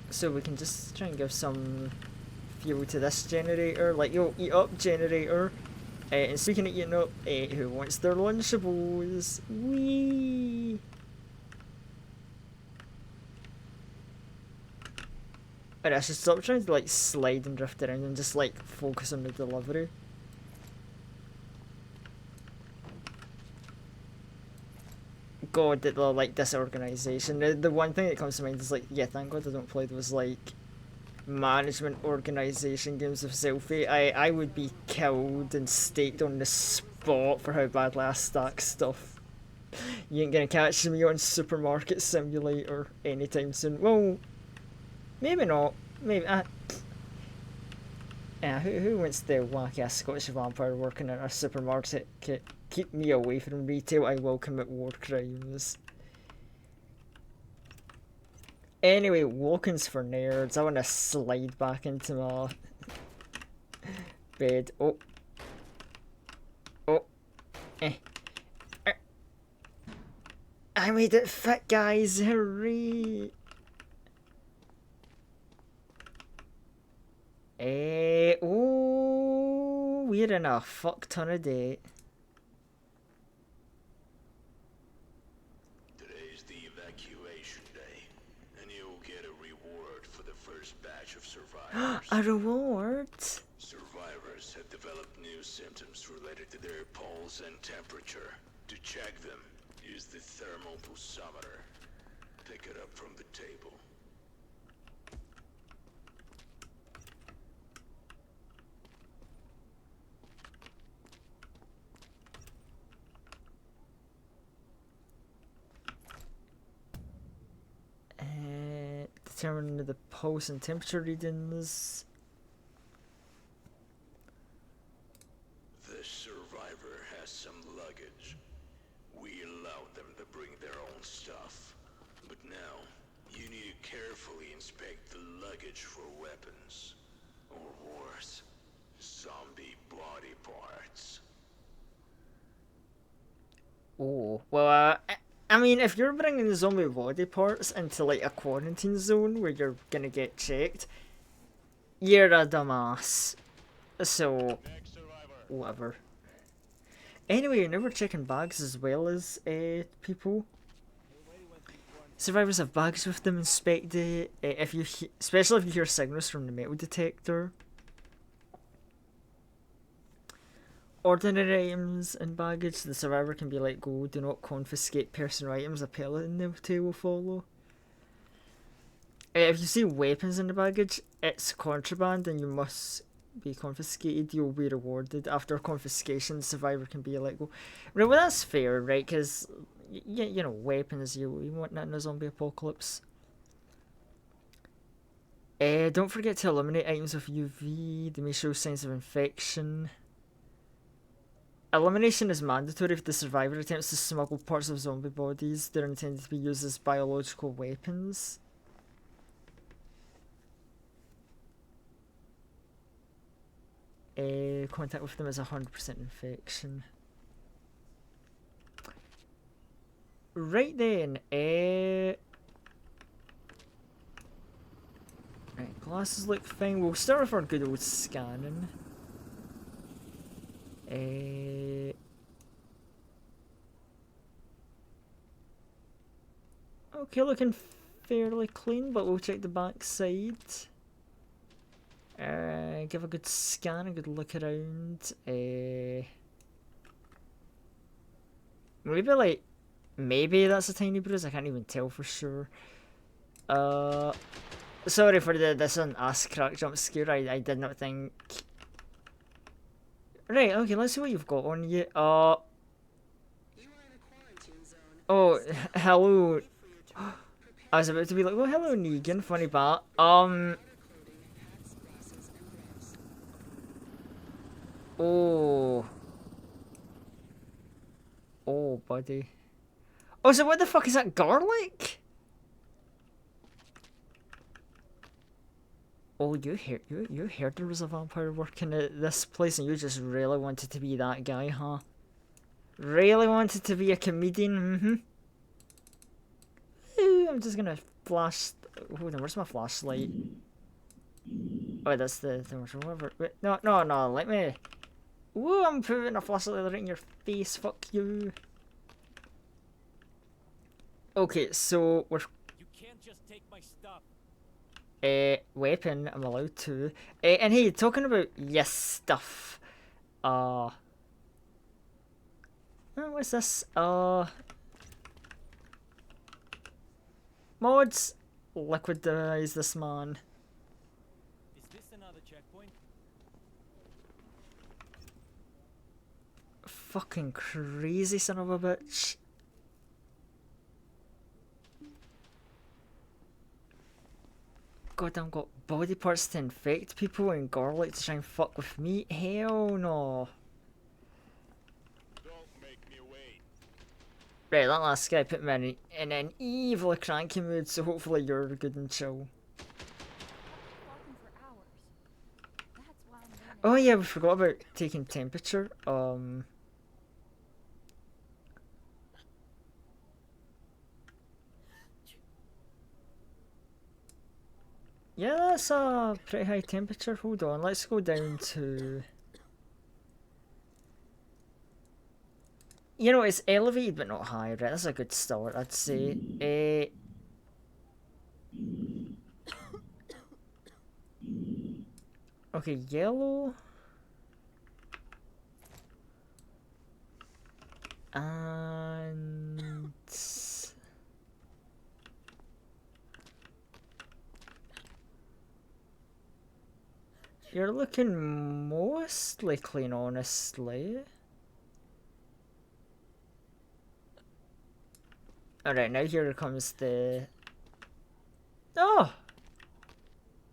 So we can just try and give some fuel to this generator. Like, yo, eat up, generator. And speaking of eating up, who wants their Lunchables? Whee! Alright, I should stop trying to like slide and drift around and just like focus on the delivery. God, that the like disorganization. The one thing that comes to mind is like, yeah, thank God I don't play those like management organization games of selfie. I would be killed and staked on the spot for how badly I stack stuff. You ain't gonna catch me on Supermarket Simulator anytime soon. Well, maybe not. Maybe. Who wants the wacky ass Scottish vampire working in a supermarket? Keep me away from retail. I will commit war crimes. Anyway, walking's for nerds. I want to slide back into my bed. Oh. Eh. I made it fit, guys. Hooray. Oh, we're in a fuck ton of debt. Today's the evacuation day, and you'll get a reward for the first batch of survivors. A reward? Survivors have developed new symptoms related to their pulse and temperature. To check them, use the thermal pulsometer. Pick it up from the table. Determine the pulse and temperature readings. The survivor has some luggage. We allowed them to bring their own stuff. But now, you need to carefully inspect the luggage for weapons. Or worse, zombie body parts. Oh, well, I mean, if you're bringing zombie body parts into like a quarantine zone where you're gonna get checked, you're a dumbass. So, whatever. Anyway, now we're checking bags as well as people. Survivors have bags with them inspected. If you, especially if you hear signals from the metal detector. Ordinary items and baggage, the survivor can be let go. Do not confiscate personal items. A penalty will follow. If you see weapons in the baggage, it's contraband and you must be confiscated. You'll be rewarded. After confiscation, the survivor can be let go. Right, well that's fair, right? Because, you know, weapons, you want that in a zombie apocalypse. Don't forget to eliminate items with UV. They may show signs of infection. Elimination is mandatory if the survivor attempts to smuggle parts of zombie bodies. They're intended to be used as biological weapons. Contact with them is 100% infection. Right then, right, glasses look fine. We'll start with our good old scanning. Okay, looking fairly clean, but we'll check the back side. Give a good scan, a good look around. Maybe that's a tiny bruise. I can't even tell for sure. Sorry for this an ass crack jump scare. I did not think. Right, okay, let's see what you've got on you. You are in a quarantine zone. Oh, hello. I was about to be like, well, hello, Negan, funny bat. Oh. Oh, buddy. Oh, so what the fuck is that, garlic? Oh, you heard there was a vampire working at this place and you just really wanted to be that guy, huh? Really wanted to be a comedian, I'm just gonna flash... Hold on, where's my flashlight? Oh, that's the whatever. Wait, no, let me... Ooh, I'm putting a flashlight right in your face, fuck you. Okay, so we're... You can't just take my stuff. Weapon, I'm allowed to. And hey, talking about yes stuff. What's this? Mods, liquidize this man. Is this another checkpoint? Fucking crazy son of a bitch. Goddamn got body parts to infect people and garlic to try and fuck with me? Hell no. Don't make me wait. Right, that last guy put me in an evil cranky mood, so hopefully you're good and chill. Walking for hours. That's why I'm learning. Oh yeah, we forgot about taking temperature. Yeah, that's a pretty high temperature. Hold on, let's go down to... You know, it's elevated but not high, right? That's a good start, I'd say. Okay, yellow. And... You're looking mostly clean, honestly. Alright, now here comes the... Oh!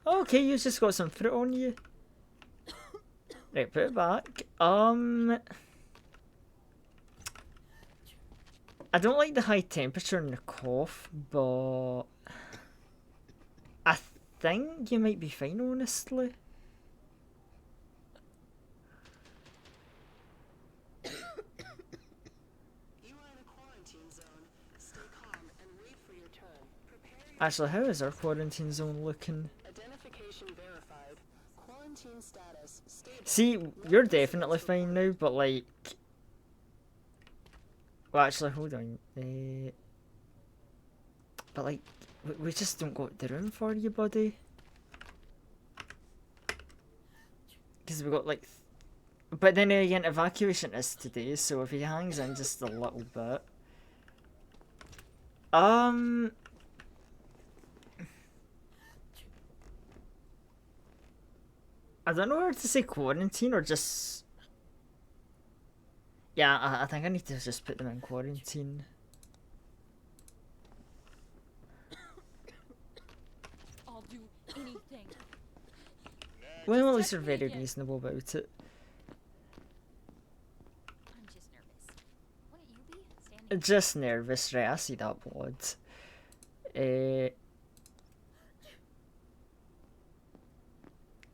Okay, you just got some fruit on you. Right, put it back. I don't like the high temperature and the cough, but... I think you might be fine, honestly. Actually, how is our quarantine zone looking? Identification verified. Quarantine status stable. See, you're definitely fine now, but like... Well, actually, hold on. But like, we just don't got the room for you, buddy. Because we got like... But then again, evacuation is today, so if he hangs in just a little bit... I don't know whether to say quarantine or just... Yeah, I think I need to just put them in quarantine. I'll do anything. Well, at least they're very reasonable about it. I'm just nervous. Wouldn't you be standing? Just nervous, right? I see that blood.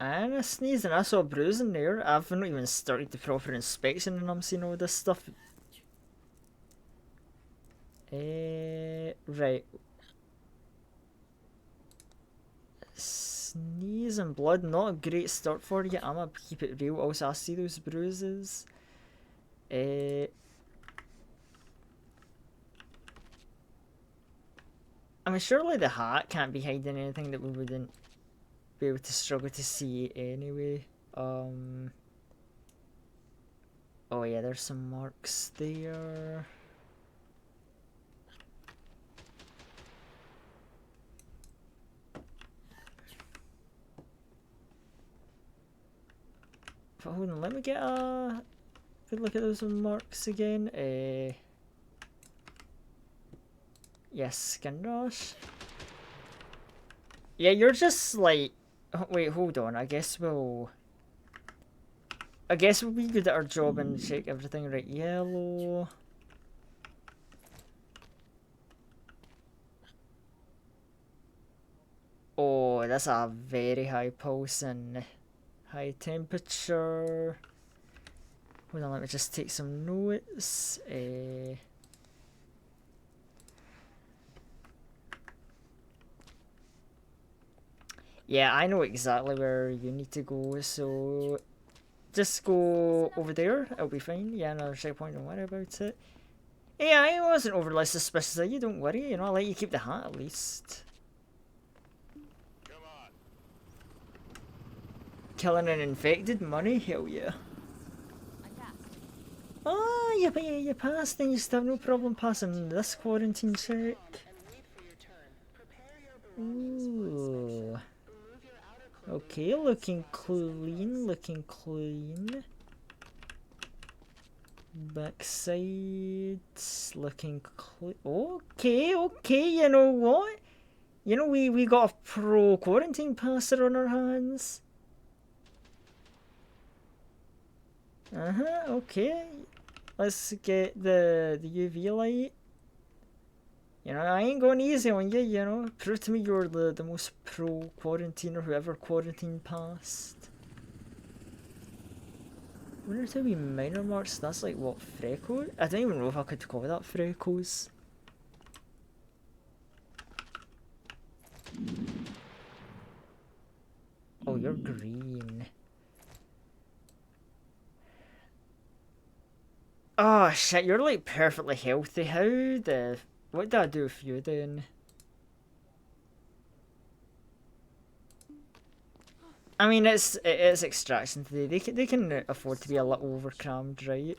And a sneeze and I saw a bruise in there. I've not even started the proper inspection and I'm seeing all this stuff. Right. Sneeze and blood, not a great start for you. I'ma keep it real. Also, I see those bruises. I mean, surely the hat can't be hiding anything that we wouldn't be able to struggle to see anyway. Oh yeah, there's some marks there. But hold on, let me get a good look at those marks again. Yes, skin rush. Yeah, you're just like... Wait, hold on. I guess we'll be good at our job and check everything right. Yellow. Oh, that's a very high pulse and high temperature. Hold on, let me just take some notes. Yeah, I know exactly where you need to go, so just go over there. It'll be fine. Yeah, another checkpoint. Don't worry about it. Yeah, I wasn't overly suspicious of you. Don't worry. You know, I'll let you keep the hat at least. Come on. Killing an infected money? Hell yeah. I passed. Oh, yeah, but yeah, you passed, then you still have no problem passing this quarantine check. And wait for your turn. Prepare your belongings for inspection. Ooh. Remove your outer clothing. Okay, looking clean, looking clean. Backside, looking clean. Okay, okay, you know what? You know, we got a pro quarantine passer on our hands. Uh-huh, okay. Let's get the UV light. You know, I ain't going easy on you, you know. Prove to me you're the most pro quarantiner who ever quarantined past. Wonder if there be minor marks, that's like what, freckles? I don't even know if I could call that freckles. Oh, you're green. Oh shit, you're like perfectly healthy. What did I do with you then? I mean, it is extraction today. They can afford to be a little overcrammed, right?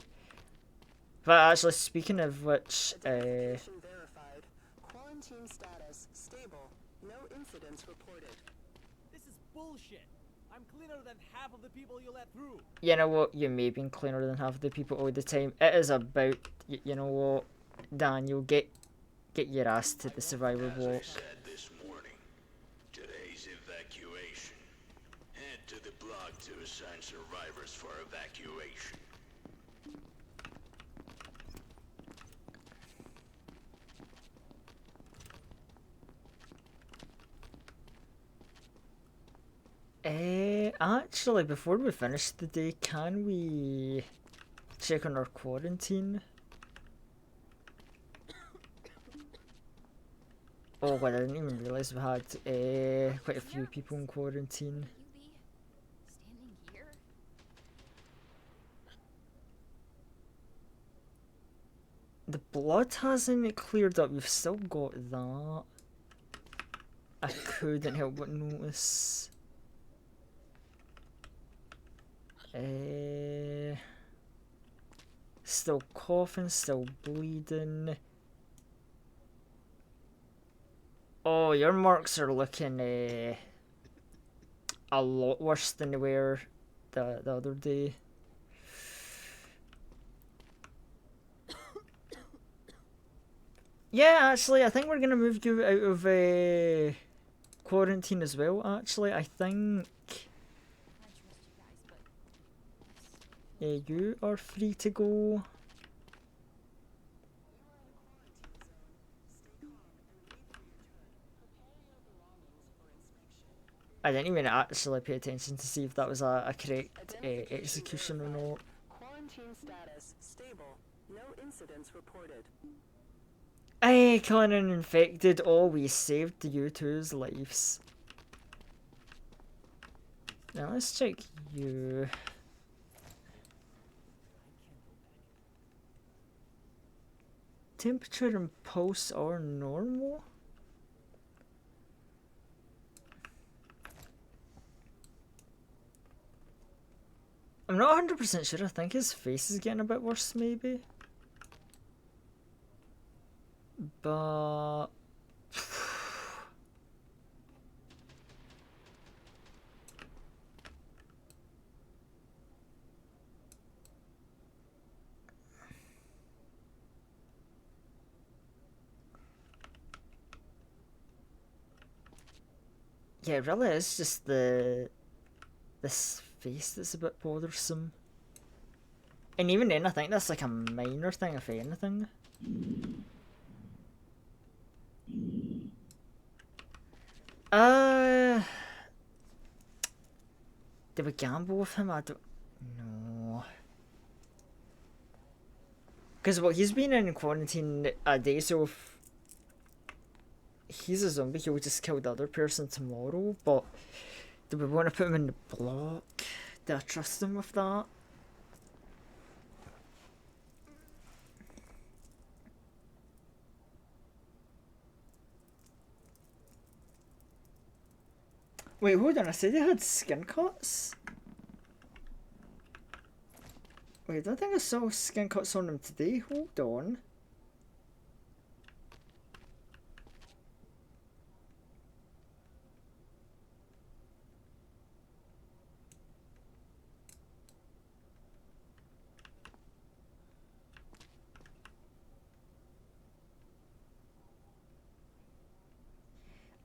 But actually, speaking of which, Location verified. Quarantine status stable. No incidents reported. This is bullshit. I'm cleaner than half of the people you let through. you know what? You may be cleaner than half the people all the time. It is about, you know what, Daniel, get your ass to the survivor As I walk. said this morning, today's evacuation. Head to the block to assign survivors for evacuation. Actually, before we finish the day, can we check on our quarantine? Oh, well, I didn't even realize we had quite a few people in quarantine. You be standing here? The blood hasn't cleared up. We've still got that. I couldn't help but notice. Still coughing, still bleeding. Oh, your marks are looking a lot worse than they were the other day. Yeah, actually, I think we're gonna move you out of quarantine as well. Actually, I think I trust you guys, but you are free to go. I didn't even actually pay attention to see if that was a correct execution or not. Quarantine status stable. No incidents reported. Aye, killing an infected always saved you two's lives. Now let's check you. Temperature and pulse are normal. I'm not 100% sure. I think his face is getting a bit worse, maybe. But Yeah, it really is just this face that's a bit bothersome. And even then, I think that's like a minor thing, if anything. Uh, did we gamble with him? I don't know. Because, well, he's been in quarantine a day, so if he's a zombie, he'll just kill the other person tomorrow. But do we want to put him in the block? Do I trust him with that? Wait, hold on, I said he had skin cuts? Wait, I don't think I saw skin cuts on him today. Hold on.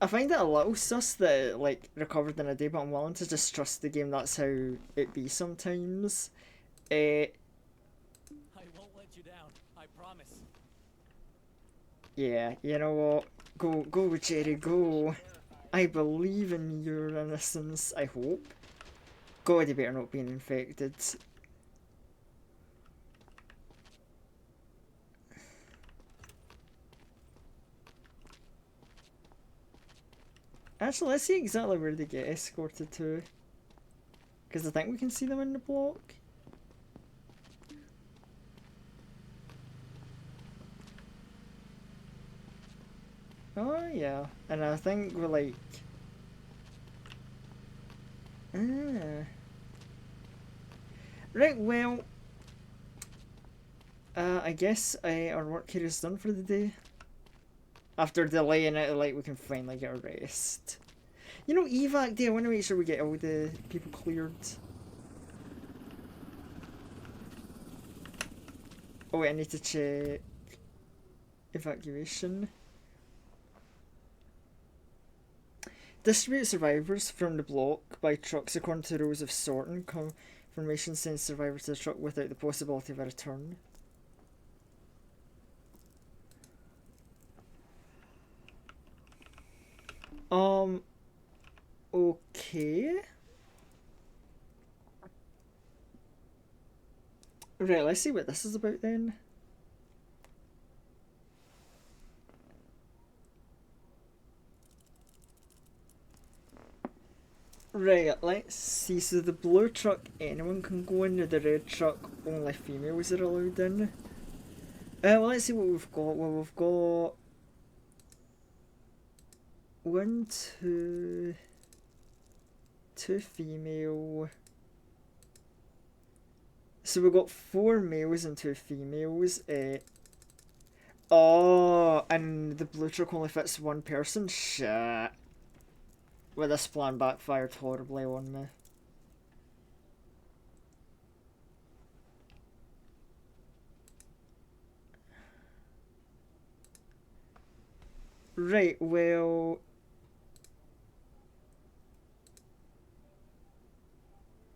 I find it a little sus that it, like, recovered in a day, but I'm willing to just trust the game. That's how it be sometimes. I won't let you down. I promise. Yeah, you know what? Go, Jerry, go. I believe in your innocence, I hope. God, you better not being infected. Actually, let's see exactly where they get escorted to. Because I think we can see them in the block. Oh, yeah. And I think we're like... Ah. Right, well... I guess our work here is done for the day. After delaying it, like, we can finally get a rest. You know, evac day, I want to make sure we get all the people cleared. Oh wait, I need to check evacuation. Distribute survivors from the block by trucks according to rows of sorting. Confirmation sends survivors to the truck without the possibility of a return. Okay. Right, let's see what this is about then. Right, let's see. So the blue truck, anyone can go in. The red truck, only females are allowed in. Well, let's see what we've got. Well, we've got one, two female. So we've got 4 males and 2 females. Oh, and the blue truck only fits 1 person? Shit. Well, this plan backfired horribly on me. Right, well...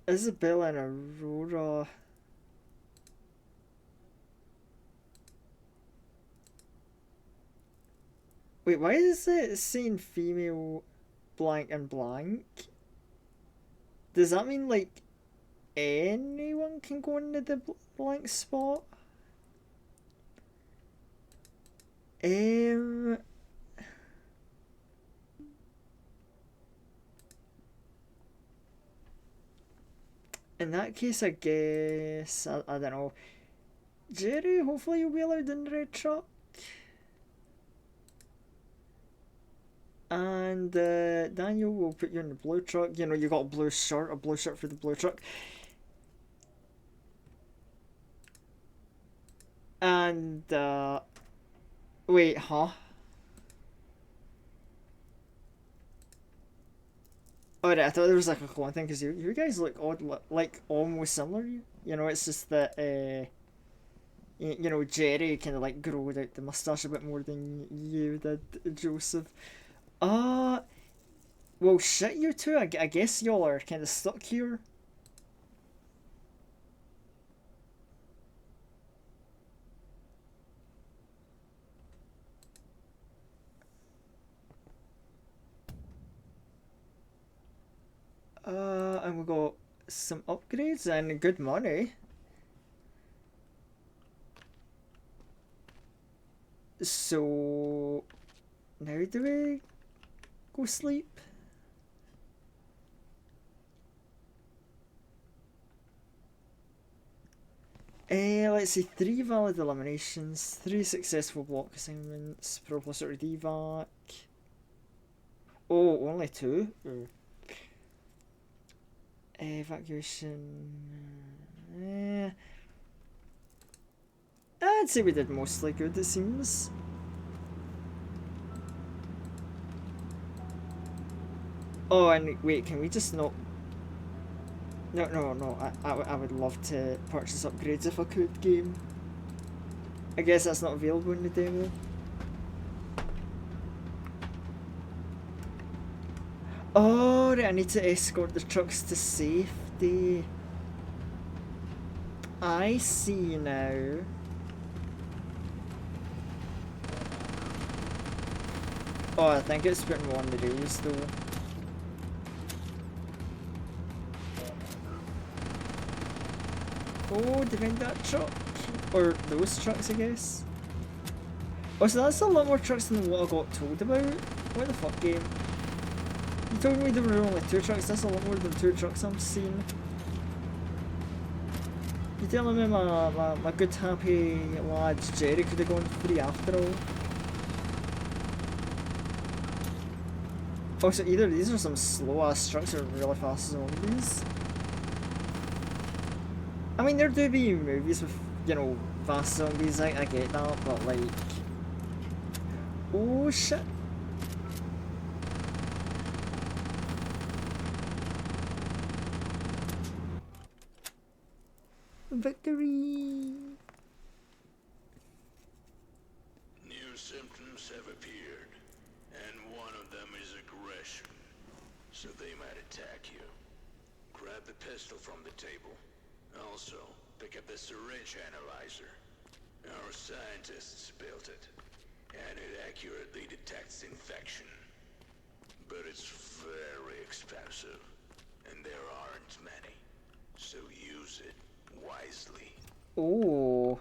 Isabella and Aurora... Wait, why is it saying female blank and blank? Does that mean, like, anyone can go into the blank spot? In that case, I guess... I don't know. Jerry, hopefully you'll be allowed in the red truck. And Daniel will put you in the blue truck. You know, you got a blue shirt for the blue truck. And, wait, huh? Oh, right, I thought there was like a clone thing, because you guys look odd, like almost similar. You know, it's just that, you know, Jerry kind of like growed out the mustache a bit more than you did, Joseph. Uh, Well, shit, you two. I guess y'all are kind of stuck here. And we got some upgrades and good money. So now do we go sleep? Let's see, 3 valid eliminations, 3 successful block assignments, Pro Plus or DVAC. Oh, only 2? Evacuation. I'd say we did mostly good, it seems. Oh, and wait, can we just not... No, I would love to purchase upgrades if I could, game. I guess that's not available in the demo. Oh, right, I need to escort the trucks to safety. I see now. Oh, I think it's putting one of those though. Oh, defend that truck. Or those trucks, I guess. Oh, so that's a lot more trucks than what I got told about. What the fuck, game? You told me there were only 2 trucks, that's a lot more than 2 trucks I'm seeing. You telling me my good happy lad Jerry could have gone free after all? Oh, so either these are some slow ass trucks or really fast zombies. I mean, there do be movies with, you know, fast zombies, I get that, but like... Oh shit. Victory! New symptoms have appeared, and one of them is aggression. So they might attack you. Grab the pistol from the table. Also, pick up the syringe analyzer. Our scientists built it, and it accurately detects infection. But it's very expensive, and there aren't many. So use it wisely. Oh.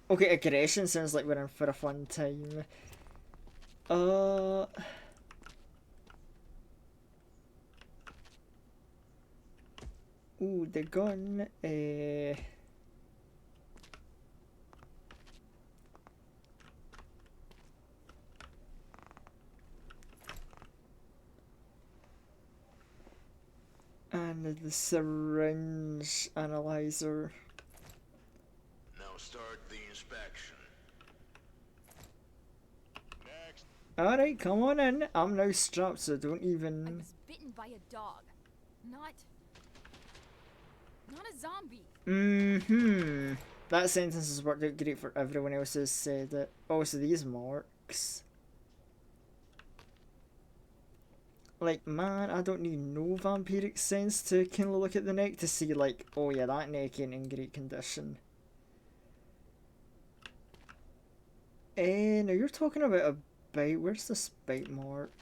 Okay, aggression sounds like we're in for a fun time. Ooh, the gun. And the syringe analyzer. Now start the inspection. Next. Alright, come on in. I'm now strapped, so don't I even... was bitten by a dog. Not a zombie. Mm-hmm. That sentence has worked out great for everyone else has said it. Oh, so these marks. Like, man, I don't need no vampiric sense to kind of look at the neck to see, like, oh yeah, that neck ain't in great condition. Now you're talking about a bite. Where's this bite mark?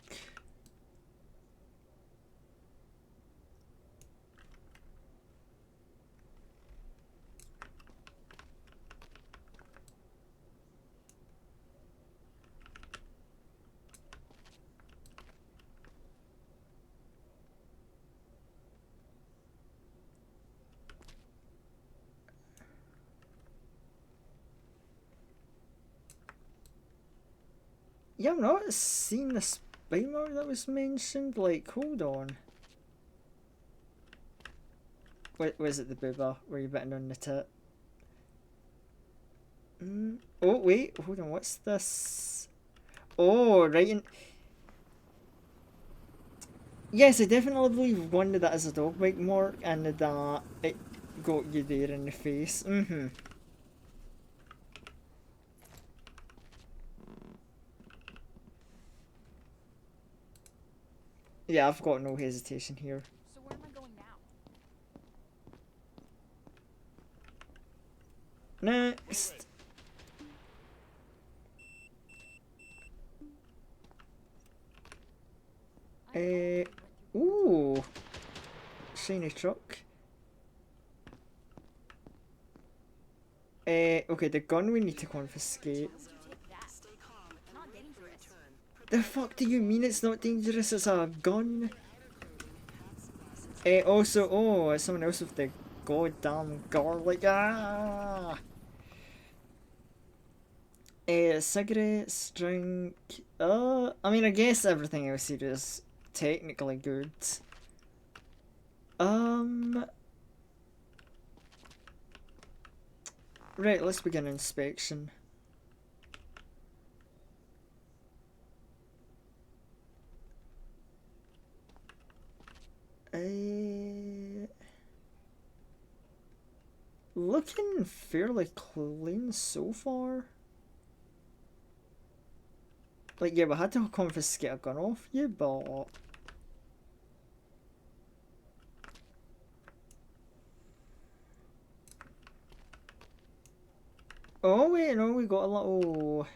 Yeah, I'm not seeing the bite mark that was mentioned. Like, hold on. Wait, was it the booba where you're bitten on the tit? Oh, wait, hold on, what's this? Oh, right. Yes, I definitely believe one that is a dog bite mark and that it got you there in the face. Yeah, I've got no hesitation here. So where am I going now? Next. I already went through Ooh. Shiny truck. Okay, the gun we need to confiscate. Why would you take that? Stay calm It's and not wait for your dangerous. turn. The fuck do you mean it's not dangerous? It's a gun. Hats, glasses, Also, oh, it's someone else with the goddamn garlic. Ah! Cigarettes, drink. I mean, I guess everything else here is technically good. Right, let's begin inspection. Looking fairly clean so far. Like, yeah, we had to confiscate a gun off you, but... Oh, wait, no, we got a little...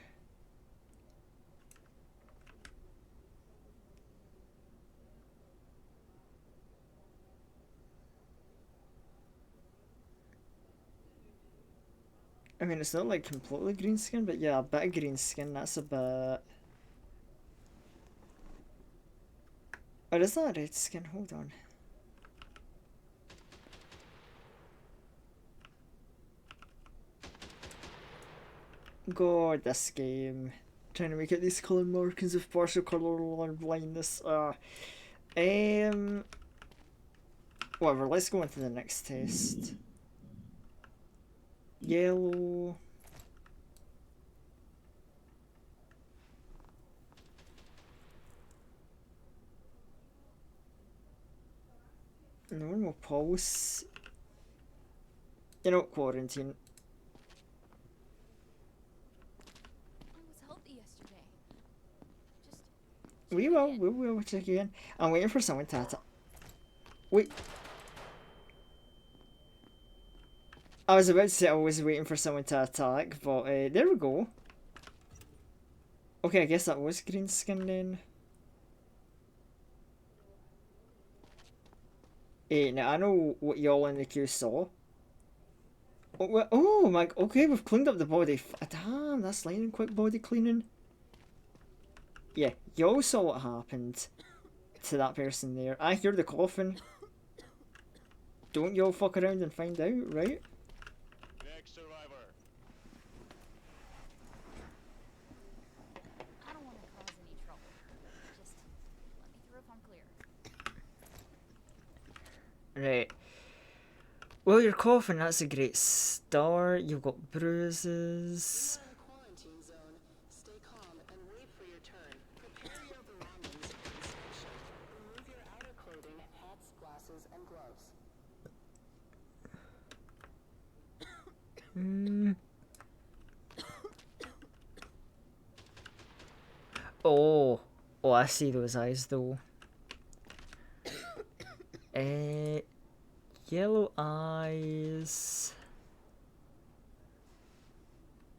I mean, it's not like completely green skin, but yeah, a bit of green skin, that's a bit... Or is that red skin? Hold on. God, this game. Trying to make out these colour markings with partial colour blindness. Whatever, let's go on to the next test. Yellow. Normal pulse. You know, quarantine. I was healthy yesterday. Just We will check again. I'm waiting for someone to attack. Wait. I was about to say I was waiting for someone to attack, but there we go. Okay, I guess that was green skin then. Now I know what y'all in the queue saw. Oh my, okay, we've cleaned up the body. Damn, that's lightning quick body cleaning. Yeah, y'all saw what happened to that person there. I hear the coughing. Don't y'all fuck around and find out, right? Next survivor. I don't want to cause any trouble. Just let me through if I'm clear. Right. Well, you're coughing, that's a great start. You've got bruises. in a quarantine zone. Stay calm and wait for your turn. Prepare your belongings for inspection. Remove your outer clothing, hats, glasses, and gloves. Oh. Oh, I see those eyes though. Yellow eyes.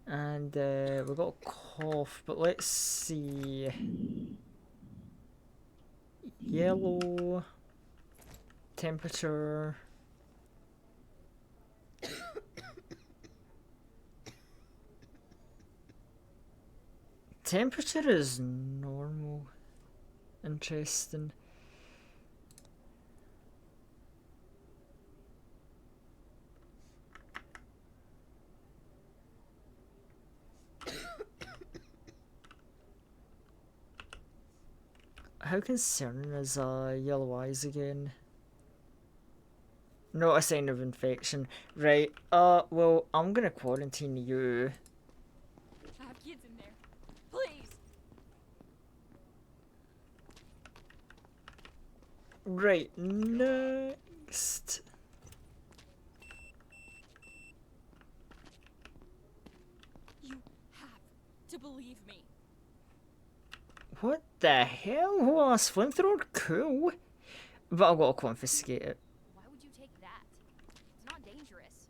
And we've got a cough, but let's see. Yellow. Temperature. Temperature is normal. Interesting. How concerning is yellow eyes again? Not a sign of infection. Right, well, I'm gonna quarantine you. I have kids in there. Please. Right, next. You have to believe me. What the hell? What's flamethrower? Cool. But I gotta confiscate it. Why would you take that? It's not dangerous.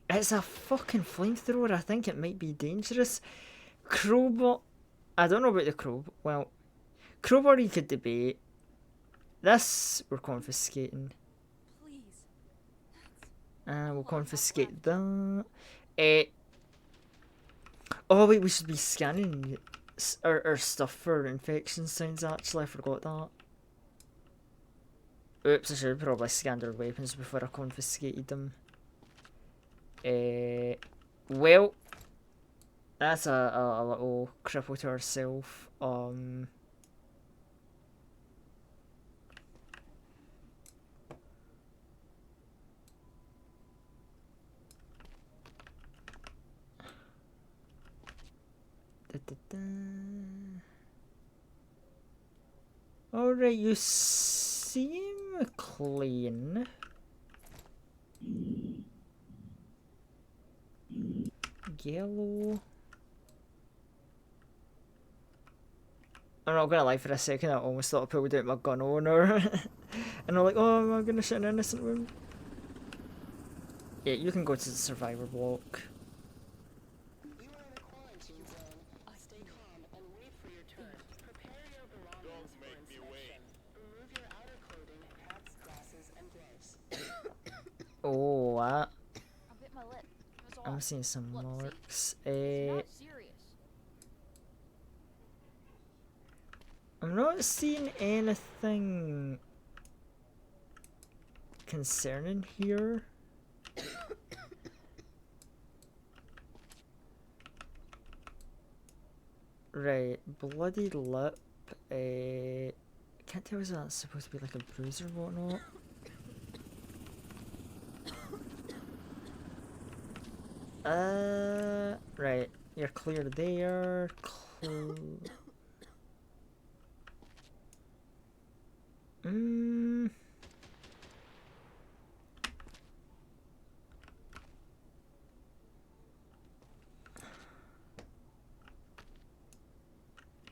It's a fucking flamethrower. I think it might be dangerous. Crowbar. I don't know about the crowbar. Well, crowbar you could debate. This we're confiscating. Please. We'll confiscate that. Eh. Oh wait, we should be scanning our stuff for infection signs. Actually, I forgot that. Oops, I should have probably scanned our weapons before I confiscated them. Well, that's a little cripple to herself. Alright, you seem clean. Yellow. I'm not gonna lie, for a second I almost thought I pulled out my gun on her. And I'm like, oh, am I gonna shoot an innocent woman? Yeah, you can go to the survivor block. You are in a quarantine zone. Stay calm and wait for your turn. Prepare your belongings for inspection. Remove your outer clothing, hats, glasses, and gloves. Oh, I bit my lip. That's all. I'm seeing some Look, see? marks. It's not serious. I'm not seeing anything concerning here. Right, bloody lip. Can't tell if that's supposed to be like a bruise or whatnot. Right, you're clear there.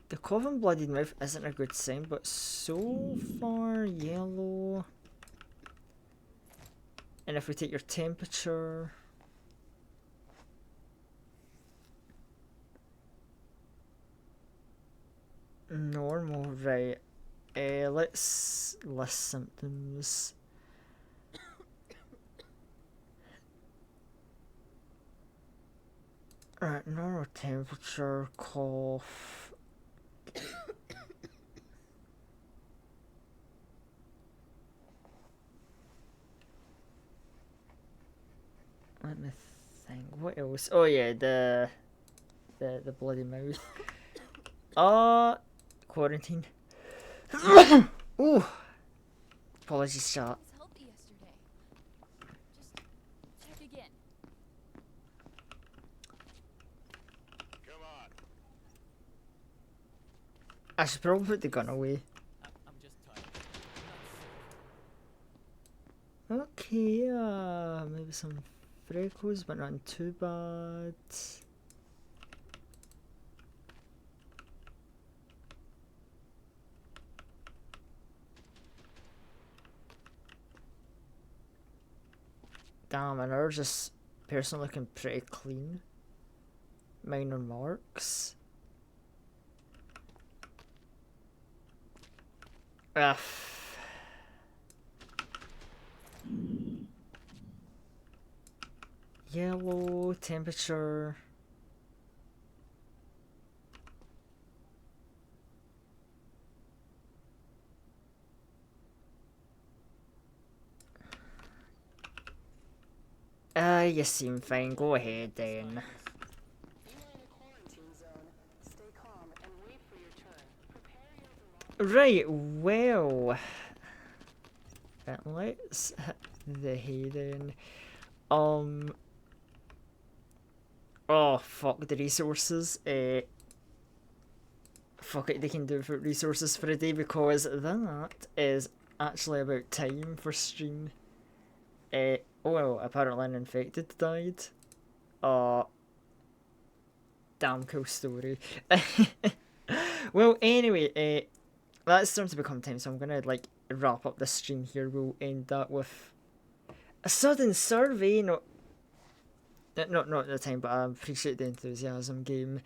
The coven bloodied mouth isn't a good sign, but so far yellow. And if we take your temperature, normal, right? Let's list symptoms. Right, normal temperature, cough. Let me think. What else? Oh yeah, the bloody mouth. Quarantine. Ooh. Apologies, chat. I was healthy yesterday. Just check again. Come on. I should probably put the gun away. I'm just tired. I'm not sick. Okay, maybe some freckles, but not too bad. Damn, and ours just person looking pretty clean. Minor marks. Ugh. Yellow temperature. You seem fine. Go ahead then. You are in a quarantine zone. Stay calm and wait for your turn. Prepare your belongings. Right, well. Let's hit the hay then. Oh, fuck the resources. Fuck it, they can do for resources for a day because that is actually about time for stream. Oh well, apparently an infected died. Damn cool story. Well, anyway, that's starting to become time, so I'm gonna like wrap up this stream here. We'll end that with a sudden survey. Not at the time, but I appreciate the enthusiasm. Game.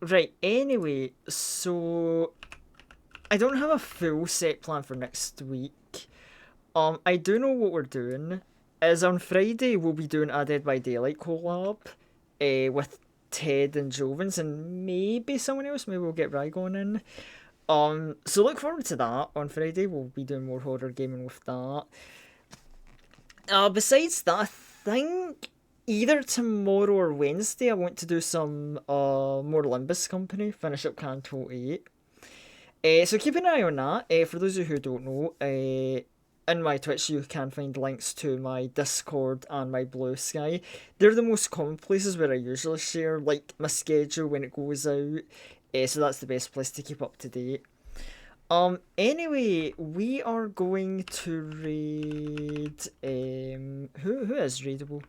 Right. Anyway, so I don't have a full set plan for next week. I do know what we're doing. Is on Friday we'll be doing a Dead by Daylight collab, with Ted and Jovens and maybe someone else. Maybe we'll get Rygon in. So look forward to that on Friday. We'll be doing more horror gaming with that. Besides that, I think either tomorrow or Wednesday I want to do some more Limbus Company. Finish up Canto 8. So keep an eye on that. For those of you who don't know, in my Twitch you can find links to my Discord and my Blue Sky. They're the most common places where I usually share like my schedule when it goes out. So that's the best place to keep up to date. Anyway, we are going to raid who is raidable?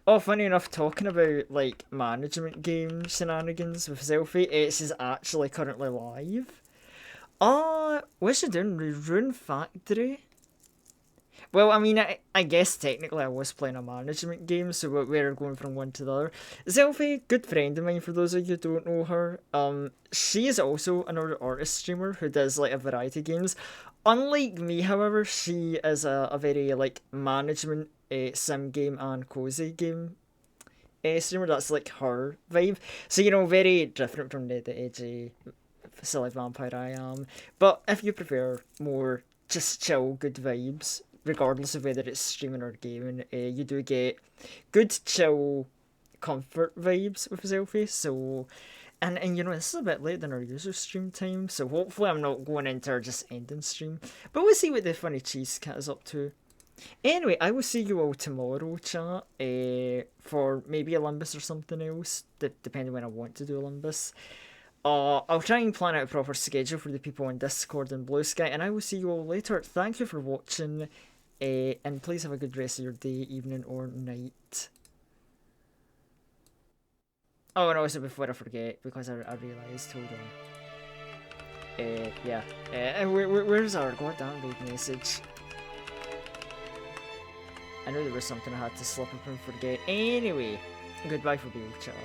Oh, funny enough, talking about like management game shenanigans with Selfie, it is actually currently live. What's she doing? Rune Factory? Well, I mean, I guess technically I was playing a management game, so we're going from one to the other. Selfie, good friend of mine, for those of you who don't know her. She is also another artist streamer who does like a variety of games. Unlike me, however, she is a very like management sim game and cozy game streamer. That's like her vibe. So, you know, very different from the edgy silly vampire I am. But if you prefer more just chill, good vibes, regardless of whether it's streaming or gaming, you do get good, chill, comfort vibes with Selfie. So, and you know, this is a bit late than our usual stream time, so hopefully I'm not going into our just ending stream. But we'll see what the funny cheese cat is up to. Anyway, I will see you all tomorrow, chat, for maybe a Limbus or something else, depending when I want to do a Limbus. I'll try and plan out a proper schedule for the people on Discord and Blue Sky, and I will see you all later. Thank you for watching, and please have a good rest of your day, evening, or night. Oh, and also before I forget, because I realised, hold on. Yeah. Where's our goddamn raid message? I know there was something I had to slip up and forget. Anyway, goodbye for being chat.